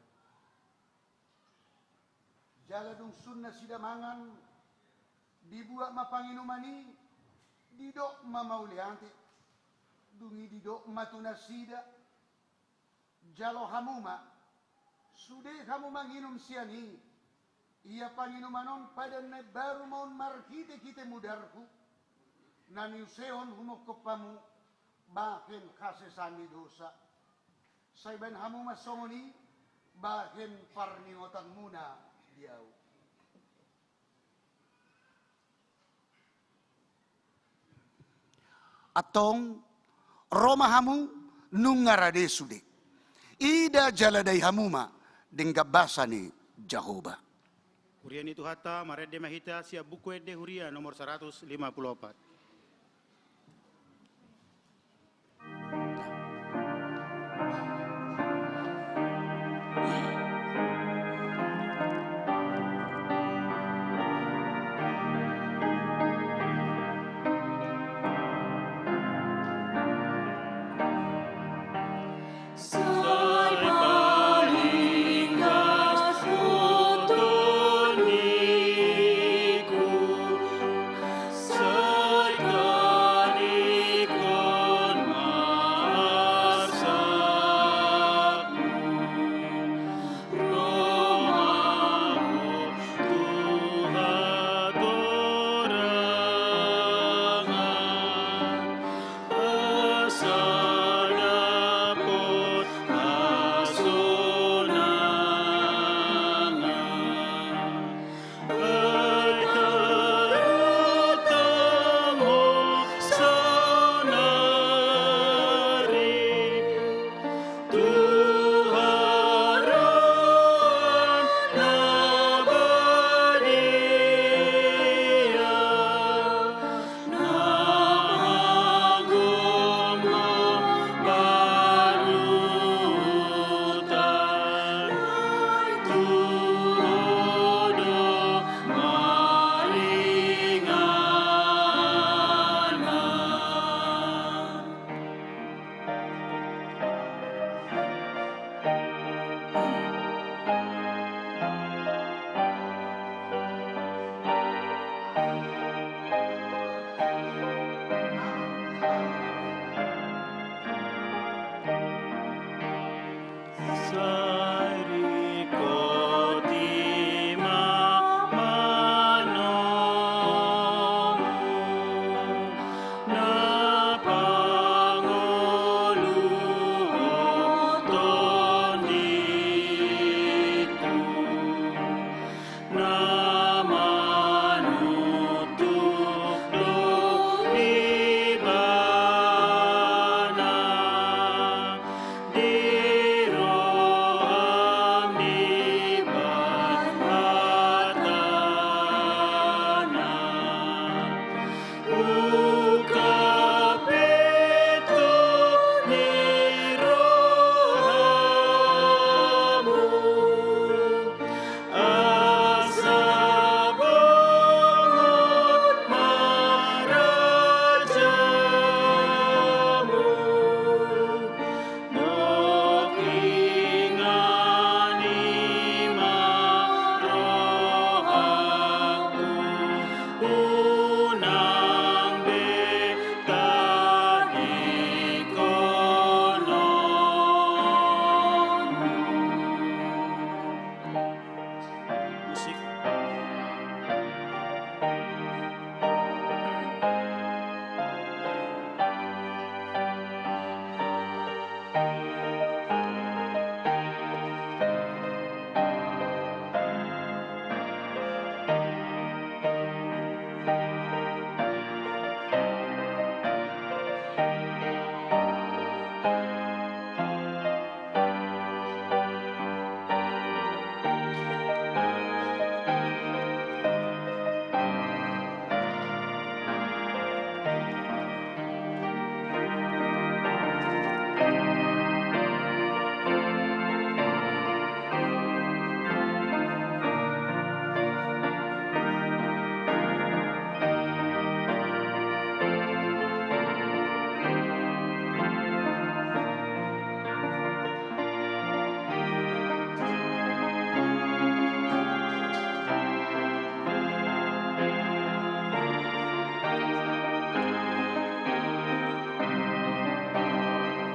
jaladung sunna sidamangan dibuat mapanginumani didok mamauliante dungi didok matuna sida jalo hamuma sude kamu manginum siani ia panginumanon pada ne baru maun markite kite mudarku nani useon humokopamu baken kasesani dosa saiban hamuma songoni baken parningotan muna diau. Atong Roma hamu nungarade sude. Ida jaladai hamuma denggabasani Jahoba. Hurian itu hatta marede mahita siap buku ede huria nomor 154. Sai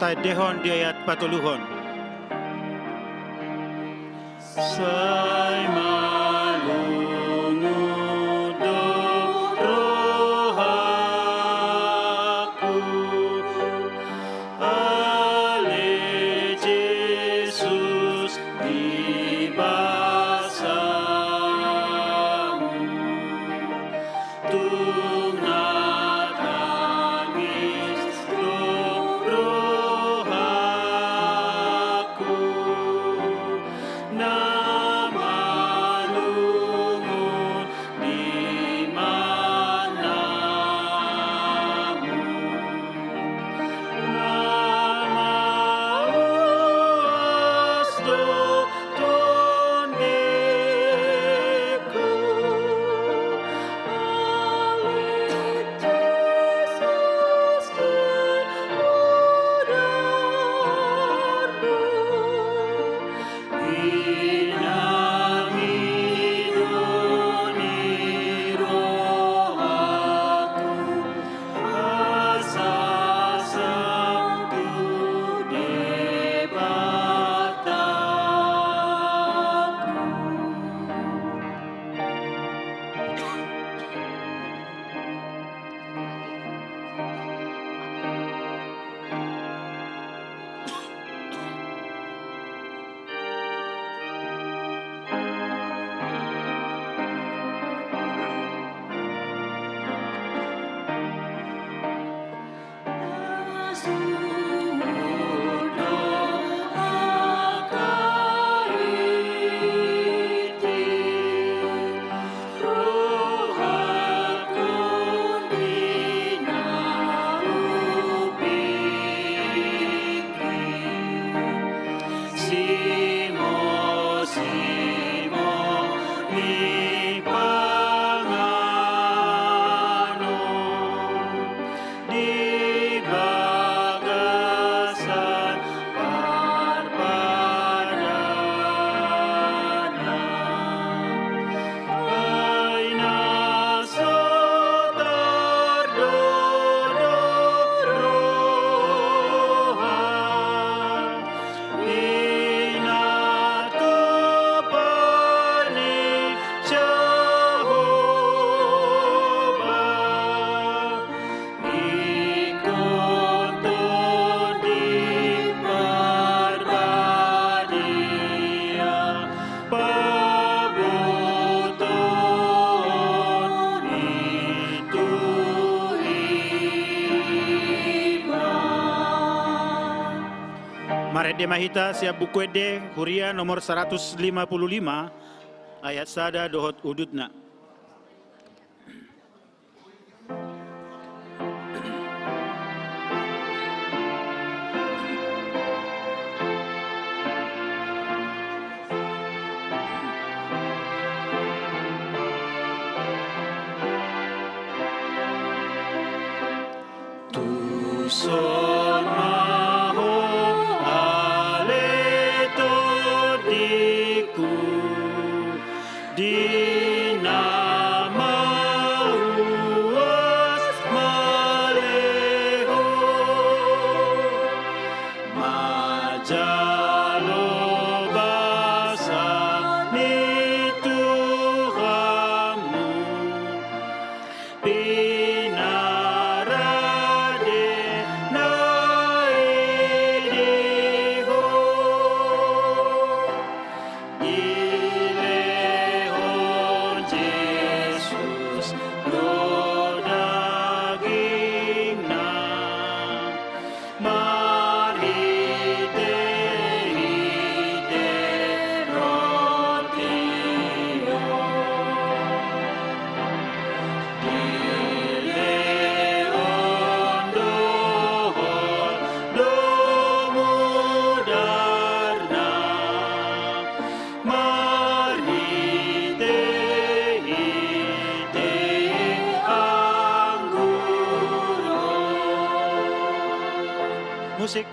tai dehon di ayat patuluhon. Sai malungu do rohaku, ale Jesus di basamu, tung natangis do rohaku, na malungun di manamu, namaus do tondeku, inangidoni rohaku, asasam tu debataku. Simo, Simo, mi panganon di bagasan parpadana, ay nasotar dodo roha, inatupani Jehovah, ikoto di parbadia, pabuton itu iman. Mari Mahita siap buku ede Huria nomor 155 ayat sada dohot udutna. Tuson maho aleto diku di nama uas maleho majalo basa ni Tuhanmu pinarade naidiho ilehon Jesus lo daging na marite hite rotio Ileon dohon domudarna marite hite angguro. Musik.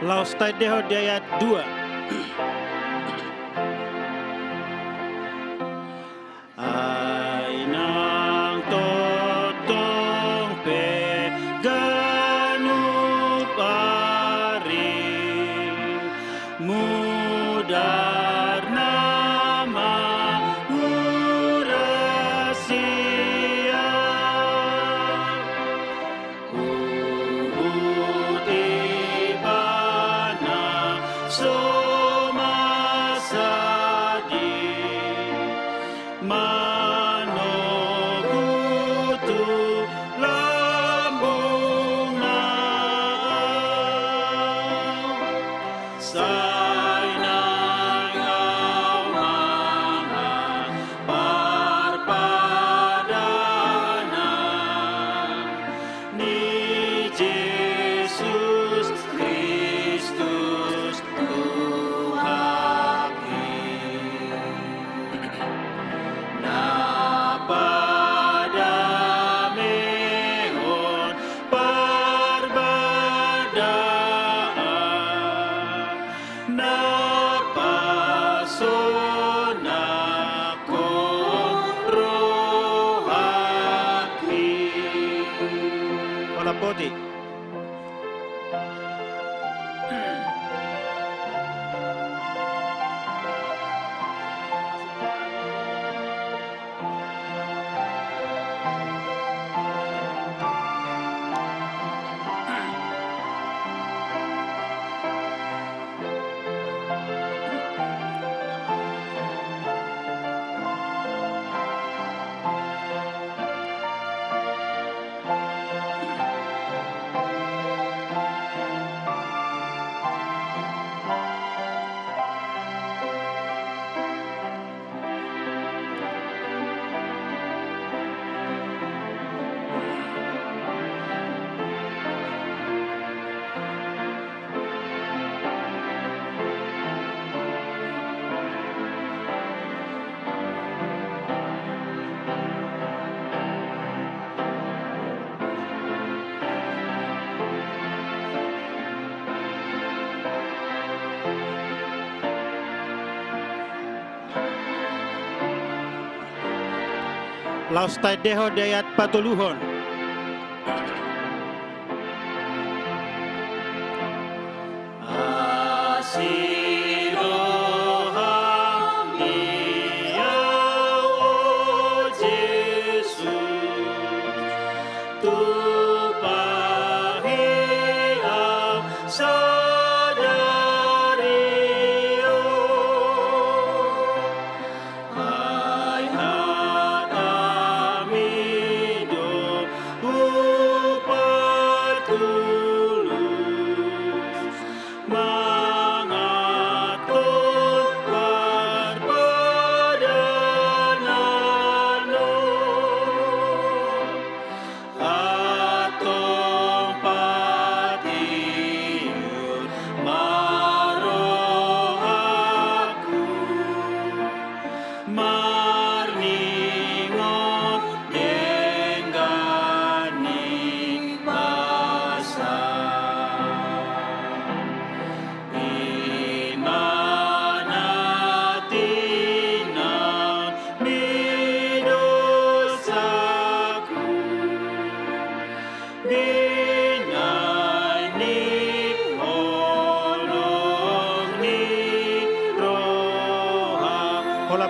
Laustadeho di ayat 2. Ainang totong pe ganup ari mudar nama urasia uhut ibana somasadi manogutu lambung sainang mga parpadana ni Jesus Kristus Tuhaki napadamehon parbadaan napasonako rohaki. Wala poti. Laustadeho di ayat 40.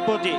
Poti.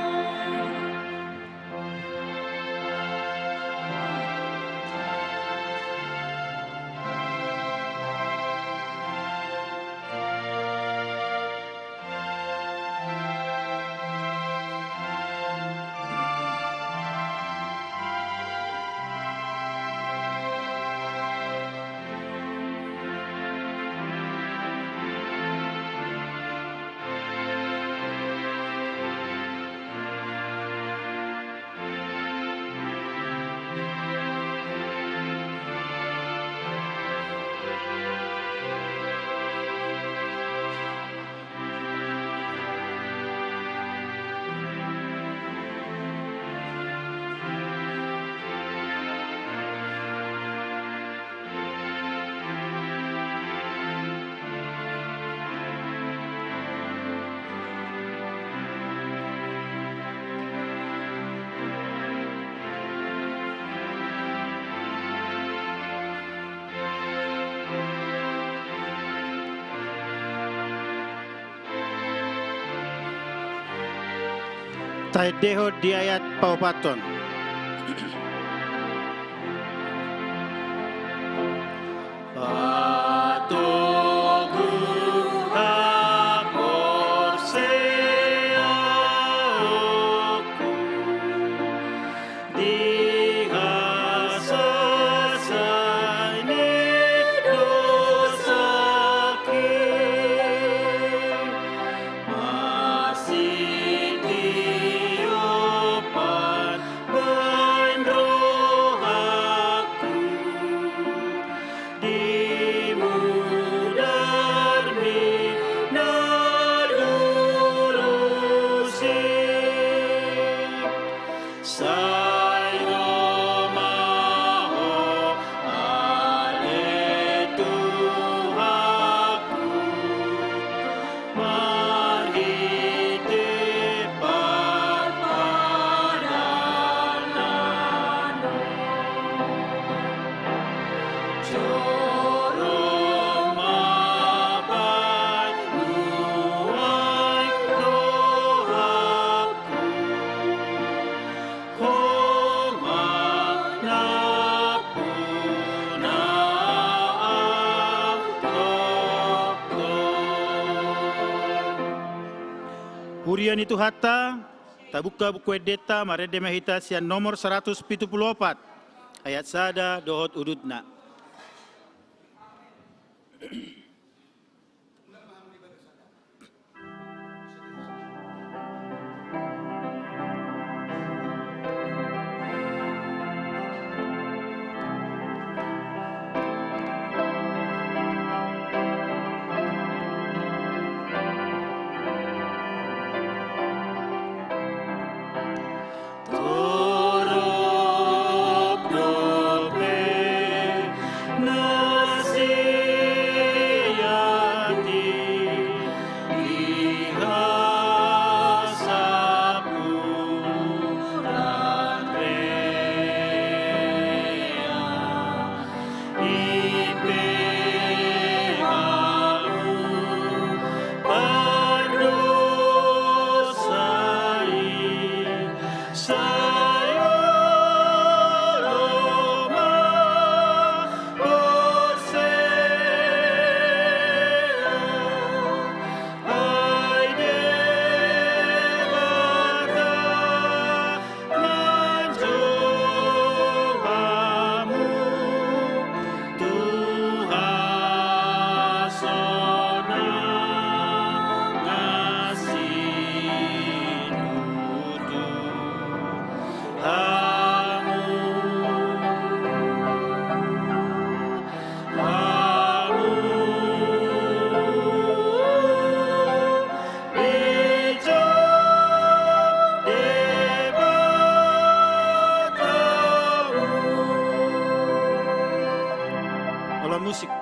Taedeho di ayat paupaton. Hurian itu hatta, tabuka buku edeta marede mahita sian nomor 174 ayat sada dohot ududna. Alat musik.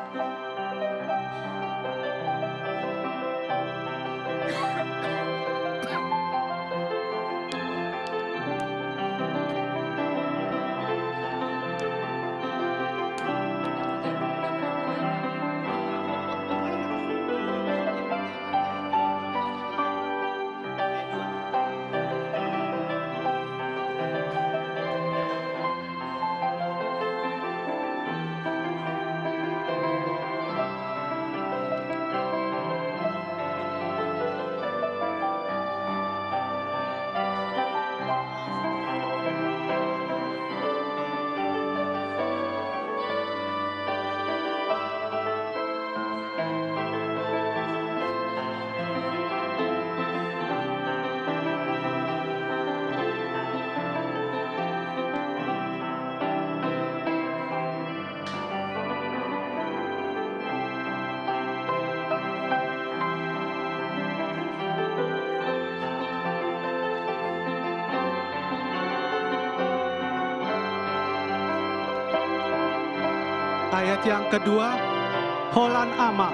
Ayat yang kedua, Holan Ama.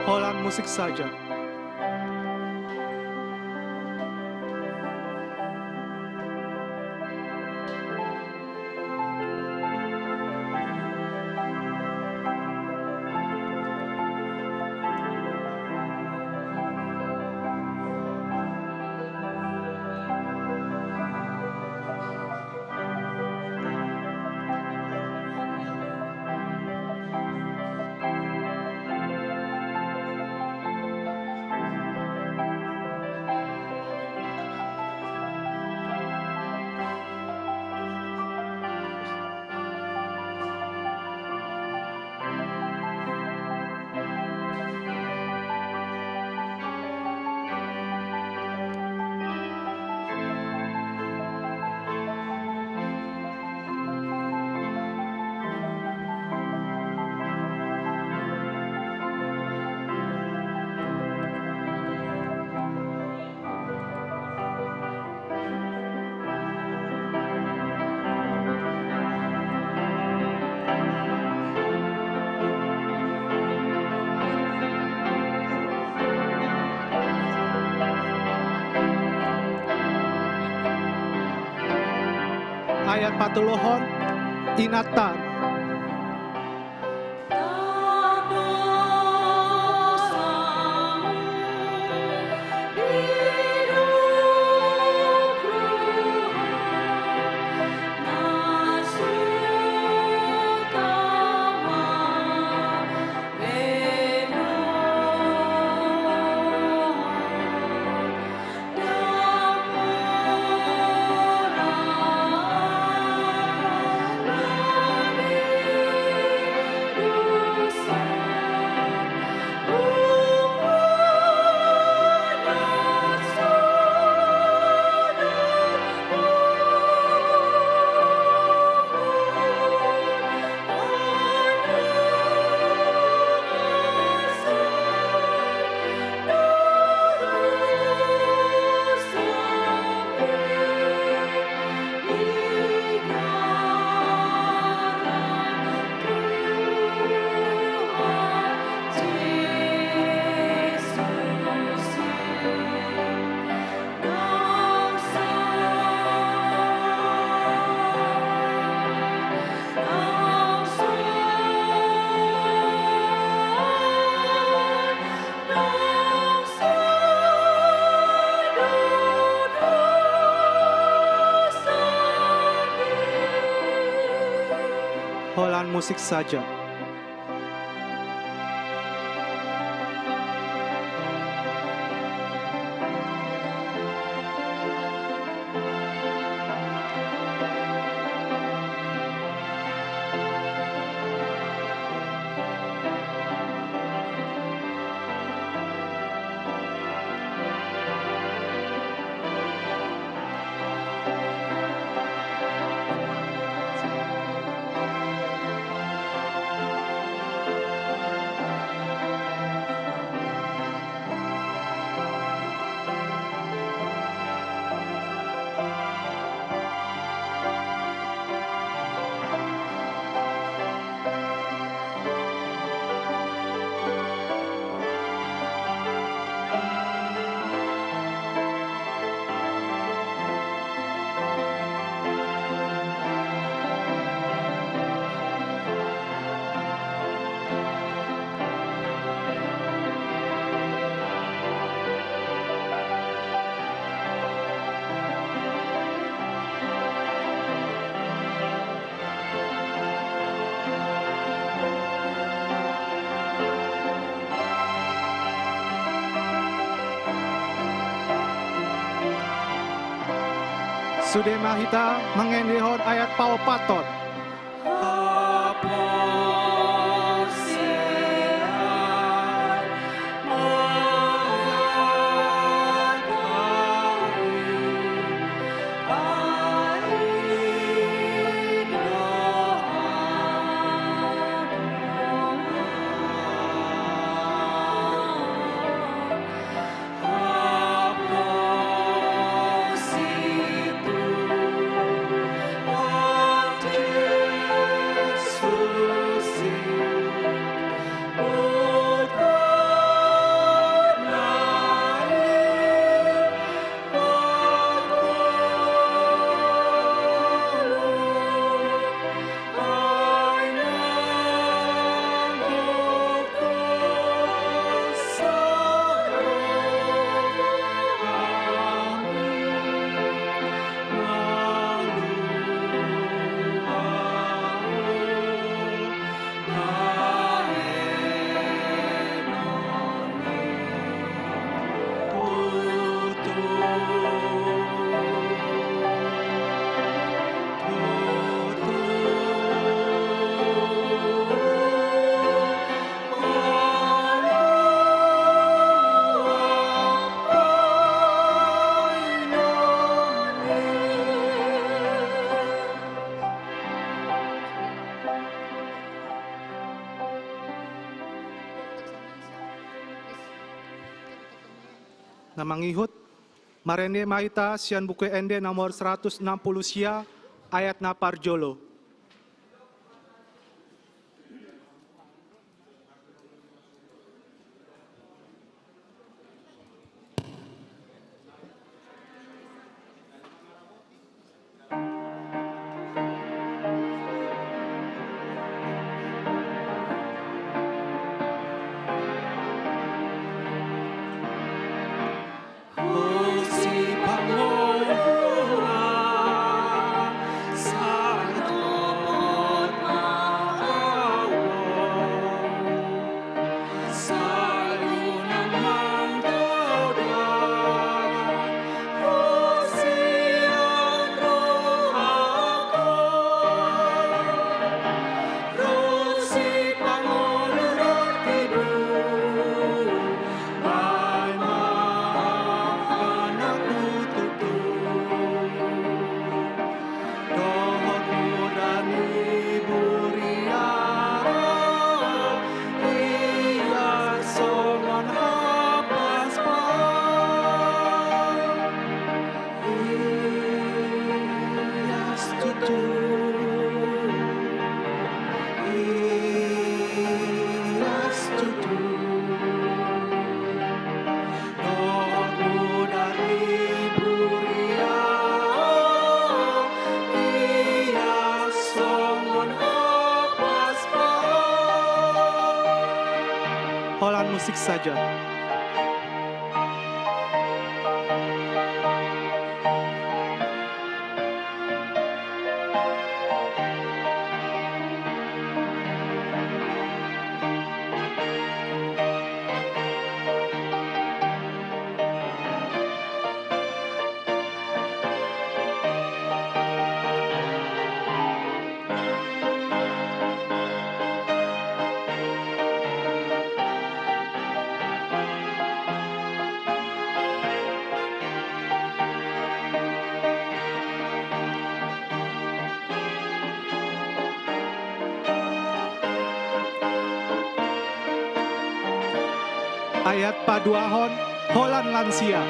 Holland musik saja. Ayat patulohon inatan. Holland musik saja. Sudah mahita mengendihon ayat pau patot. Situ namangihut marende mahita sian buku ende nomor 160 sia ayat na parjolo. Holan musik saja. Ayat paduahon holan lansia.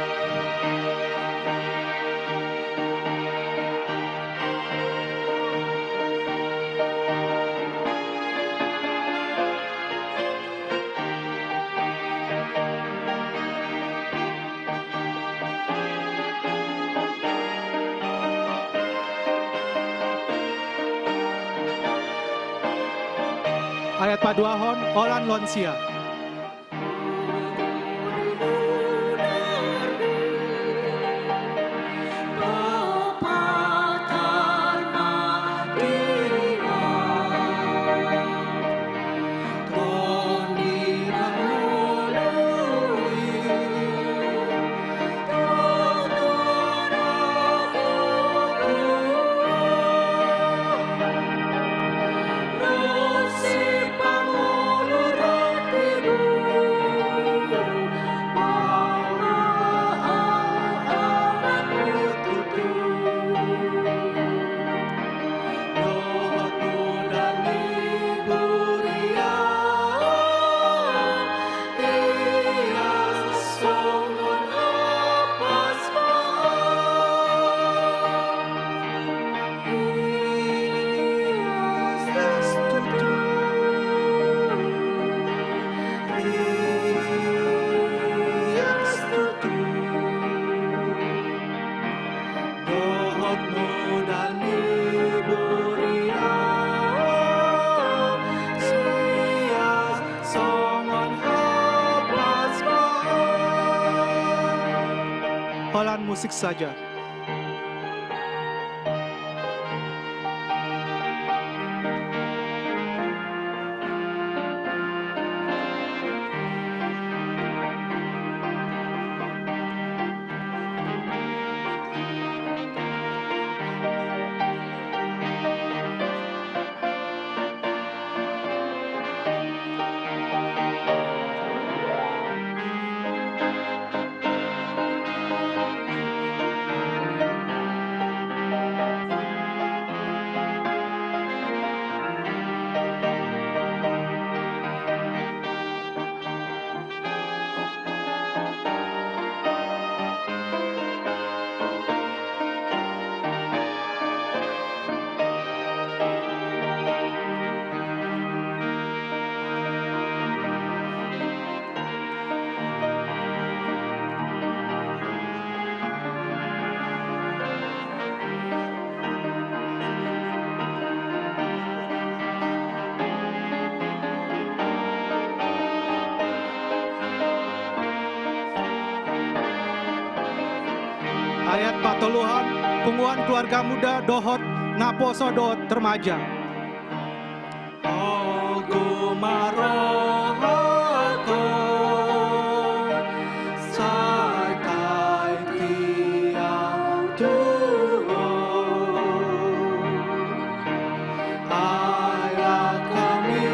Ayat paduahon holan lansia. Holan musik saja. ayat patoluhan penguan keluarga muda dohot naposo dohot remaja. Ogo marohako sai kai tiang Tuhan ayah kami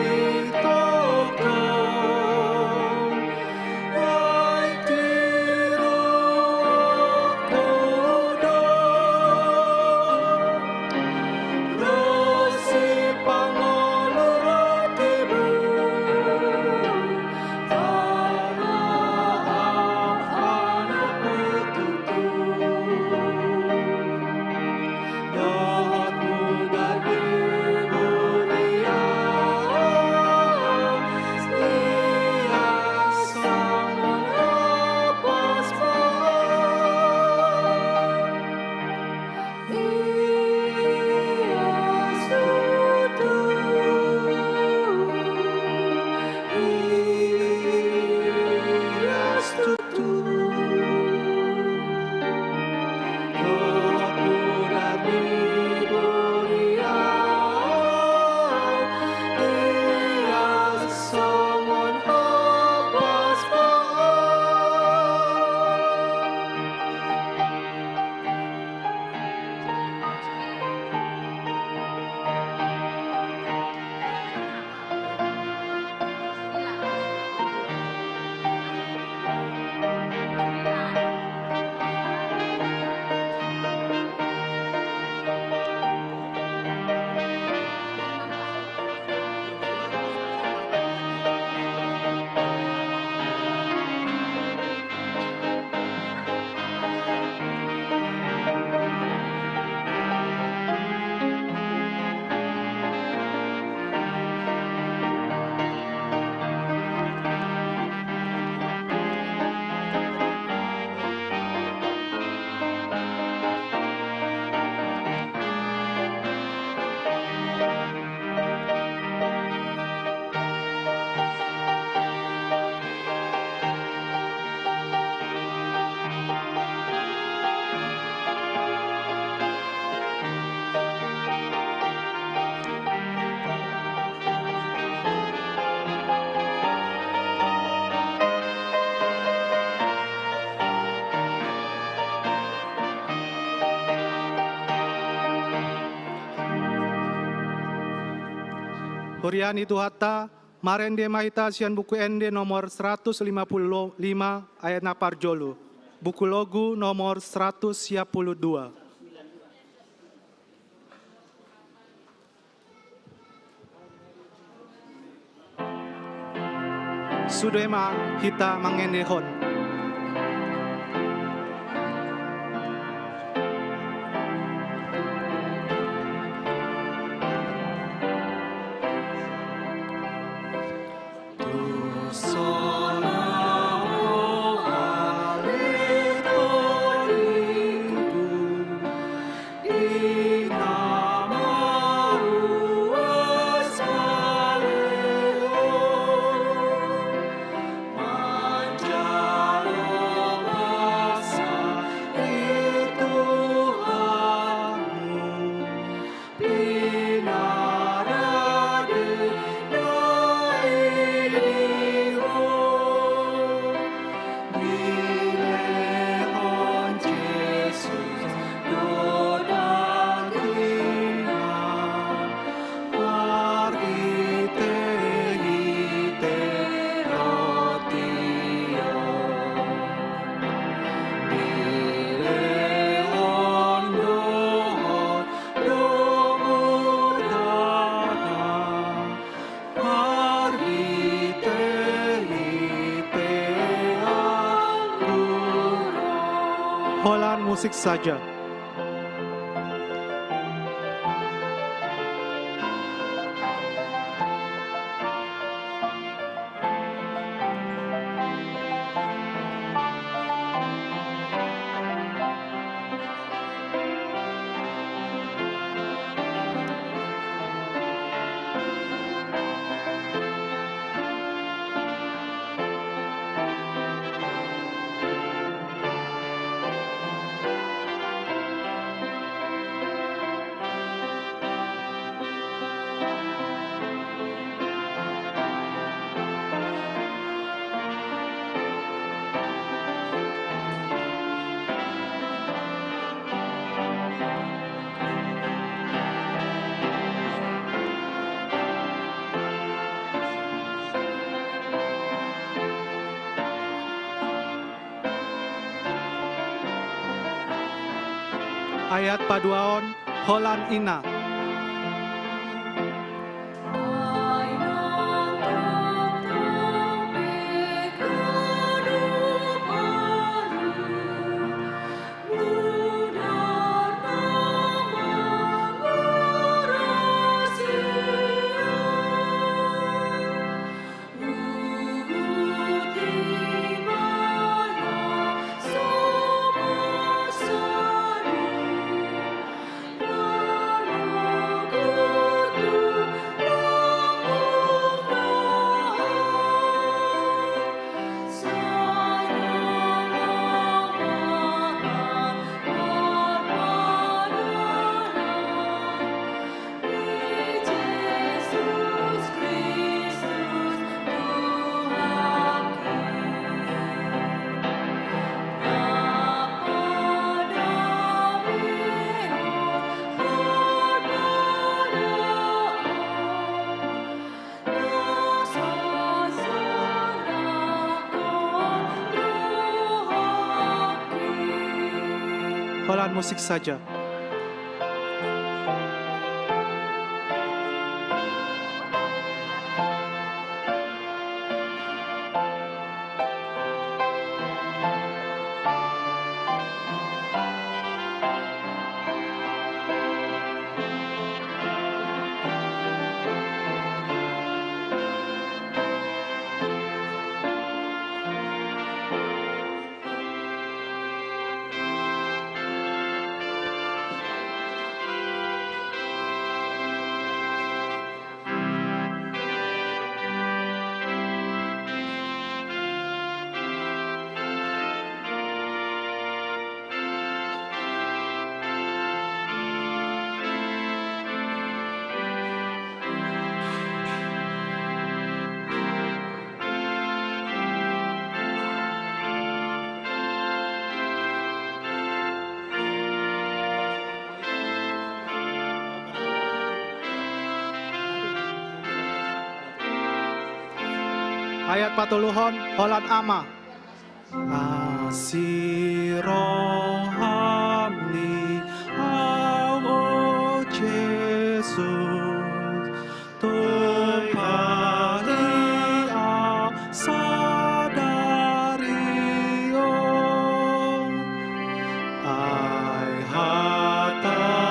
tokong ai tiro kodo rosi pangolotibu anak betutu dohot muda diburia setia sangon lepas Horiani Tuhata, Marende Mahita Sian buku Ende nomor 155 ayat napar jolo. Buku logu nomor 152. Sudema hita mangendehon. Holan musik saja. Ayat paduaon Holan Ina. Holan musik saja. Ayat patuluhon Holan Ama. Asirohamni au Jesus Tumpali au sadario Ai hatamido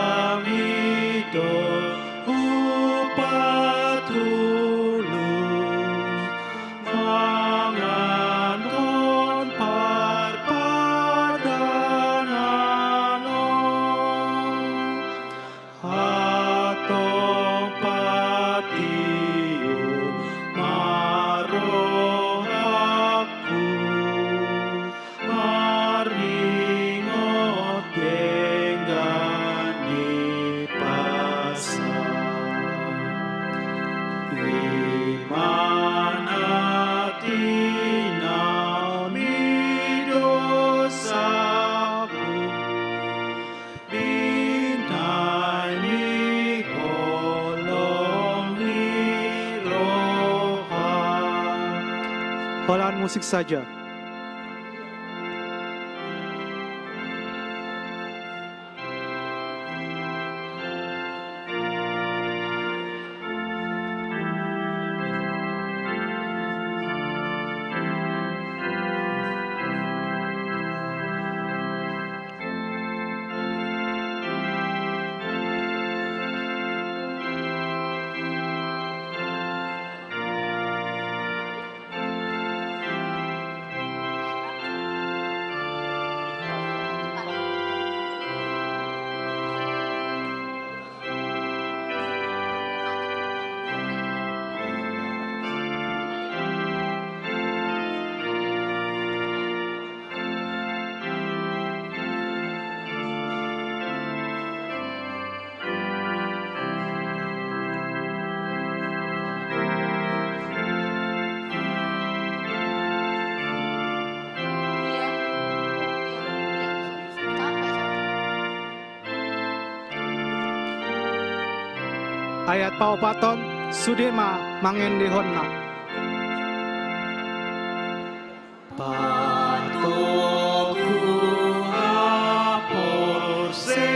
upatulu manganon parpadanano atong patiu marohaku maringot tenggani pasang Imanatina midosaku Binani holong ni rohan. Holan musik saja. Ayat paupaton Sudema mangendihonna. Patoku apor se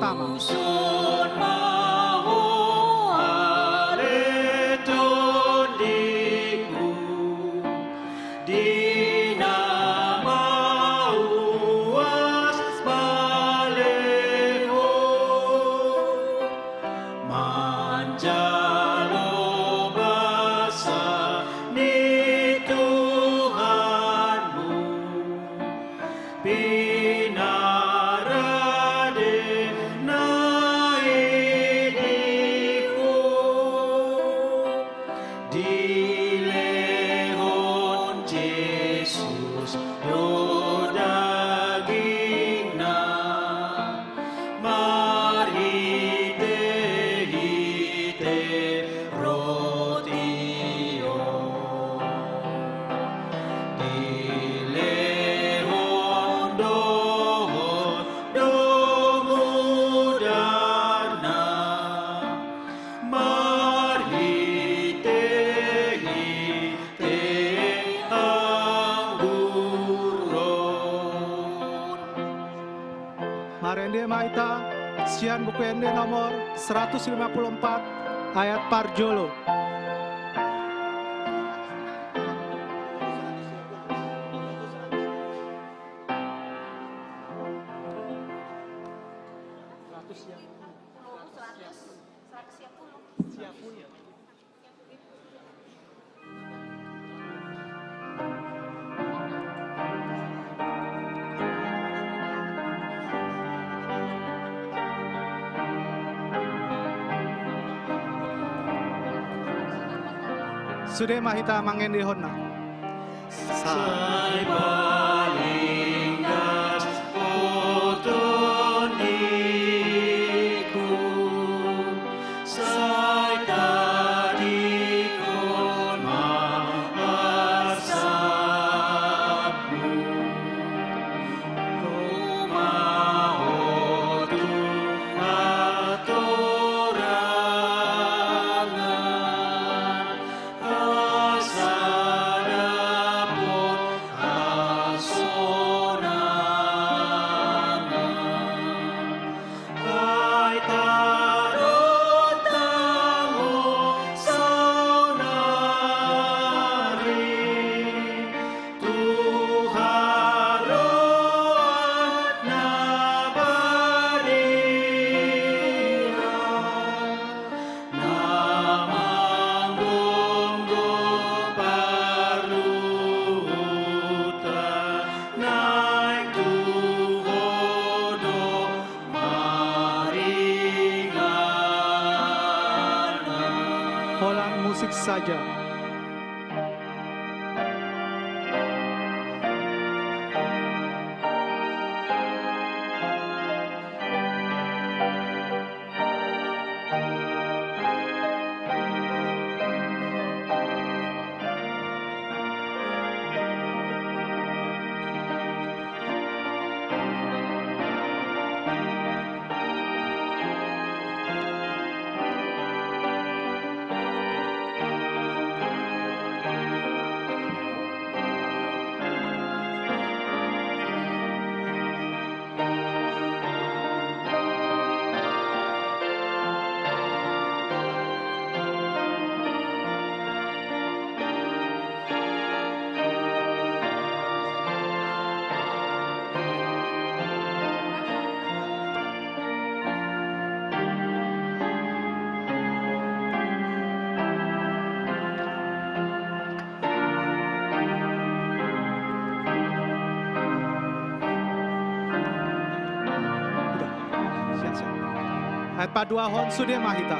pertama. Sun mau aletun diku dina mauas baleho manjalo basa ni Tuhanmu pinarade naidiku dilehon Yesus do dagingna marhite-hite rotio dilehon dohon domudana marhite-hite angguron. Marende Maita, Sian buku ende nomor 154 ayat parjolo. Sude Mahita mangende honna. Sai palinggas potoniku sai tadikon maasabu rumahotu atorangan asadapun asonangan ay tarotango saunari tuharoat nabadira namanggonggo paruta naik tuhodo maringana. Holang musik saja. Udah, siap-siap. Ayat padua hon Sude Mahita.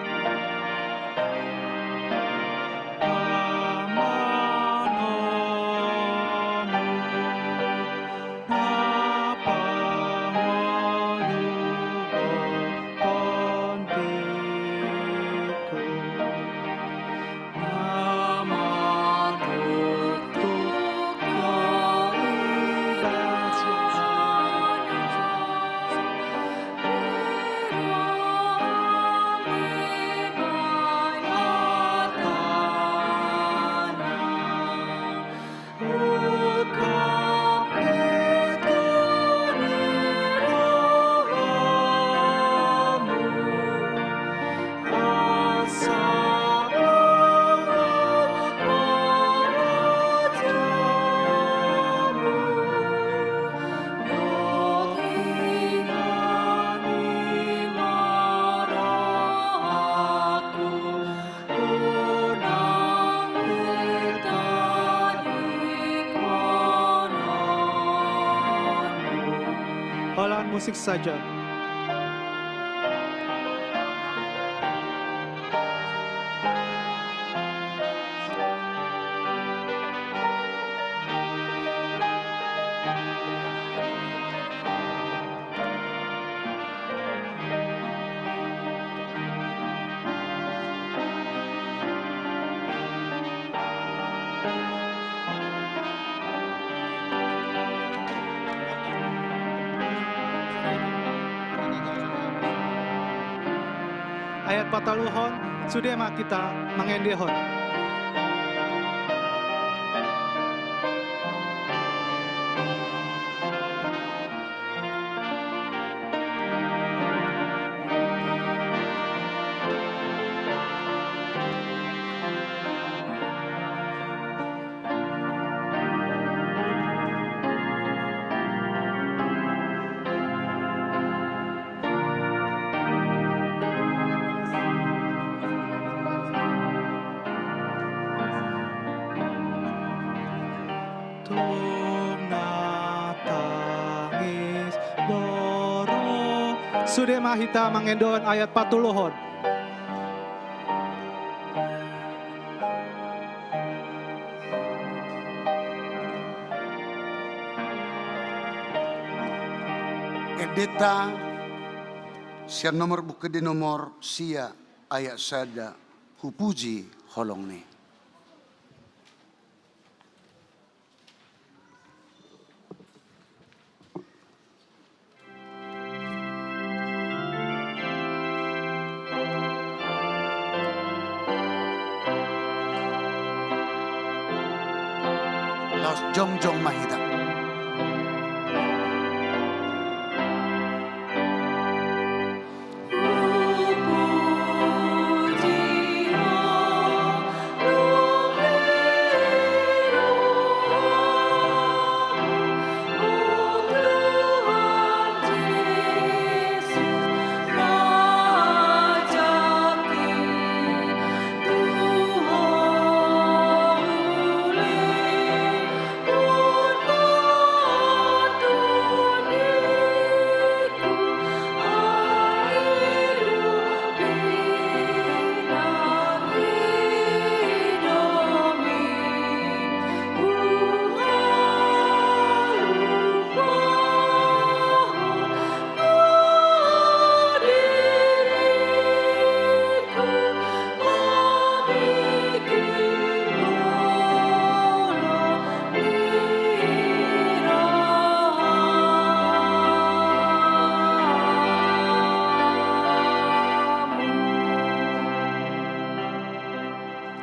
musik saja. Ayat pataluhon, sudema kita mengendehon. Tangis doro sudema hita mengendon ayat patulohon. Edeta sian nomor buku di nomor sia ayat sada hupuji holong ne. Los jong mahita.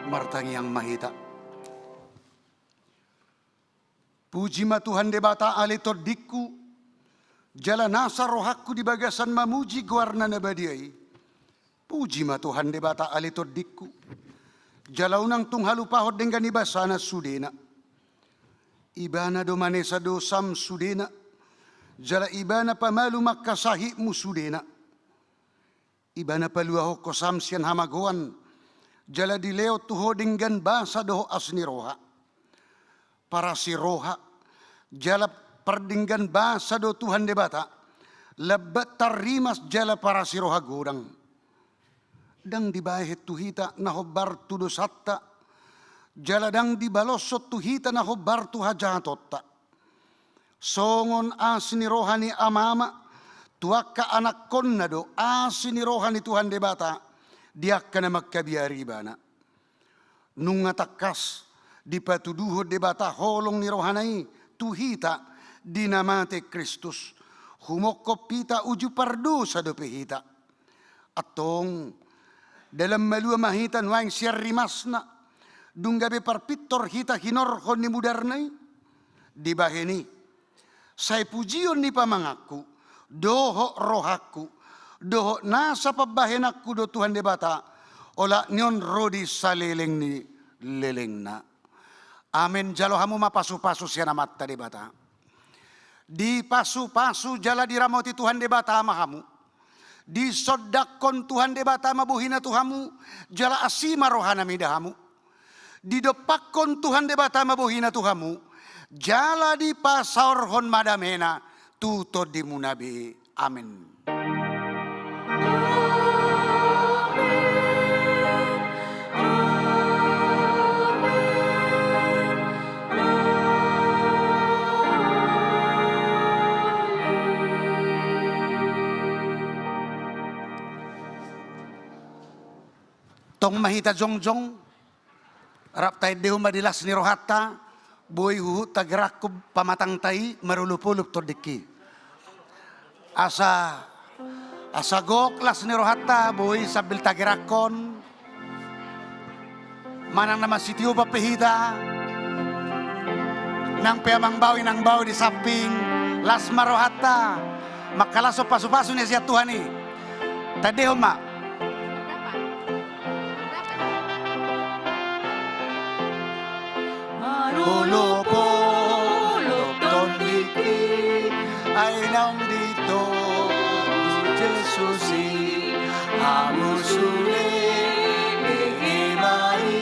Martang yang mahita. Puji ma Tuhan debata ale todiku, jala nasa rohaku di bagasan mamuji guarna nabadiai. Puji ma Tuhan debata ale todiku, jala unang tung halupahod dengan ibasana sudena. Ibana domanesa dosam sudena, jala ibana pamalu makasahi musudena. Ibana paluaho kosam sian hamagoan, jala dileo tuho dengan basa doho asni roha. Para si roha, jala perdinggan basa do Tuhan debata, lebat tarimas jala para si roha godang. Dang dibahe tuhita nahobar tu dosatta, jala dang dibalosot tuhita nahobar tu hajatotta. Songon asni rohani amama, tuaka anak konnado asni rohani Tuhan debata, dia kena magkabiari bana. Nunga takas di patuduho debata holong ni rohanai tuhita dinamate Kristus. Humokop pita uju pardosa do pehita. Atong dalam malua mahitan waing siar rimasna dunggabe parpitor hita hinorhon ni mudarnai di baheni. Saya pujion ni pamangaku doho rohaku doho nasa pabahenakku do Tuhan debata ola nyon rodi saleleng ni leleng na. Amin jalo hamu mapasu-pasu siana mata debata. Di pasu-pasu jala diramoti Tuhan debata mahamu. Di sodakon Tuhan debata mabuhina Tuhamu jala asima rohana midahamu. Di dopakon Tuhan debata mabuhina Tuhamu jala di pasaorhon madamena tuto di munabi Amin. Tong mahita jongjong, rap tay dehu madilas ni rohata, boy huhu tagrak ko pamatang tay, marulupulup to diki. Asa goklas ni rohata, boy sabil tagirakon, manang naman sitiyo pa pehida, nang peyamang bawi nang bawi di samping, las marohata, makalaso pasu-pasu ni siya Tuhan ni. Tadeho ma, Pulupulop ton diki ay nang dito ni Jesusi amusuli bigimai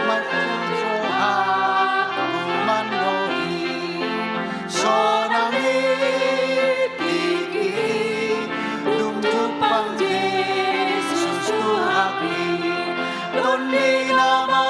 magtutuha kumandohi sonangi diki dumtupang Jesus tuhaki tundi nama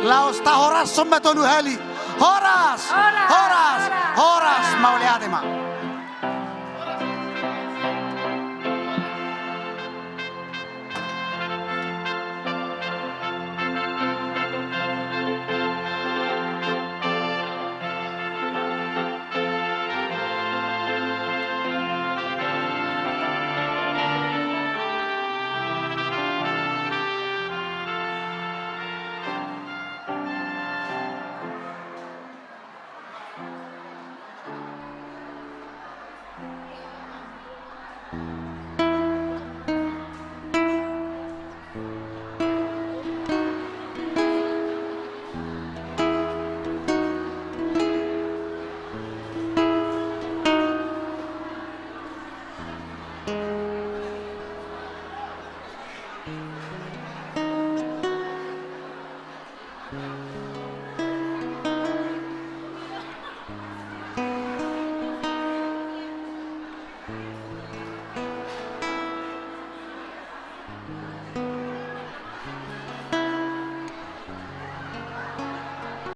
Laos ta horas somba tonu hali. Horas. Horas. Horas. Mau lihat ma.